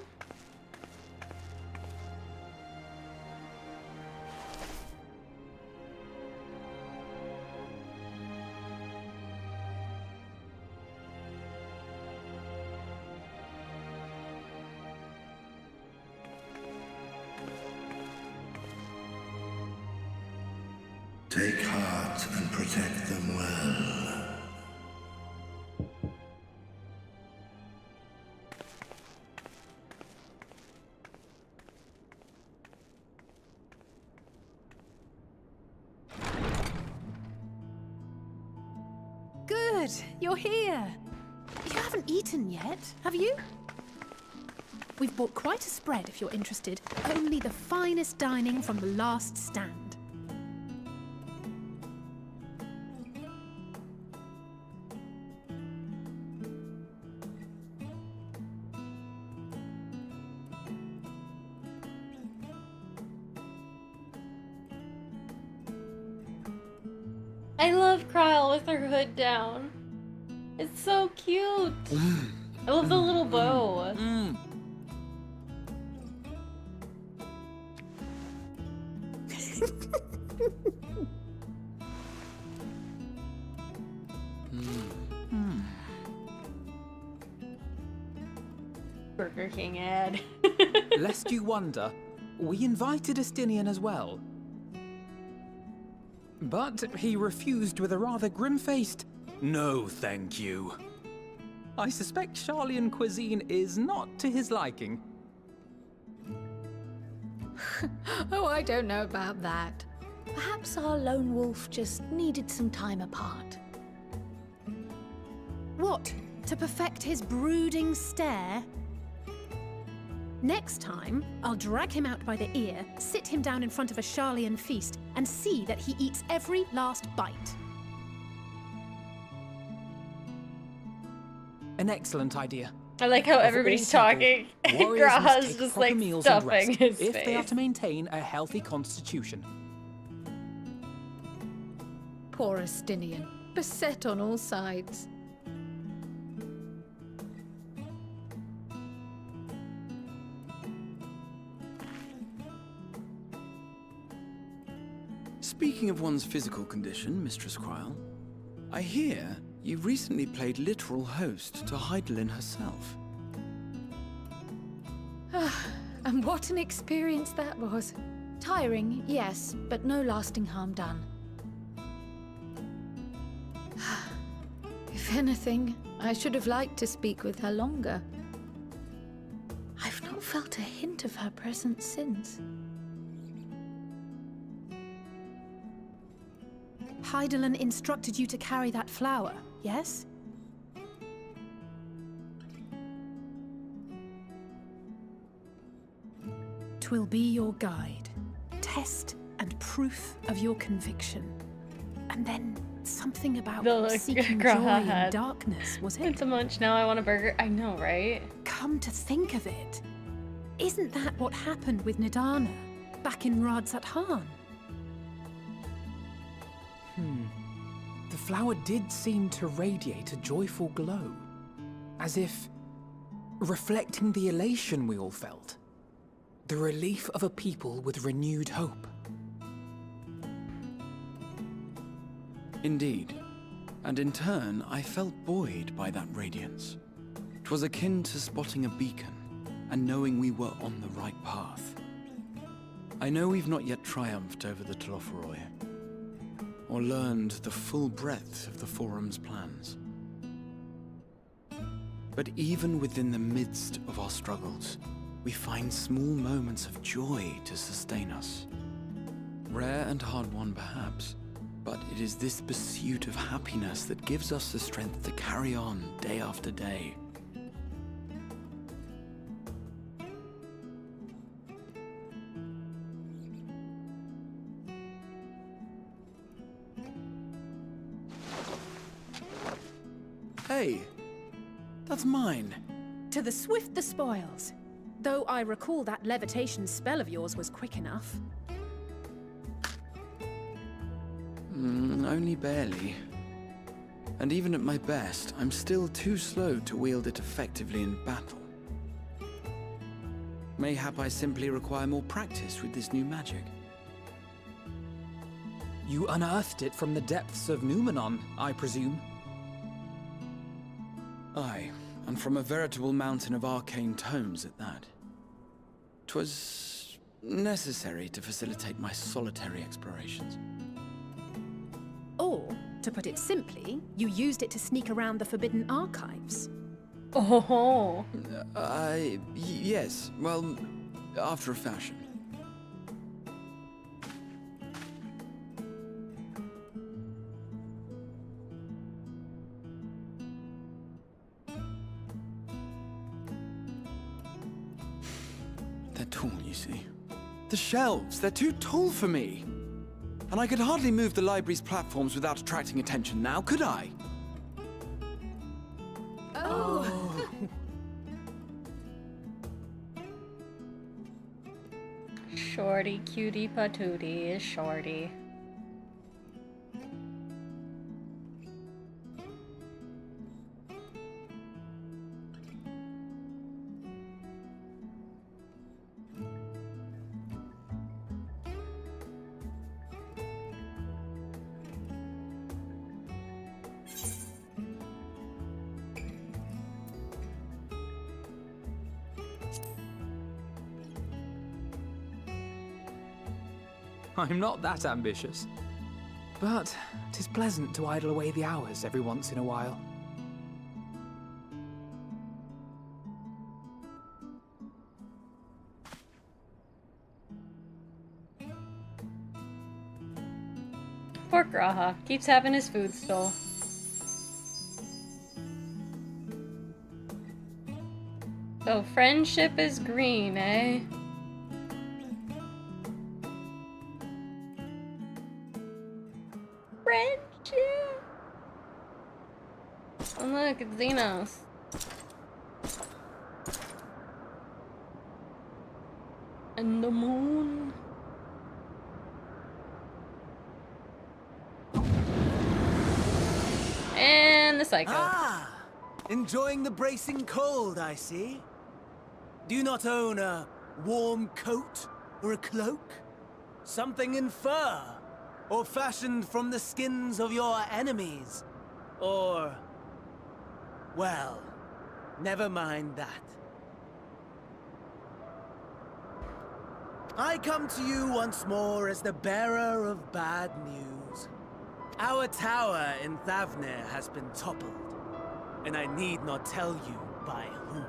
Take heart and protect them well. Good, you're here. You haven't eaten yet, have you? We've bought quite a spread if you're interested. Only the finest dining from the last stand. I love Kryle with her hood down. It's so cute. I love the little bow. Burger King ad. Lest you wonder, we invited Estinian as well. But he refused with a rather grim-faced, "No, thank you." I suspect Charlian cuisine is not to his liking. Oh, I don't know about that. Perhaps our lone wolf just needed some time apart. What? To perfect his brooding stare? Next time, I'll drag him out by the ear, sit him down in front of a Charlian feast, and see that he eats every last bite. An excellent idea. I like how Of everybody's all talking. people, warriors must Graha's take just proper like meals and stuffing rest his if they are face. to maintain a healthy constitution. Poor Estinian, beset on all sides. Speaking of one's physical condition, Mistress Kryle, I hear you recently played literal host to Heidelin herself. And what an experience that was. Tiring, yes, but no lasting harm done. If anything, I should have liked to speak with her longer. I've not felt a hint of her presence since. Hydaelyn instructed you to carry that flower, yes? Twill be your guide, test and proof of your conviction. And then something about The look seeking Graha joy in had. darkness, was it? It's a munch. Now I want a burger. I know, right? Come to think of it, isn't that what happened with Nidana back in Radzat Han? The flower did seem to radiate a joyful glow, as if reflecting the elation we all felt, the relief of a people with renewed hope. Indeed. And in turn, I felt buoyed by that radiance. 'Twas akin to spotting a beacon, and knowing we were on the right path. I know we've not yet triumphed over the Telophoroi, or learned the full breadth of the Forum's plans. But even within the midst of our struggles, we find small moments of joy to sustain us. Rare and hard-won perhaps, but it is this pursuit of happiness that gives us the strength to carry on day after day. Hey, that's mine. To the swift the spoils. Though I recall that levitation spell of yours was quick enough. Only barely. And even at my best, I'm still too slow to wield it effectively in battle. Mayhap I simply require more practice with this new magic. You unearthed it from the depths of Numenon, I presume? Aye, and from a veritable mountain of arcane tomes at that. 'Twas necessary to facilitate my solitary explorations. Or, to put it simply, you used it to sneak around the Forbidden Archives. Oh. Yes, well, after a fashion. They're tall, you see. The shelves, they're too tall for me. And I could hardly move the library's platforms without attracting attention now, could I? Oh. Shorty, cutie, patootie is shorty. I'm not that ambitious. But 'tis pleasant to idle away the hours every once in a while. Poor Graha. Keeps having his food stole. So friendship is green, eh? Friendship! Oh look, it's Xenos. And the moon. And the psycho. Ah! Enjoying the bracing cold, I see. Do you not own a warm coat or a cloak? Something in fur? Or fashioned from the skins of your enemies? Or... well, never mind that. I come to you once more as the bearer of bad news. Our tower in Thavnir has been toppled, and I need not tell you by whom.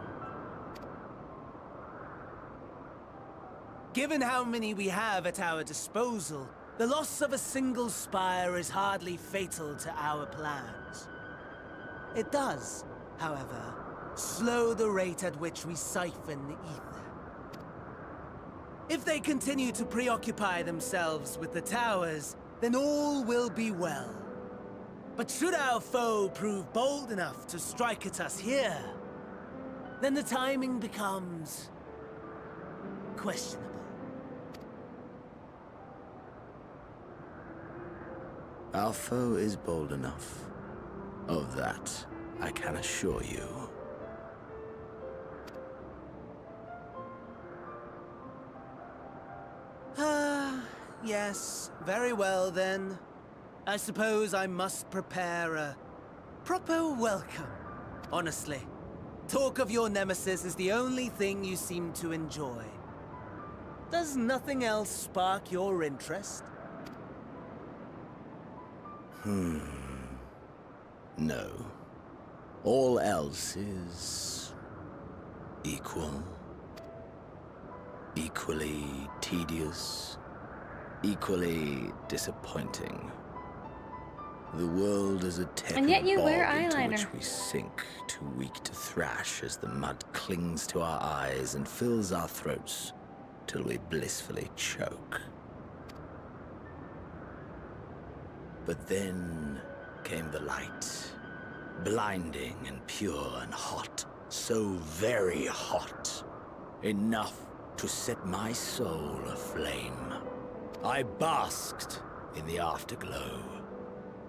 Given how many we have at our disposal, The loss of a single spire is hardly fatal to our plans. It does, however, slow the rate at which we siphon the ether. If they continue to preoccupy themselves with the towers, then all will be well. But should our foe prove bold enough to strike at us here, then the timing becomes questionable. Our foe is bold enough. Of that, I can assure you. Yes, very well then. I suppose I must prepare a proper welcome. Honestly, talk of your nemesis is the only thing you seem to enjoy. Does nothing else spark your interest? No. All else is equal. Equally tedious. Equally disappointing. The world is a tepid And yet you bog wear into eyeliner. which we sink, too weak to thrash as the mud clings to our eyes and fills our throats till we blissfully choke. But then came the light, blinding and pure and hot, so very hot, enough to set my soul aflame. I basked in the afterglow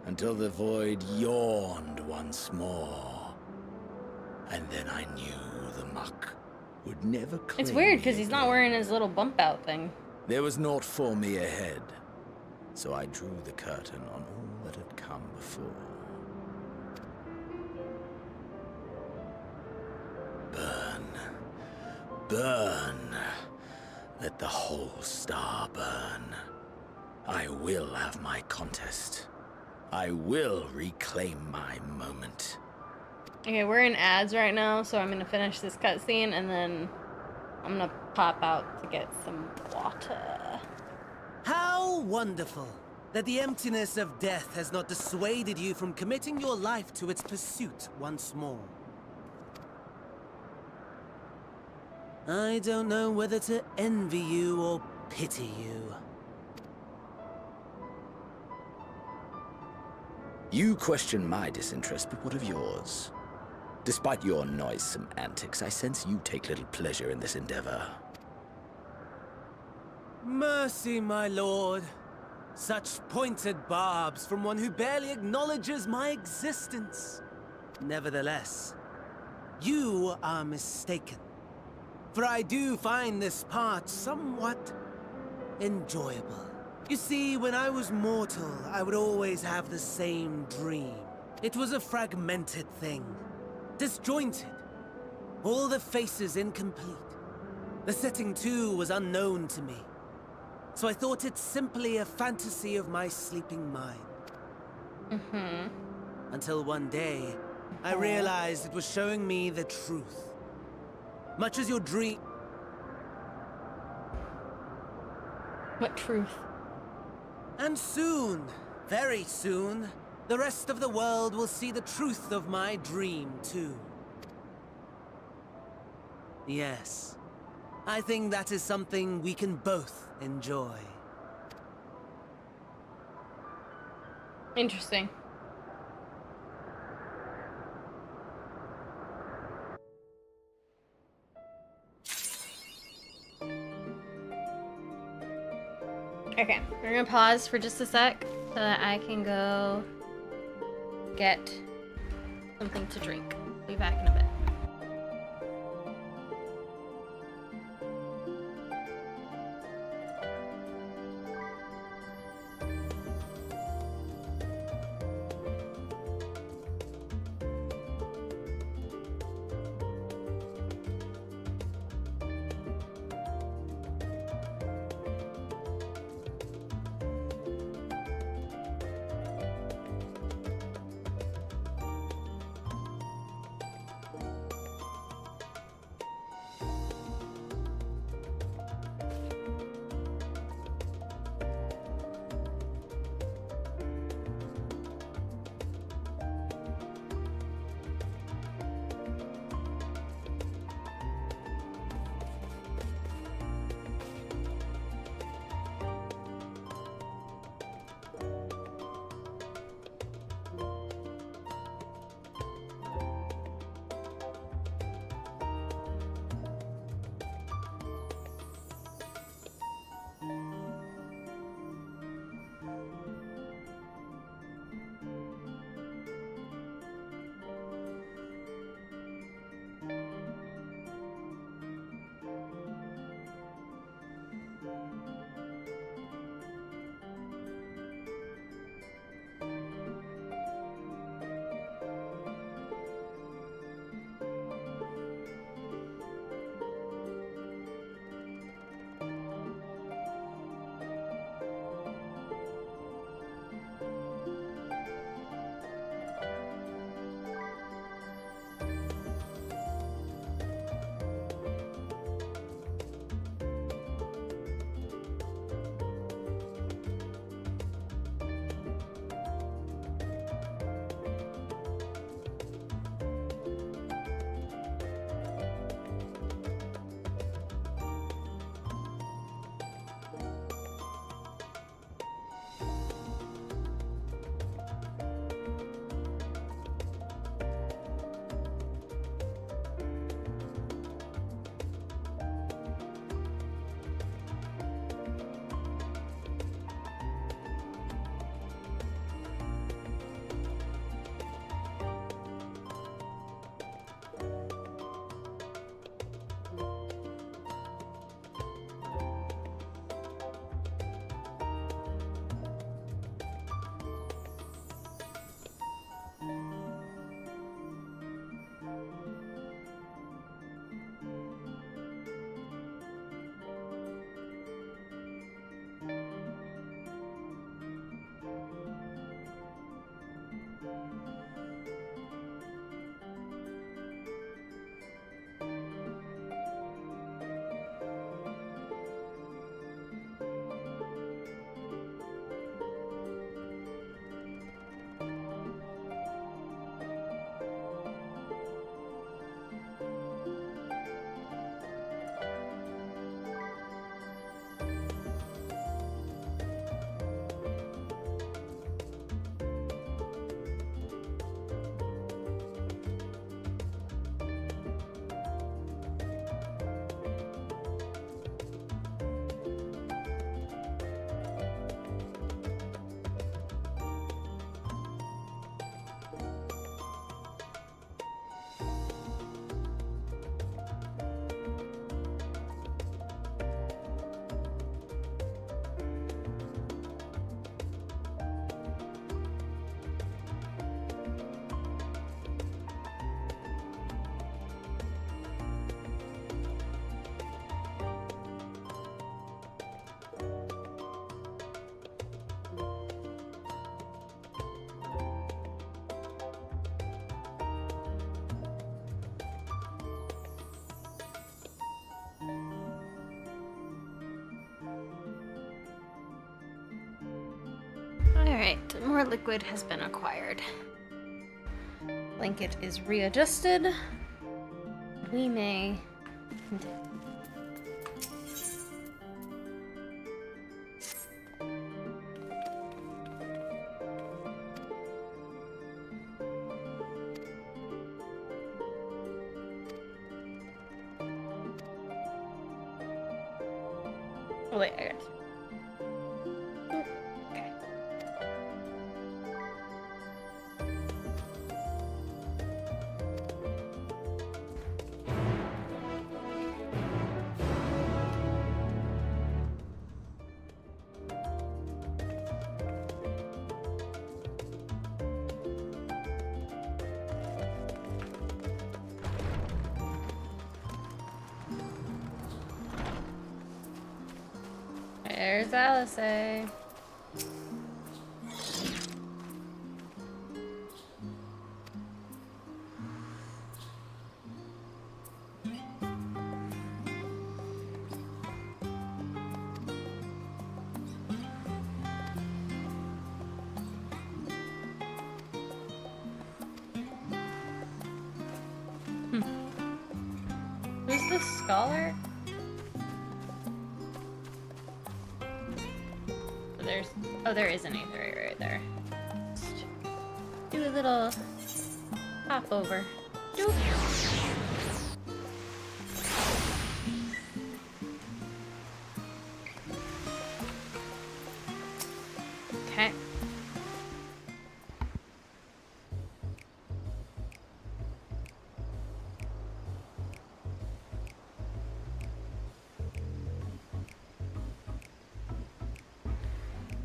until the void yawned once more, and then I knew the muck would never claim It's weird me because he's not wearing his little bump out thing. There was naught for me ahead, so I drew the curtain on all that had come before. Burn. Burn. Let the whole star burn. I will have my contest. I will reclaim my moment. Okay, we're in ads right now, so I'm gonna finish this cutscene and then I'm gonna pop out to get some water. How wonderful that the emptiness of death has not dissuaded you from committing your life to its pursuit once more. I don't know whether to envy you or pity you. You question my disinterest, but what of yours? Despite your noisome antics, I sense you take little pleasure in this endeavor. Mercy, my lord. Such pointed barbs from one who barely acknowledges my existence. Nevertheless, you are mistaken. For I do find this part somewhat enjoyable. You see, when I was mortal, I would always have the same dream. It was a fragmented thing, disjointed, all the faces incomplete. The setting, too, was unknown to me. So I thought it simply a fantasy of my sleeping mind. Until one day, I realized it was showing me the truth. Much as your dream... What truth? And soon, very soon, the rest of the world will see the truth of my dream, too. Yes, I think that is something we can both enjoy. Interesting. Okay, we're gonna pause for just a sec so that I can go get something to drink. Be back in a bit. Alright, more liquid has been acquired. Blanket is readjusted. We may continue. Oh, wait, I got it. Okay. There's Alice. Who's the scholar? There isn't either right there. Just do a little hop over. Doop. Okay.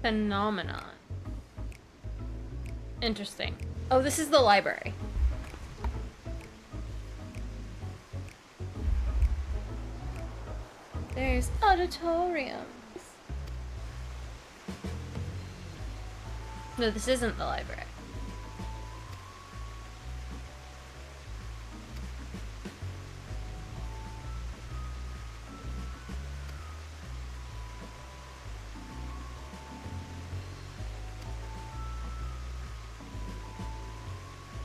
Phenomenon. Interesting. Oh, this is the library. There's auditoriums. No, this isn't the library.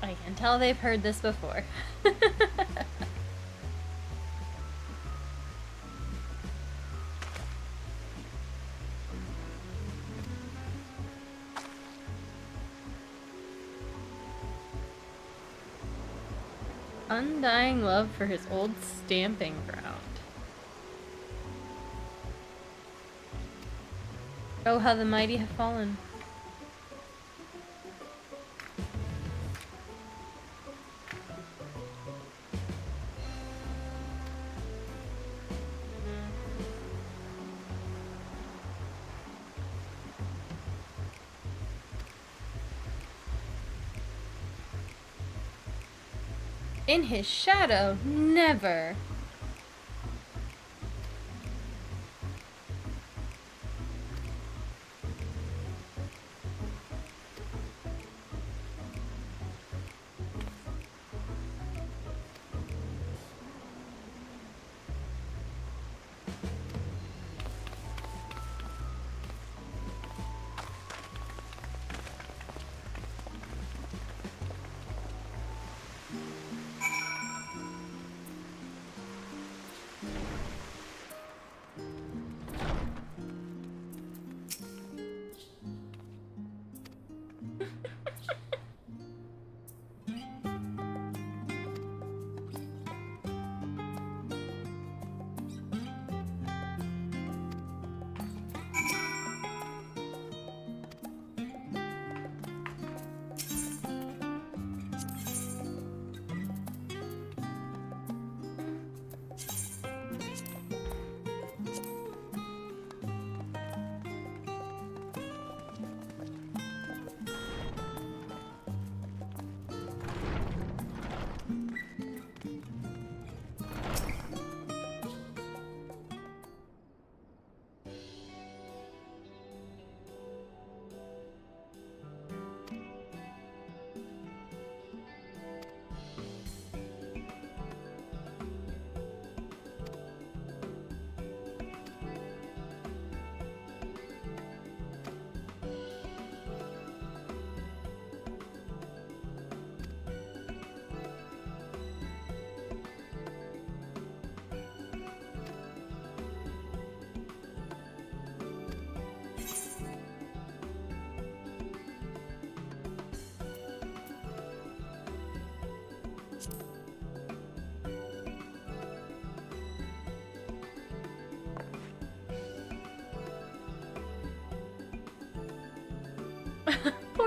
I can tell they've heard this before. Undying love for his old stamping ground. Oh, how the mighty have fallen. In his shadow, never.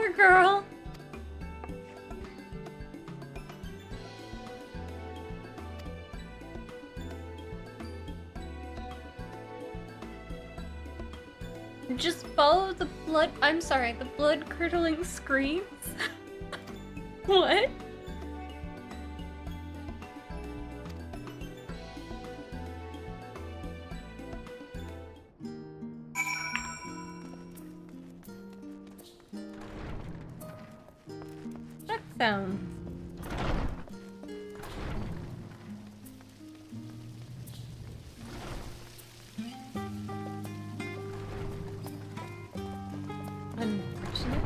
Poor girl. Just follow the blood. I'm sorry, the blood curdling screams? What? That sounds. Unfortunate.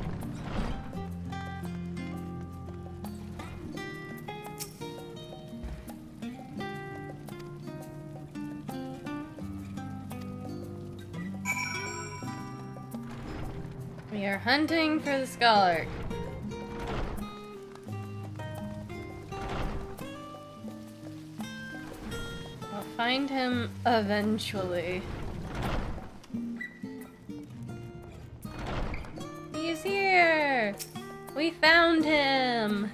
We are hunting for the scholar. We'll find him eventually. He's here! We found him!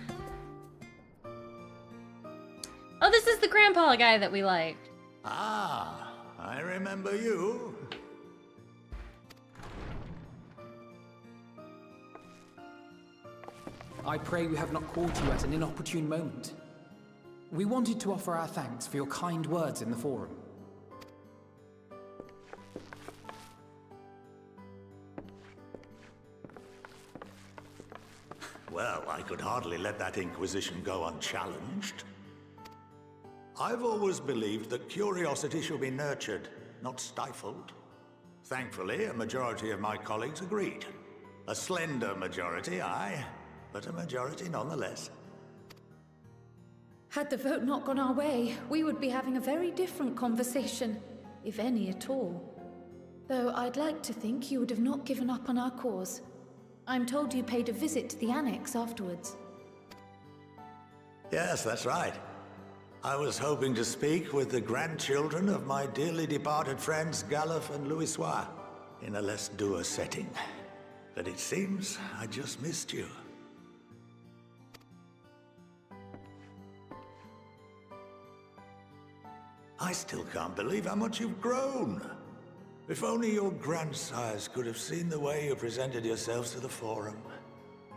Oh, this is the grandpa guy that we liked. Ah, I remember you. I pray we have not caught you at an inopportune moment. We wanted to offer our thanks for your kind words in the forum. Well, I could hardly let that inquisition go unchallenged. I've always believed that curiosity should be nurtured, not stifled. Thankfully, a majority of my colleagues agreed. A slender majority, aye, but a majority nonetheless. Had the vote not gone our way, we would be having a very different conversation, if any at all. Though I'd like to think you would have not given up on our cause. I'm told you paid a visit to the annex afterwards. Yes, that's right. I was hoping to speak with the grandchildren of my dearly departed friends Galuf and Louisoix in a less dour setting. But it seems I just missed you. I still can't believe how much you've grown. If only your grandsires could have seen the way you presented yourselves to the Forum.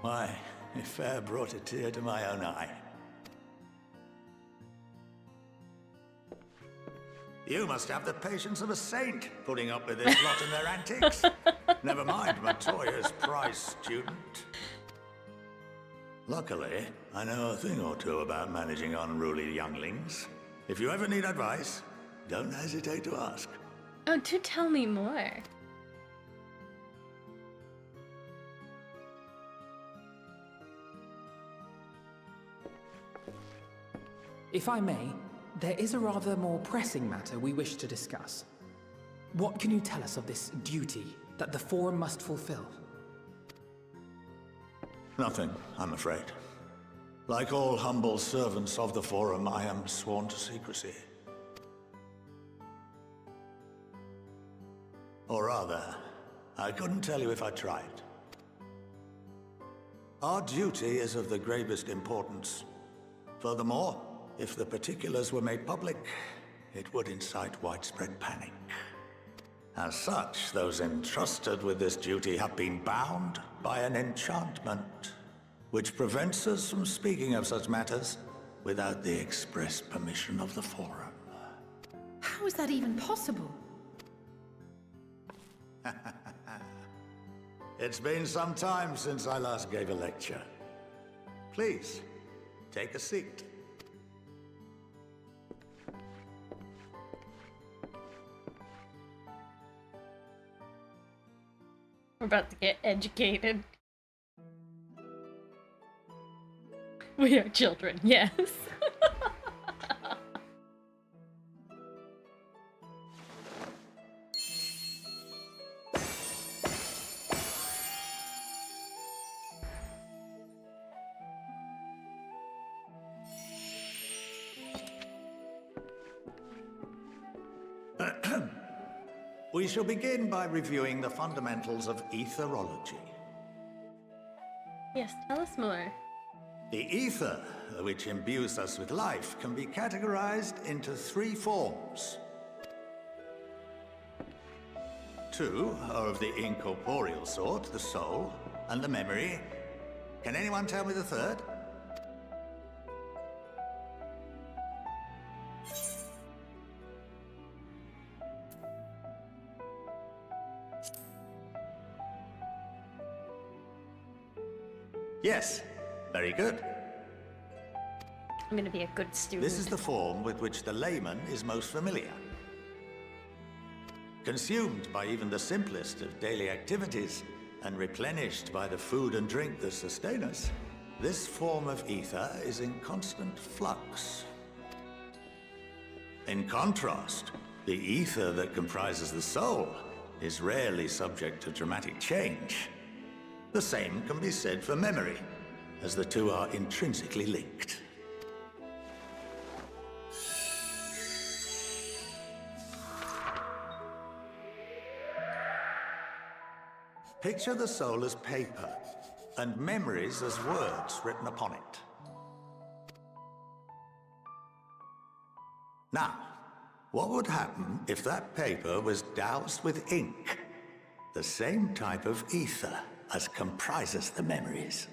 Why, it fair brought a tear to my own eye. You must have the patience of a saint, putting up with this lot and their antics. Never mind Matoya's prize student. Luckily, I know a thing or two about managing unruly younglings. If you ever need advice, don't hesitate to ask. Oh, do tell me more. If I may, there is a rather more pressing matter we wish to discuss. What can you tell us of this duty that the Forum must fulfill? Nothing, I'm afraid. Like all humble servants of the Forum, I am sworn to secrecy. Or rather, I couldn't tell you if I tried. Our duty is of the gravest importance. Furthermore, if the particulars were made public, it would incite widespread panic. As such, those entrusted with this duty have been bound by an enchantment, which prevents us from speaking of such matters without the express permission of the Forum. How is that even possible? It's been some time since I last gave a lecture. Please, take a seat. We're about to get educated. We are children, yes. We shall begin by reviewing the fundamentals of etherology. Yes, tell us more. The ether, which imbues us with life, can be categorized into 3 forms. 2 are of the incorporeal sort, the soul and the memory. Can anyone tell me the third? Yes, very good. I'm gonna be a good student. This is the form with which the layman is most familiar. Consumed by even the simplest of daily activities, and replenished by the food and drink that sustain us, this form of ether is in constant flux. In contrast, the ether that comprises the soul is rarely subject to dramatic change. The same can be said for memory, as the two are intrinsically linked. Picture the soul as paper, and memories as words written upon it. Now, what would happen if that paper was doused with ink? The same type of ether as comprises the memories.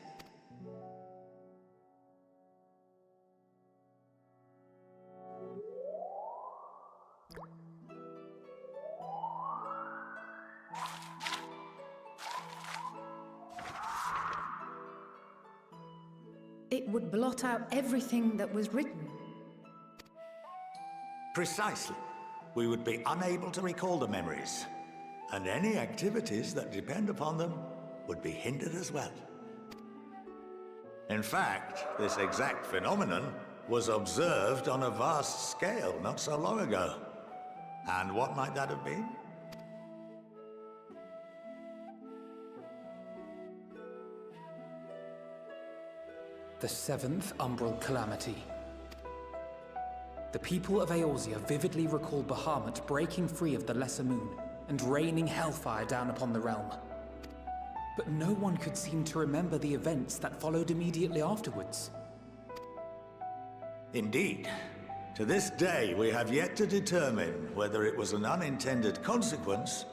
It would blot out everything that was written. Precisely. We would be unable to recall the memories, and any activities that depend upon them would be hindered as well. In fact, this exact phenomenon was observed on a vast scale not so long ago. And what might that have been? The 7th Umbral Calamity. The people of Eorzea vividly recall Bahamut breaking free of the Lesser Moon and raining hellfire down upon the realm. But no one could seem to remember the events that followed immediately afterwards. Indeed. To this day, we have yet to determine whether it was an unintended consequence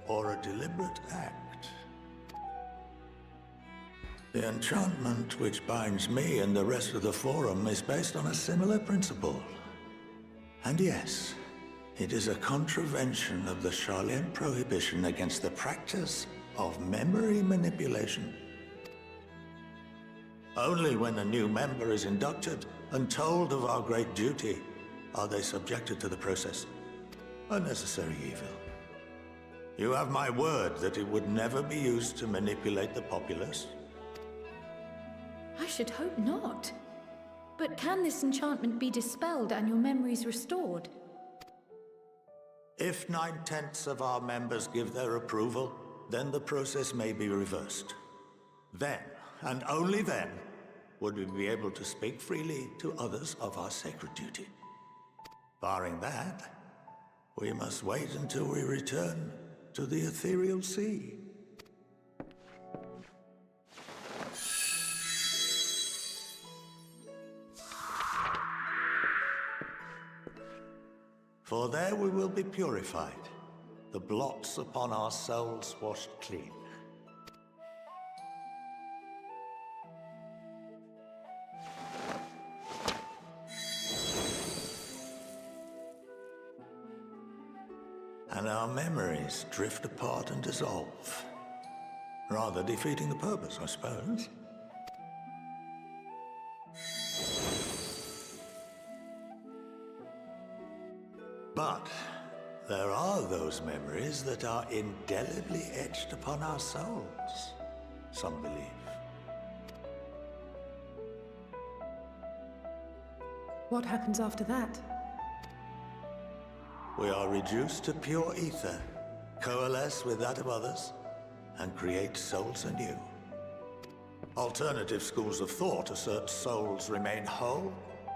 or a deliberate act. The enchantment which binds me and the rest of the Forum is based on a similar principle. And yes, it is a contravention of the Sharlayan prohibition against the practice of memory manipulation. Only when a new member is inducted and told of our great duty are they subjected to the process. A necessary evil. You have my word that it would never be used to manipulate the populace. I should hope not. But can this enchantment be dispelled and your memories restored? If 9/10 of our members give their approval, then the process may be reversed. Then, and only then, would we be able to speak freely to others of our sacred duty. Barring that, we must wait until we return to the ethereal sea. For there we will be purified, the blots upon our souls washed clean. And our memories drift apart and dissolve, rather defeating the purpose, I suppose. But there are those memories that are indelibly etched upon our souls, some believe. What happens after that? We are reduced to pure ether, coalesce with that of others, and create souls anew. Alternative schools of thought assert souls remain whole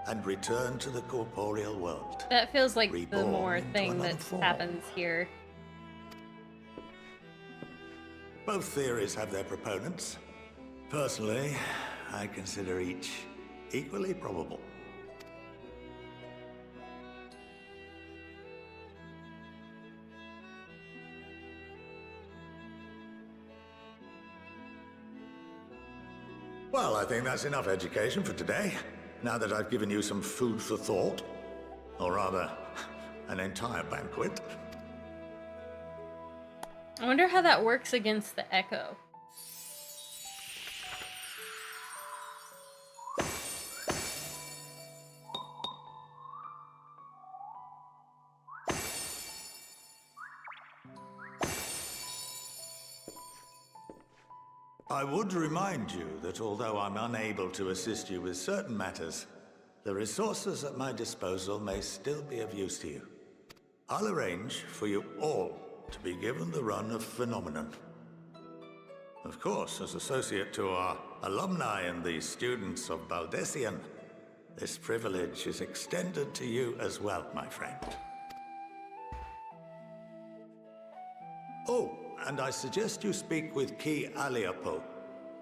and return to the corporeal world. That feels like Reborn the more into thing another that form. happens here. Both theories have their proponents. Personally, I consider each equally probable. Well, I think that's enough education for today. Now that I've given you some food for thought. Or rather, an entire banquet. I wonder how that works against the echo. I would remind you that although I'm unable to assist you with certain matters, the resources at my disposal may still be of use to you. I'll arrange for you all to be given the run of Phenomenon. Of course, as associate to our alumni and the students of Baldessian, this privilege is extended to you as well, my friend. Oh, and I suggest you speak with Ki Aliapo.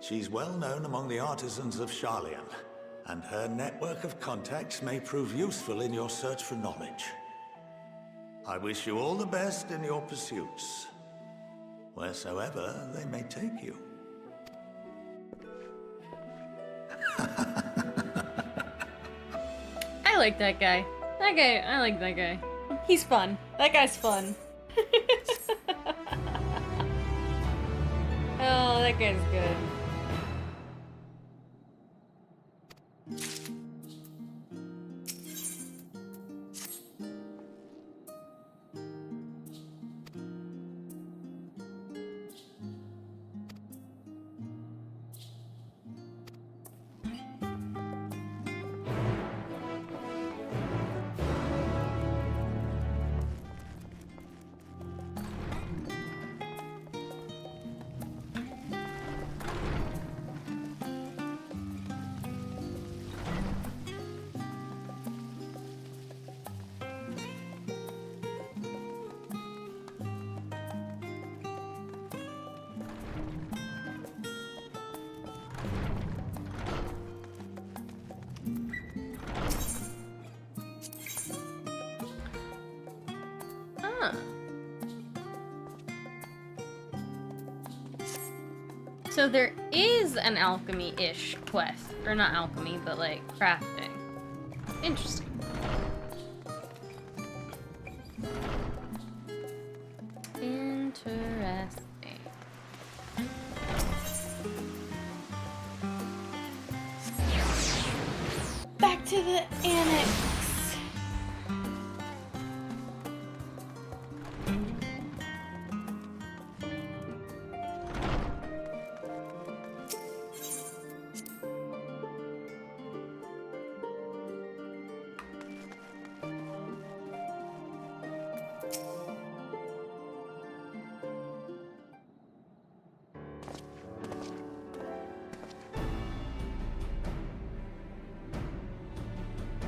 She's well known among the artisans of Sharlayan, and her network of contacts may prove useful in your search for knowledge. I wish you all the best in your pursuits, wheresoever they may take you. I like that guy. I like that guy. He's fun. That guy's fun. Oh, that guy's good. So there is an alchemy-ish quest. Or not alchemy, but like crafting. Interesting. Interesting. Back to the annex.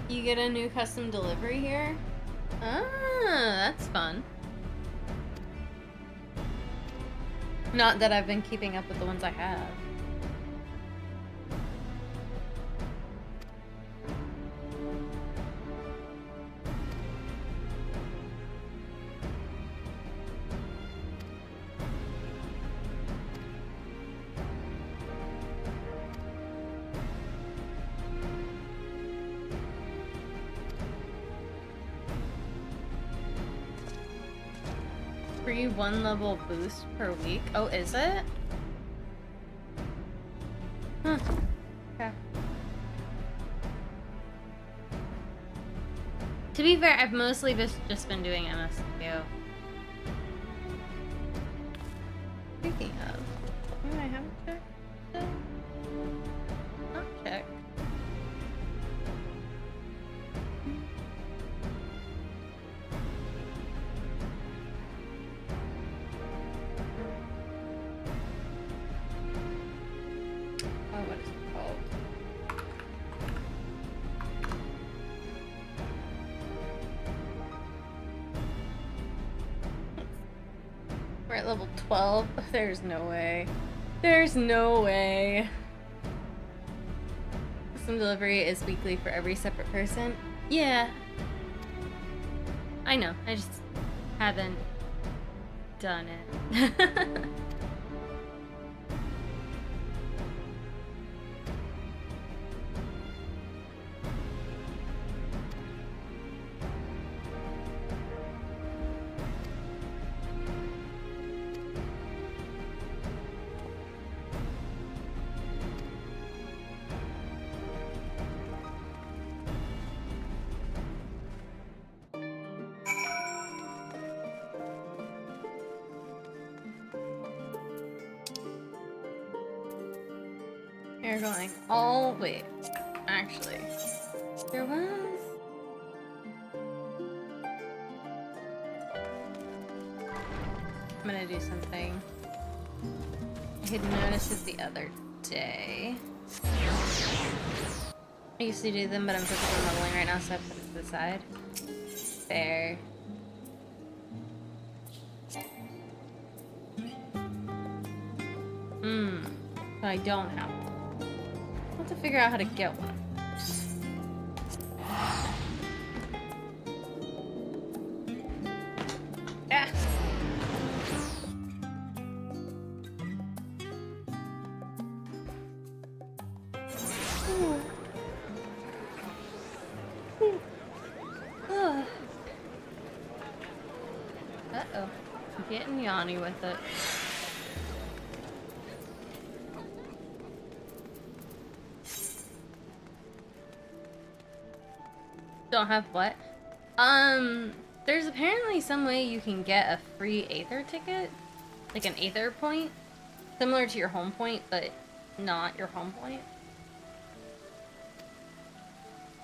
You get a new custom delivery here? Ah, that's fun. Not that I've been keeping up with the ones I have. Free 1 level boost per week. Oh, is it? Huh. Okay. To be fair, I've mostly just been doing MSQ. Speaking of, do I have a check? Not check. What is it called? We're at level 12. There's no way. There's no way. Custom delivery is weekly for every separate person. Yeah. I know. I just haven't done it. You're going all wait. Actually, there was. I'm gonna do something I had noticed it the other day. I used to do them, but I'm focused on leveling right now, so I put it to the side. There. But I don't have one. I'll have to figure out how to get one. Ah! Uh-oh. I'm getting yawny with it. Don't have what? There's apparently some way you can get a free Aether ticket. Like an Aether point. Similar to your home point, but not your home point.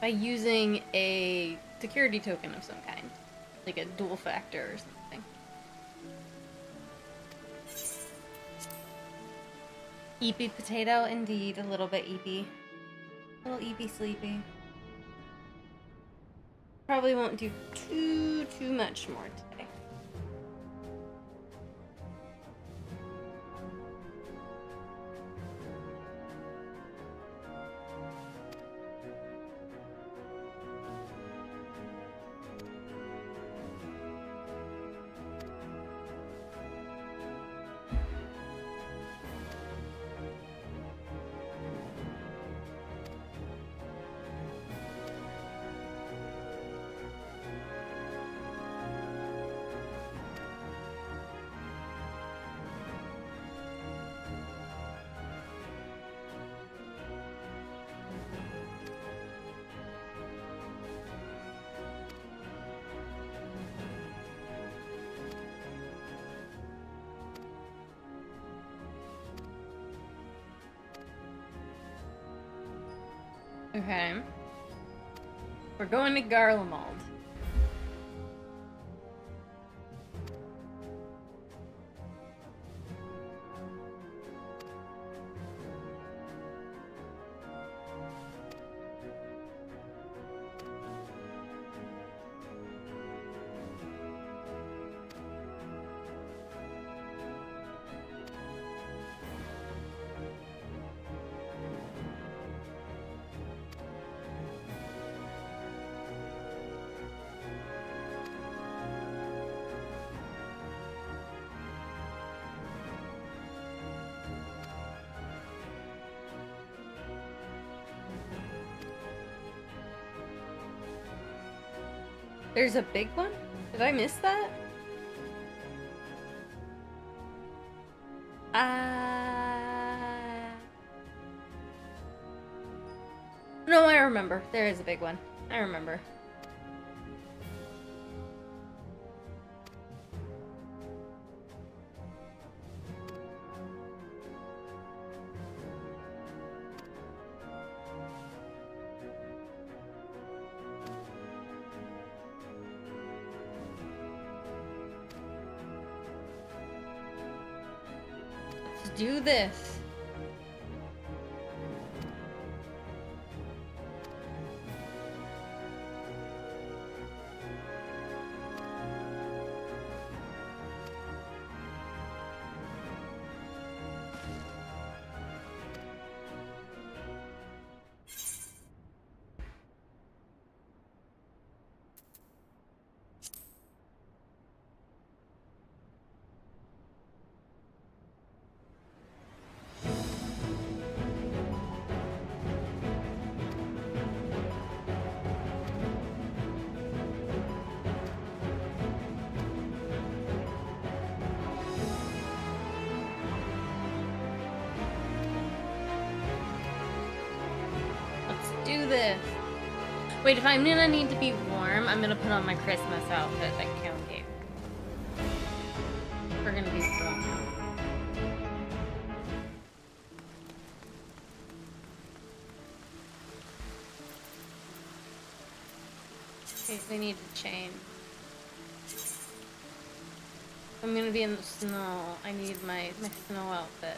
By using a security token of some kind. Like a dual factor or something. Eepy potato, indeed. A little bit eepy. A little eepy sleepy. Probably won't do too much more today. Okay. We're going to Garlemald. There's a big one? Did I miss that? No, I remember. There is a big one. I remember. Do this. do this. Wait, if I'm gonna need to be warm, I'm gonna put on my Christmas outfit that Kim gave. We're gonna be warm. Okay, we need to change. I'm gonna be in the snow. I need my snow outfit.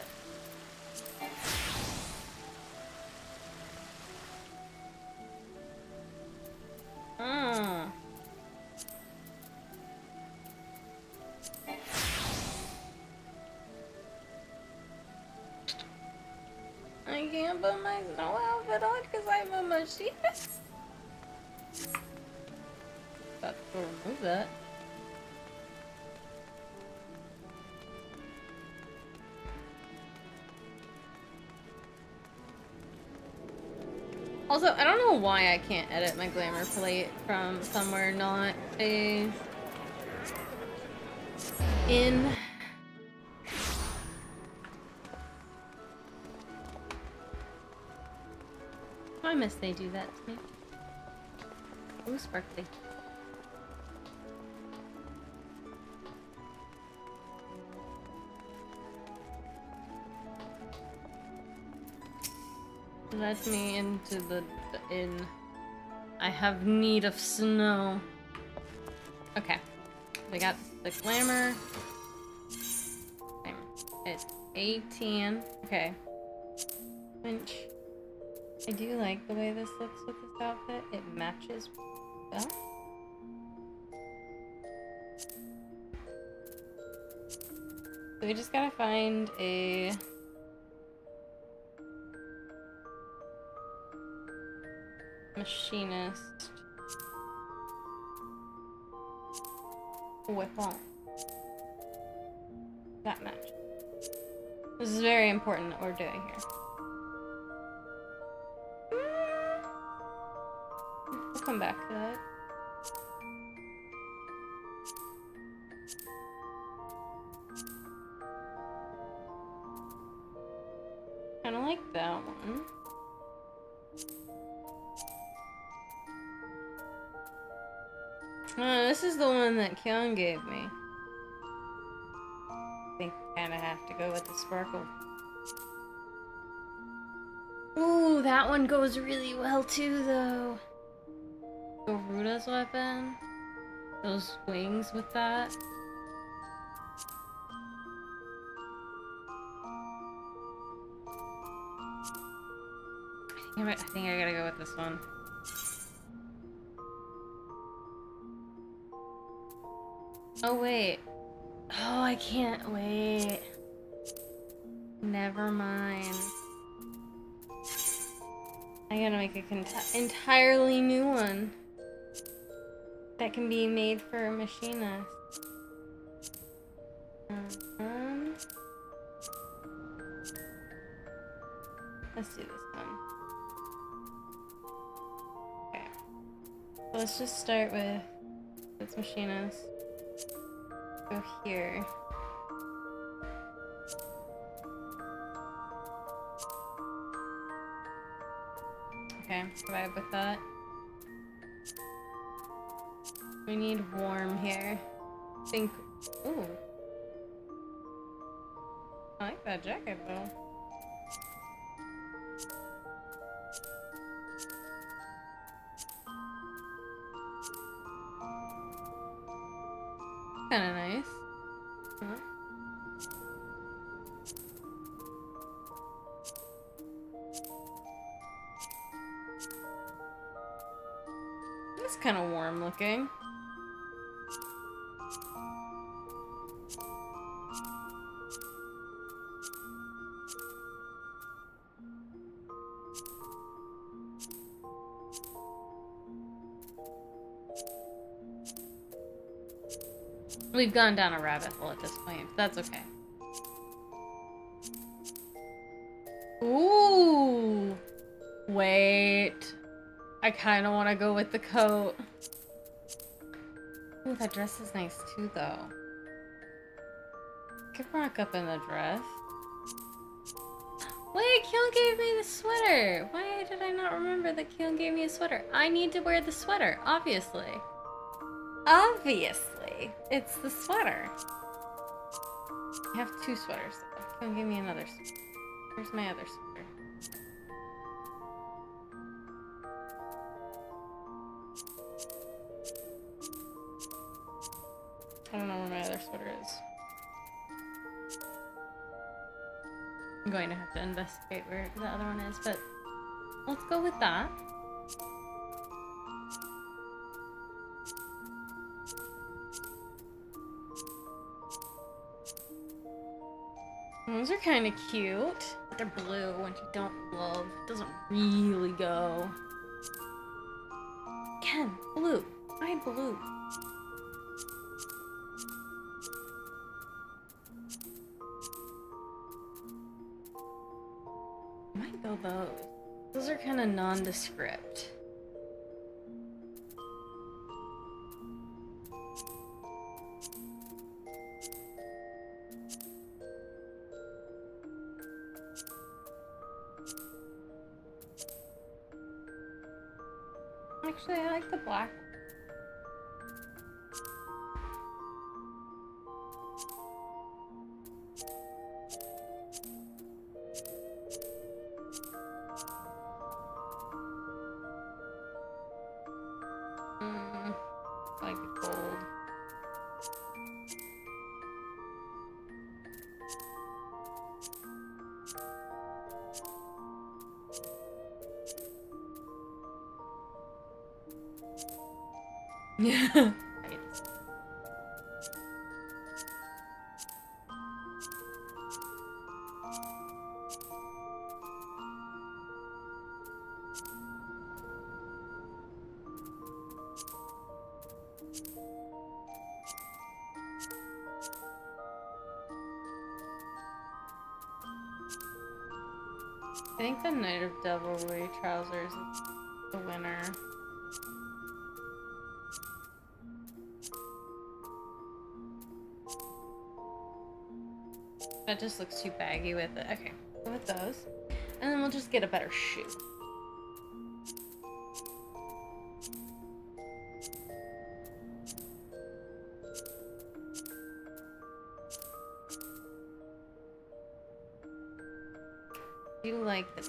I can't put my snow outfit on because I'm a machinist. Got to remove that. Also, I don't know why I can't edit my glamour plate from somewhere not in. I miss they do that to me. Ooh, sparkly. Let me into the inn. I have need of snow. Okay. We got the glamour. It's 18. Okay. Winch. I do like the way this looks with this outfit. It matches well. So we just gotta find a machinist weapon that match. This is very important that we're doing here. We'll come back to that. Kind of like that one. Oh, this is the one that Kyon gave me. I think I kind of have to go with the sparkle. Ooh, that one goes really well too, though. Garuda's weapon. Those wings with that. I think I gotta go with this one. Oh, wait. Oh, I can't wait. Never mind. I gotta make an entirely new one that can be made for a machinist. Let's do this one. Okay. So let's just start with this machinist. Go here. Okay, vibe with that. We need warm here. Think. Ooh. I like that jacket though. Kinda nice. Huh? It's kind of warm looking. We've gone down a rabbit hole at this point, but that's okay. Ooh! Wait. I kind of want to go with the coat. Ooh, that dress is nice too, though. Could rock up in the dress. Wait, Keelan gave me the sweater. Why did I not remember that Keelan gave me a sweater? I need to wear the sweater, obviously. Obviously, it's the sweater. I have 2 sweaters. Keelan gave me another sweater. Where's my other sweater? I don't know where my other sweater is. I'm going to have to investigate where the other one is, but let's go with that. Those are kind of cute. They're blue, which I don't love. It doesn't really go. Again, blue. Why blue? I might go those. Those are kind of nondescript. Actually, I like the black. Like the gold. Yeah. Right. I think the Knight of Devilry trousers is the winner. That just looks too baggy with it. Okay, go with those. And then we'll just get a better shoe. You like the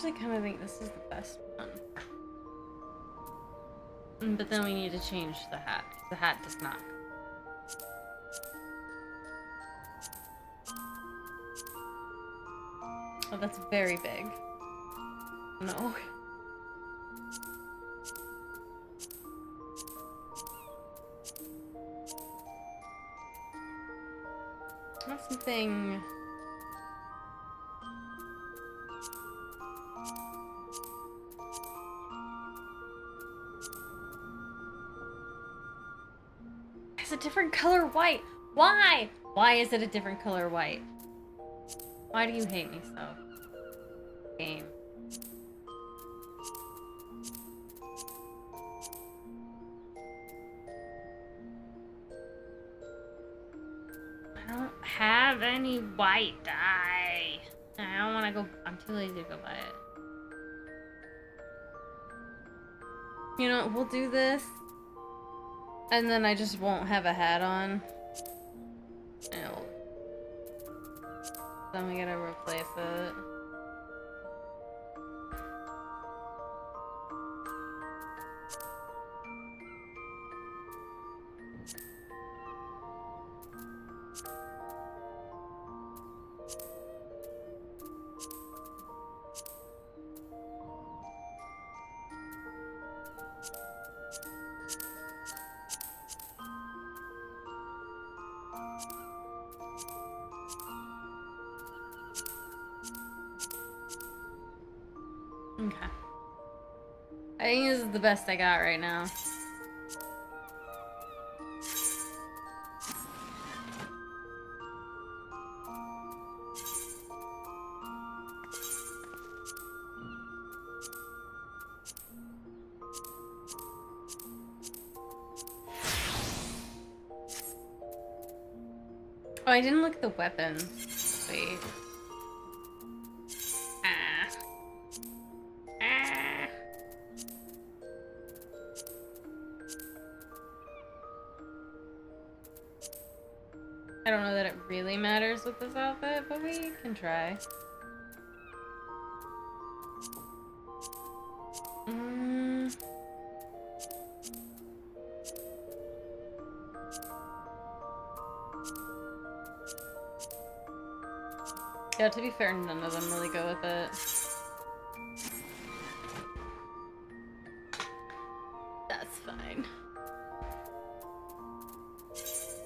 I kind of think this is the best one. But then we need to change the hat. The hat does not. Oh, that's very big. No. That's something. It's a different color white. Why? Why is it a different color white? Why do you hate me so? Game. I don't have any white dye. I don't want to go. I'm too lazy to go buy it. You know, we'll do this. And then I just won't have a hat on. No. Then we gotta replace it. think this is the best I got right now. Oh, I didn't look at the weapons. Wait. Ah. Ah. I don't know that it really matters with this outfit, but we can try. Yeah, to be fair, none of them really go with it. That's fine.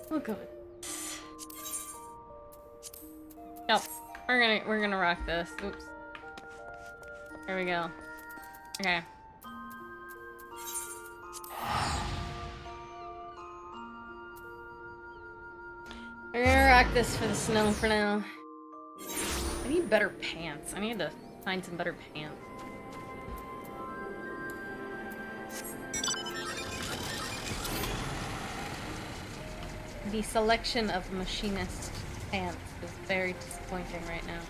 We'll go with this. Nope. We're gonna rock this. Oops. Here we go. Okay. We're gonna rock this for the snow for now. I need better pants. I need to find some better pants. The selection of machinist pants is very disappointing right now.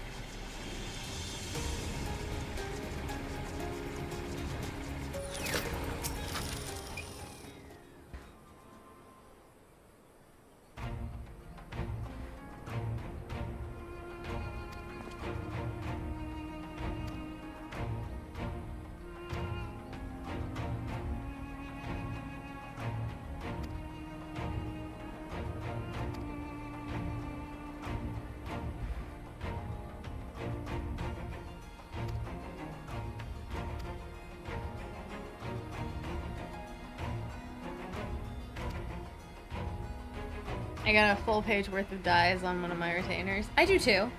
I got a full page worth of dyes on one of my retainers. I do too.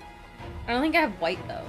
I don't think I have white though.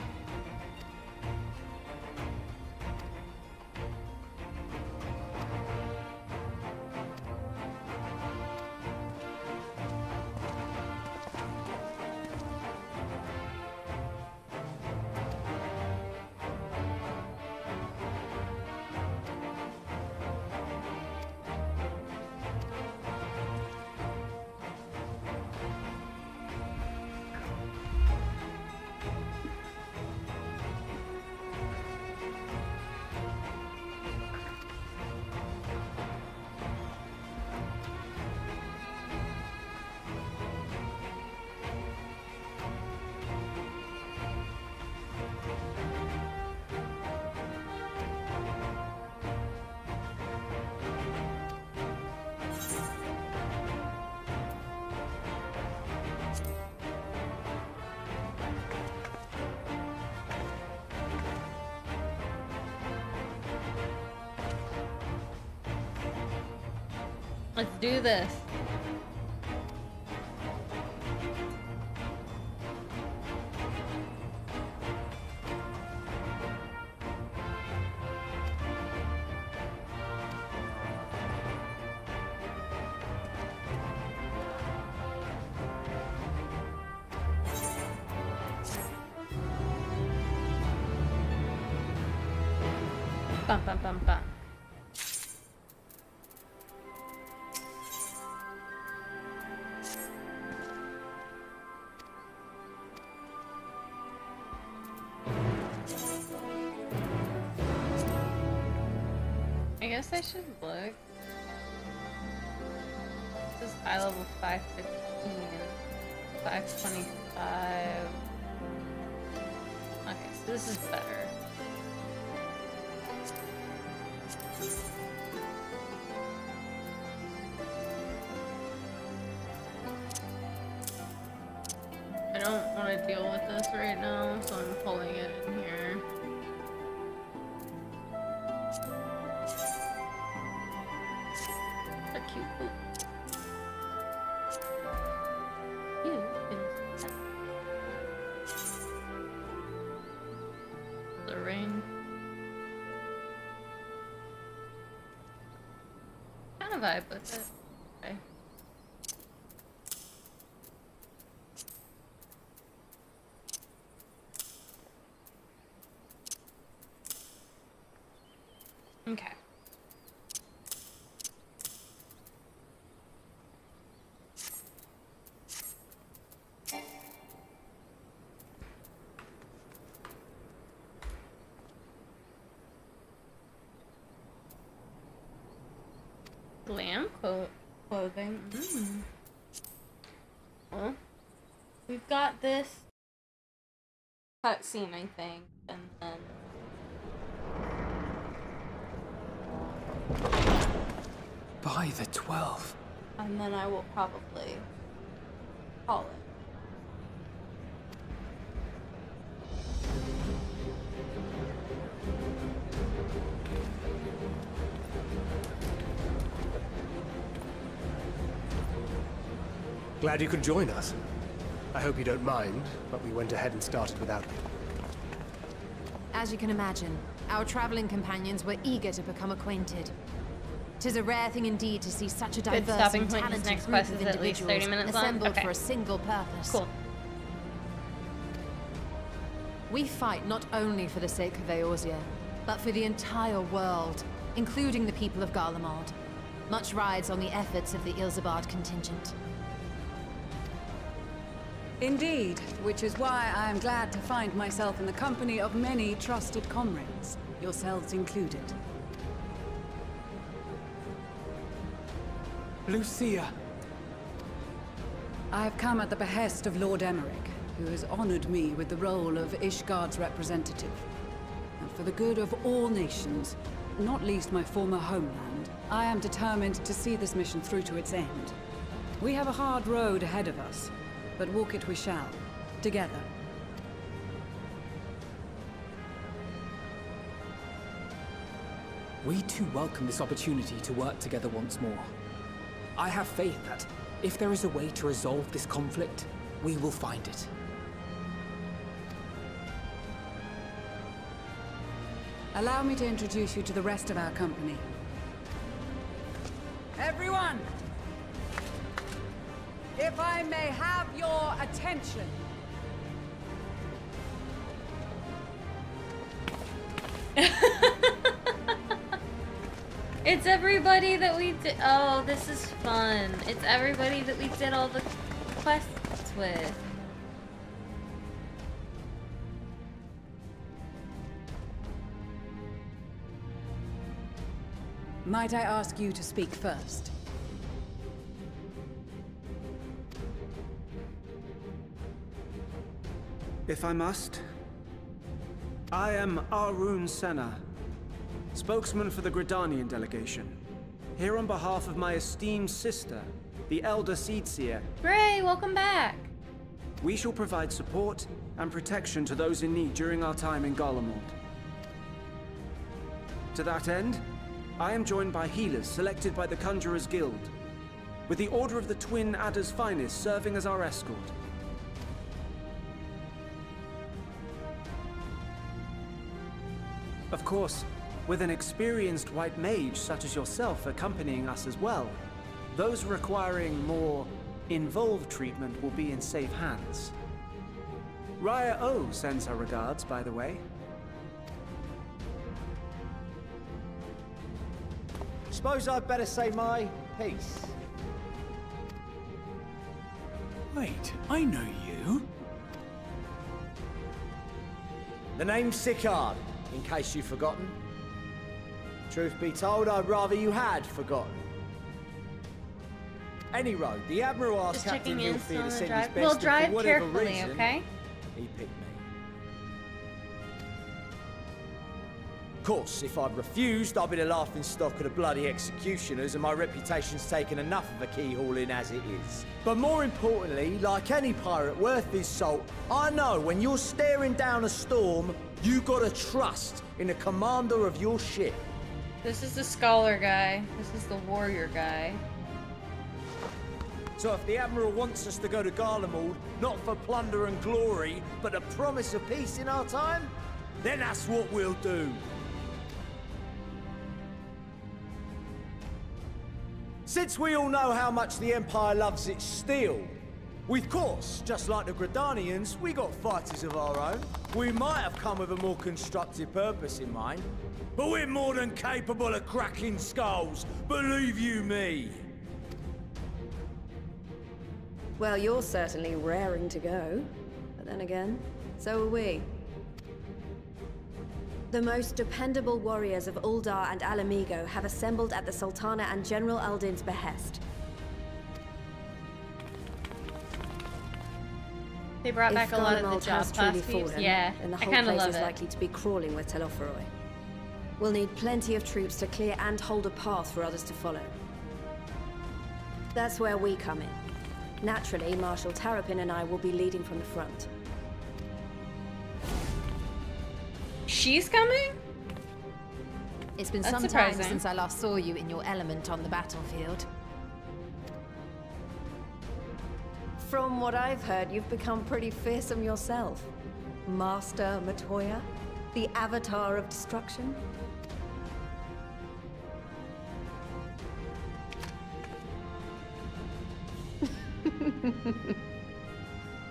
Let's do this. Bum bum bum bum. I guess I should look. This is eye level 515, 525. Okay, so this is better. I don't want to deal with this right now, so I'm pulling it in here. A cute boot. You is the ring. vibe with it. Okay. Okay. Glam clothing. Well, we've got this cutscene, I think, and then By the 12. and then I will probably call it. Glad you could join us. I hope you don't mind, but we went ahead and started without me. As you can imagine, our traveling companions were eager to become acquainted. 'Tis a rare thing indeed to see such a Good diverse stopping and point. This talented next group quest of is at least 30 individuals minutes long? assembled Okay. for a single purpose. Cool. We fight not only for the sake of Eorzea, but for the entire world, including the people of Garlemald. Much rides on the efforts of the Ilzabard contingent. Indeed, which is why I am glad to find myself in the company of many trusted comrades, yourselves included. Lucia! I have come at the behest of Lord Emmerich, who has honored me with the role of Ishgard's representative. And for the good of all nations, not least my former homeland, I am determined to see this mission through to its end. We have a hard road ahead of us, but walk it we shall, together. We too welcome this opportunity to work together once more. I have faith that, if there is a way to resolve this conflict, we will find it. Allow me to introduce you to the rest of our company. Everyone! If I may have your attention. It's everybody that we did. Oh, this is fun. It's everybody that we did all the quests with. Might I ask you to speak first? If I must. I am Arun Senna, spokesman for the Gridanian delegation. Here on behalf of my esteemed sister, the Elder Seedseer. Ray, welcome back. We shall provide support and protection to those in need during our time in Garlemald. To that end, I am joined by healers selected by the Conjurers Guild, with the Order of the Twin Adder's Finest serving as our escort. Of course, with an experienced white mage such as yourself accompanying us as well, those requiring more involved treatment will be in safe hands. Raya O sends her regards, by the way. Suppose I'd better say my piece. Wait, I know you. The name's Sicard, in case you've forgotten. Truth be told, I'd rather you had forgotten. Any road, the Admiral asked Just Captain checking in Hilfier on to the send drive. his best, We'll and drive for whatever carefully, reason, okay? he picked me. Of course, if I'd refused, I'd be the laughing stock of the bloody executioners, and my reputation's taken enough of a keyhauling as it is. But more importantly, like any pirate worth his salt, I know when you're staring down a storm, you gotta trust in the commander of your ship. This is the scholar guy. This is the warrior guy. So if the Admiral wants us to go to Garlemald, not for plunder and glory, but the promise of peace in our time, then that's what we'll do. Since we all know how much the Empire loves its steel, with course, just like the Gridanians, we got fighters of our own. We might have come with a more constructive purpose in mind, but we're more than capable of cracking skulls, believe you me. Well, you're certainly raring to go. But then again, so are we. The most dependable warriors of Uldar and Alamigo have assembled at the Sultana and General Aldin's behest. They brought back a lot of the Garlemald job has truly class peeps. fallen, Yeah, and the I whole kind of place love is it. likely to be crawling with Telophoroi. We'll need plenty of troops to clear and hold a path for others to follow. That's where we come in. Naturally, Marshal Tarapin and I will be leading from the front. She's coming? It's been That's some surprising. time since I last saw you in your element on the battlefield. From what I've heard, you've become pretty fearsome yourself. Master Matoya, the avatar of destruction.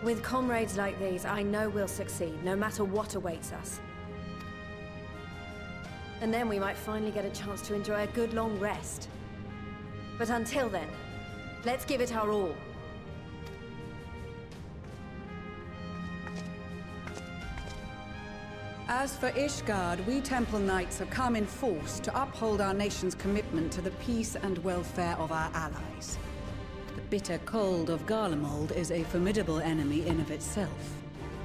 With comrades like these, I know we'll succeed, no matter what awaits us. And then we might finally get a chance to enjoy a good long rest. But until then, let's give it our all. As for Ishgard, we Temple Knights have come in force to uphold our nation's commitment to the peace and welfare of our allies. The bitter cold of Garlemald is a formidable enemy in of itself.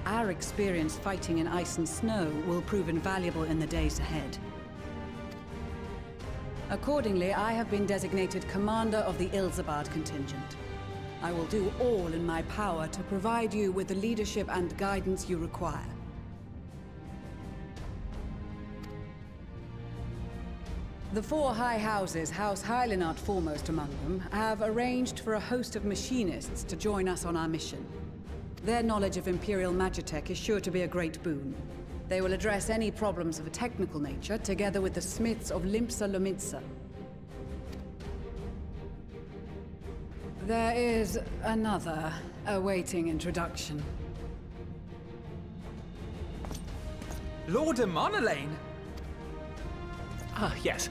Our experience fighting in ice and snow will prove invaluable in the days ahead. Accordingly, I have been designated commander of the Ilzabard contingent. I will do all in my power to provide you with the leadership and guidance you require. The four high houses, House Hylinart foremost among them, have arranged for a host of machinists to join us on our mission. Their knowledge of Imperial Magitech is sure to be a great boon. They will address any problems of a technical nature, together with the smiths of Limpsa Lomitsa. There is another awaiting introduction. Lord Emanolain! Ah, yes.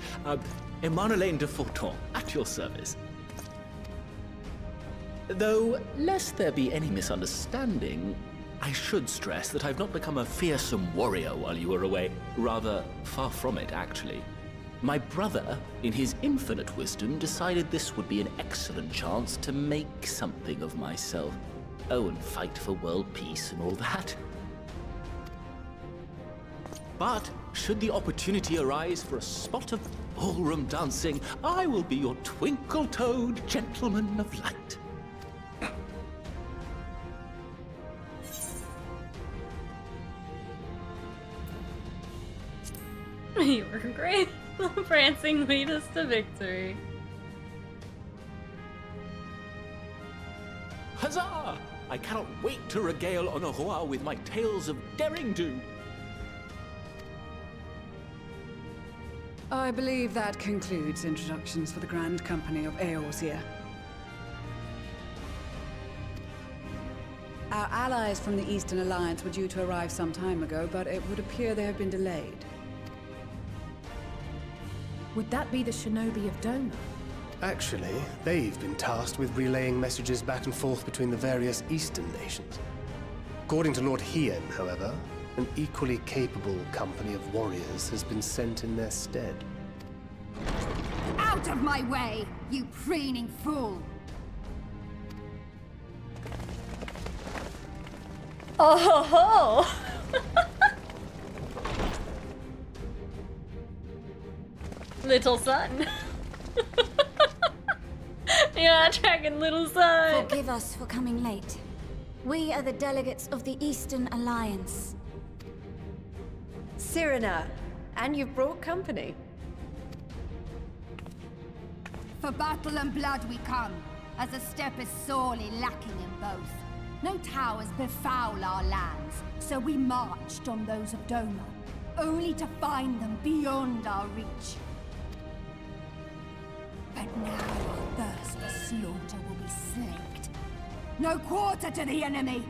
Emanolain de Forton, at your service. Though, lest there be any misunderstanding, I should stress that I've not become a fearsome warrior while you were away. Rather, far from it, actually. My brother, in his infinite wisdom, decided this would be an excellent chance to make something of myself. Oh, and fight for world peace and all that. But, should the opportunity arise for a spot of ballroom dancing, I will be your twinkle-toed gentleman of light. You were great. Prancing lead us to victory. Huzzah! I cannot wait to regale Honoroa with my tales of daring-do. I believe that concludes introductions for the Grand Company of Eorzea. Our allies from the Eastern Alliance were due to arrive some time ago, but it would appear they have been delayed. Would that be the shinobi of Doma? Actually, they've been tasked with relaying messages back and forth between the various Eastern nations. According to Lord Hien, however, an equally capable company of warriors has been sent in their stead. Out of my way, you preening fool! Oh ho ho! Little son. Yeah, tracking little son. Forgive us for coming late. We are the delegates of the Eastern Alliance. Cyrena, and you've brought company. For battle and blood we come, as a step is sorely lacking in both. No towers befoul our lands, so we marched on those of Doma, only to find them beyond our reach. But now slaughter will be slaked. No quarter to the enemy!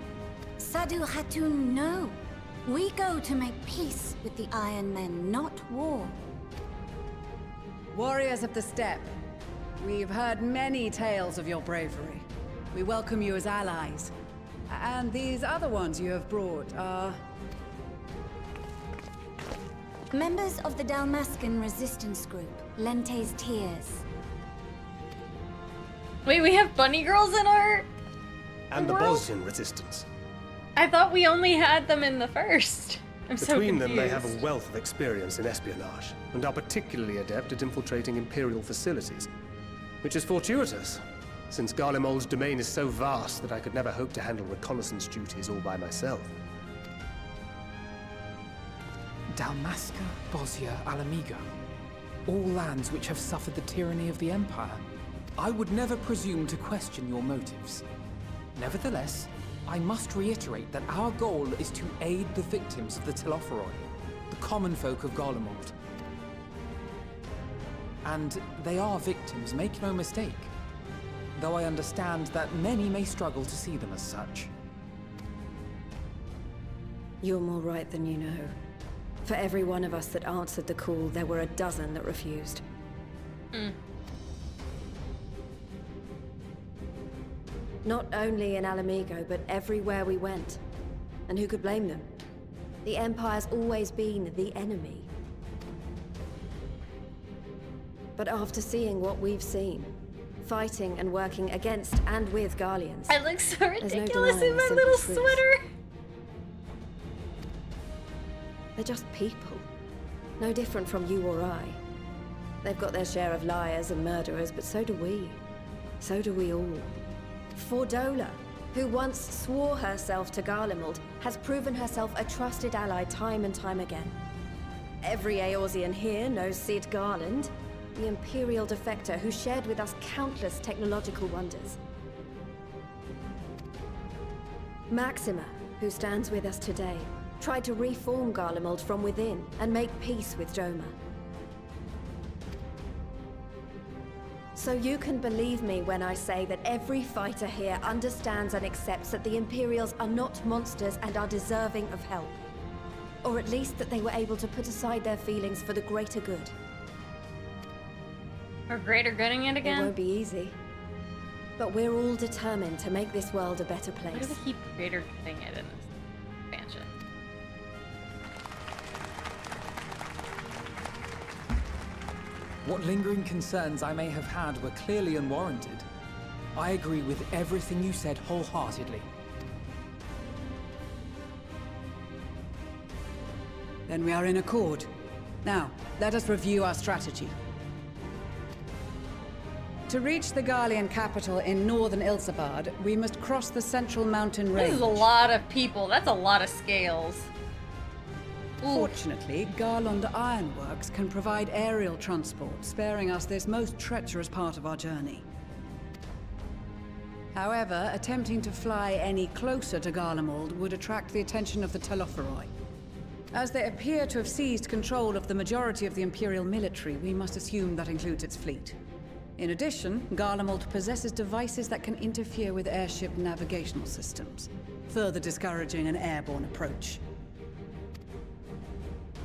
Sadu Hatun, no. We go to make peace with the Iron Men, not war. Warriors of the Steppe, we've heard many tales of your bravery. We welcome you as allies. And these other ones you have brought are... Members of the Dalmascan resistance group, Lente's Tears. Wait, we have bunny girls in our... And the world? Bosnian resistance. I thought we only had them in the first. I'm so Between them, they confused. have a wealth of experience in espionage, and are particularly adept at infiltrating Imperial facilities. Which is fortuitous, since Garlemald's domain is so vast that I could never hope to handle reconnaissance duties all by myself. Dalmasca, Bosnia, Alamiga. All lands which have suffered the tyranny of the Empire. I would never presume to question your motives. Nevertheless, I must reiterate that our goal is to aid the victims of the Telophoroi, the common folk of Garlemald. And they are victims, make no mistake. Though I understand that many may struggle to see them as such. You're more right than you know. For every one of us that answered the call, there were a dozen that refused. Not only in Alamigo, but everywhere we went. And who could blame them? The Empire's always been the enemy. But after seeing what we've seen, fighting and working against and with Garleans, I look so there's no ridiculous denying in the my simple little truth. sweater. They're just people. No different from you or I. They've got their share of liars and murderers, but so do we. So do we all. Fordola, who once swore herself to Garlemald, has proven herself a trusted ally time and time again. Every Eorzean here knows Cid Garland, the Imperial defector who shared with us countless technological wonders. Maxima, who stands with us today, tried to reform Garlemald from within and make peace with Doma. So you can believe me when I say that every fighter here understands and accepts that the Imperials are not monsters and are deserving of help. Or at least that they were able to put aside their feelings for the greater good. Or greater gooding it again? It won't be easy. But we're all determined to make this world a better place. Why do we keep greater gooding it in this expansion? What lingering concerns I may have had were clearly unwarranted. I agree with everything you said wholeheartedly. Then we are in accord. Now, let us review our strategy. To reach the Garlean capital in northern Ilsabard, we must cross the central mountain range. This is a lot of people. That's a lot of scales. Fortunately, Garlund Ironworks can provide aerial transport, sparing us this most treacherous part of our journey. However, attempting to fly any closer to Garlemald would attract the attention of the Telophoroi. As they appear to have seized control of the majority of the Imperial military, we must assume that includes its fleet. In addition, Garlemald possesses devices that can interfere with airship navigational systems, further discouraging an airborne approach.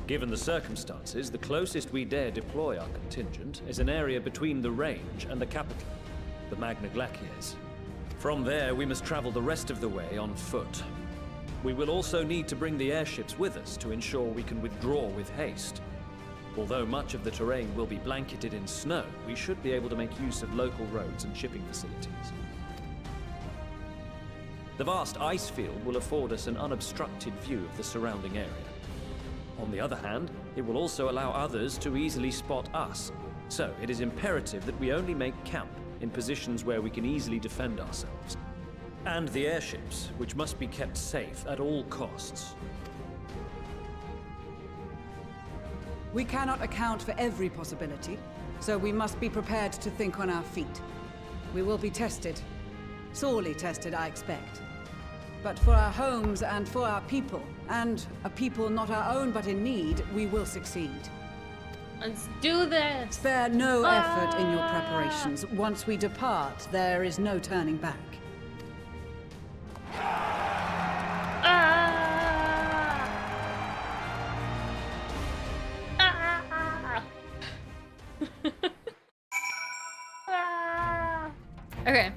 Given the circumstances, the closest we dare deploy our contingent is an area between the range and the capital, the Magna Glaciers. From there, we must travel the rest of the way on foot. We will also need to bring the airships with us to ensure we can withdraw with haste. Although much of the terrain will be blanketed in snow, we should be able to make use of local roads and shipping facilities. The vast ice field will afford us an unobstructed view of the surrounding area. On the other hand, it will also allow others to easily spot us, so it is imperative that we only make camp in positions where we can easily defend ourselves. And the airships, which must be kept safe at all costs. We cannot account for every possibility, so we must be prepared to think on our feet. We will be tested. Sorely tested, I expect. But for our homes and for our people, and a people not our own but in need, we will succeed. Let's do this! Spare no effort in your preparations. Once we depart, there is no turning back. Okay.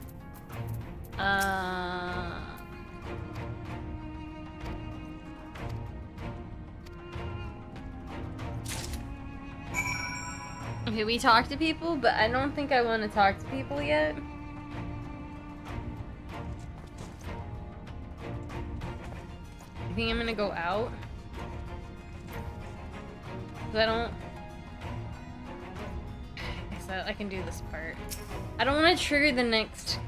Okay, we talked to people, but I don't think I want to talk to people yet. I think I'm gonna go out. 'Cause I don't... So I can do this part. I don't want to trigger the next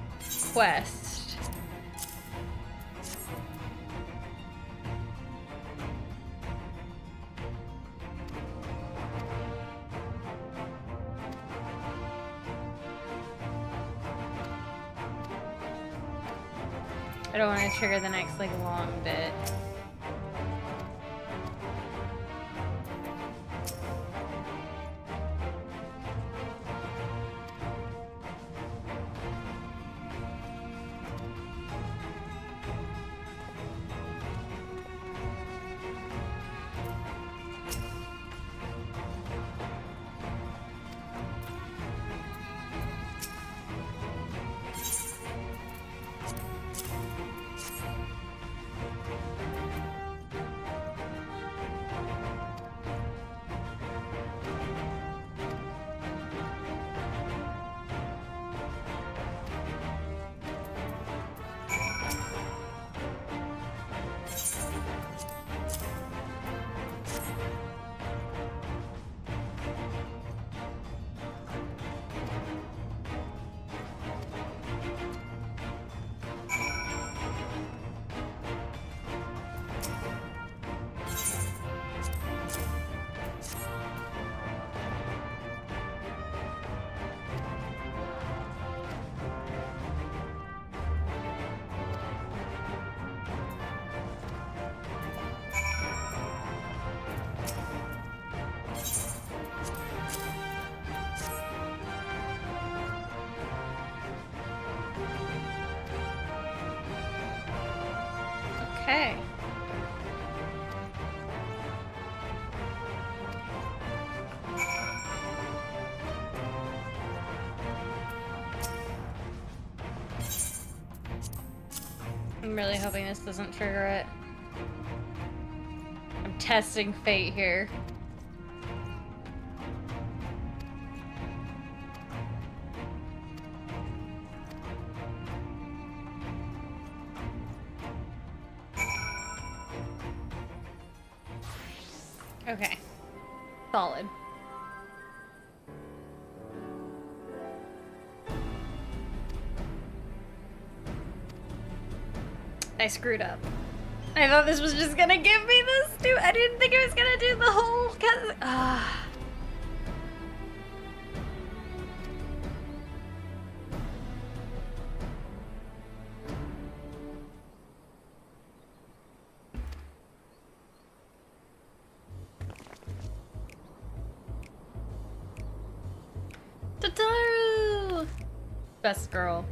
quest. I don't want to trigger the next like long bit. Okay. I'm really hoping this doesn't trigger it. I'm testing fate here. Okay. Solid. I screwed up. I thought this was just gonna give me this too. I didn't think it was gonna do the whole Tataru! Best girl.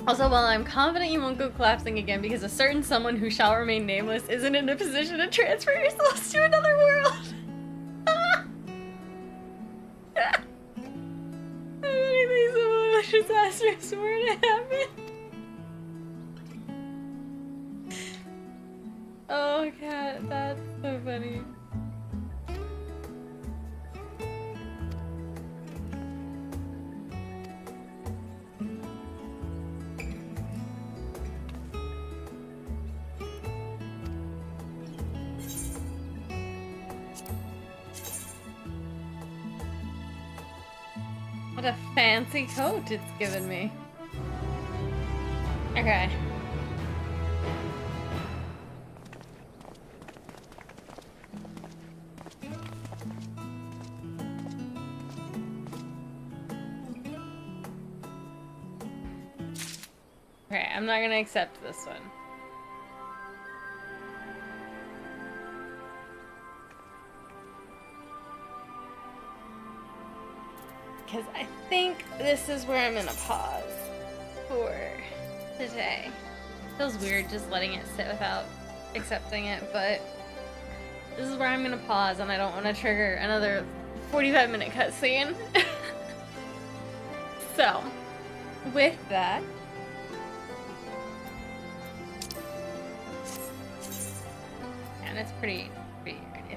Also, while I'm confident you won't go collapsing again because a certain someone who shall remain nameless isn't in a position to transfer your souls to another world. swear to heaven. Oh, cat, that's so funny. What a fancy coat it's given me. Okay. Okay, I'm not gonna accept this one. Because I think this is where I'm gonna pause for today. Feels weird just letting it sit without accepting it, but this is where I'm gonna pause, and I don't want to trigger another 45-minute cutscene. So, with that, and it's pretty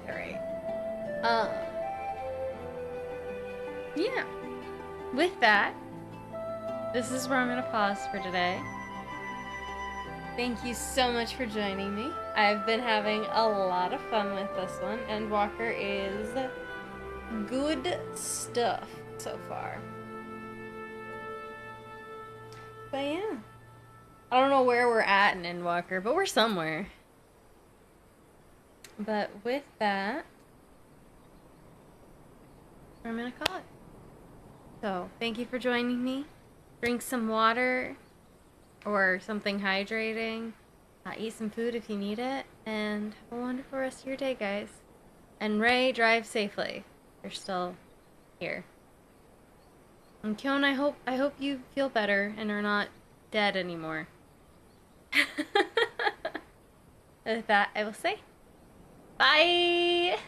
alright. Yeah. With that, this is where I'm gonna pause for today. Thank you so much for joining me. I've been having a lot of fun with this one, and Walker is good stuff so far. But yeah. I don't know where we're at in Endwalker, but we're somewhere. But with that, I'm gonna call it. So, thank you for joining me. Drink some water or something hydrating. Eat some food if you need it. And have a wonderful rest of your day, guys. And Ray, drive safely. You're still here. And Kyon, I hope you feel better and are not dead anymore. With that, I will say bye!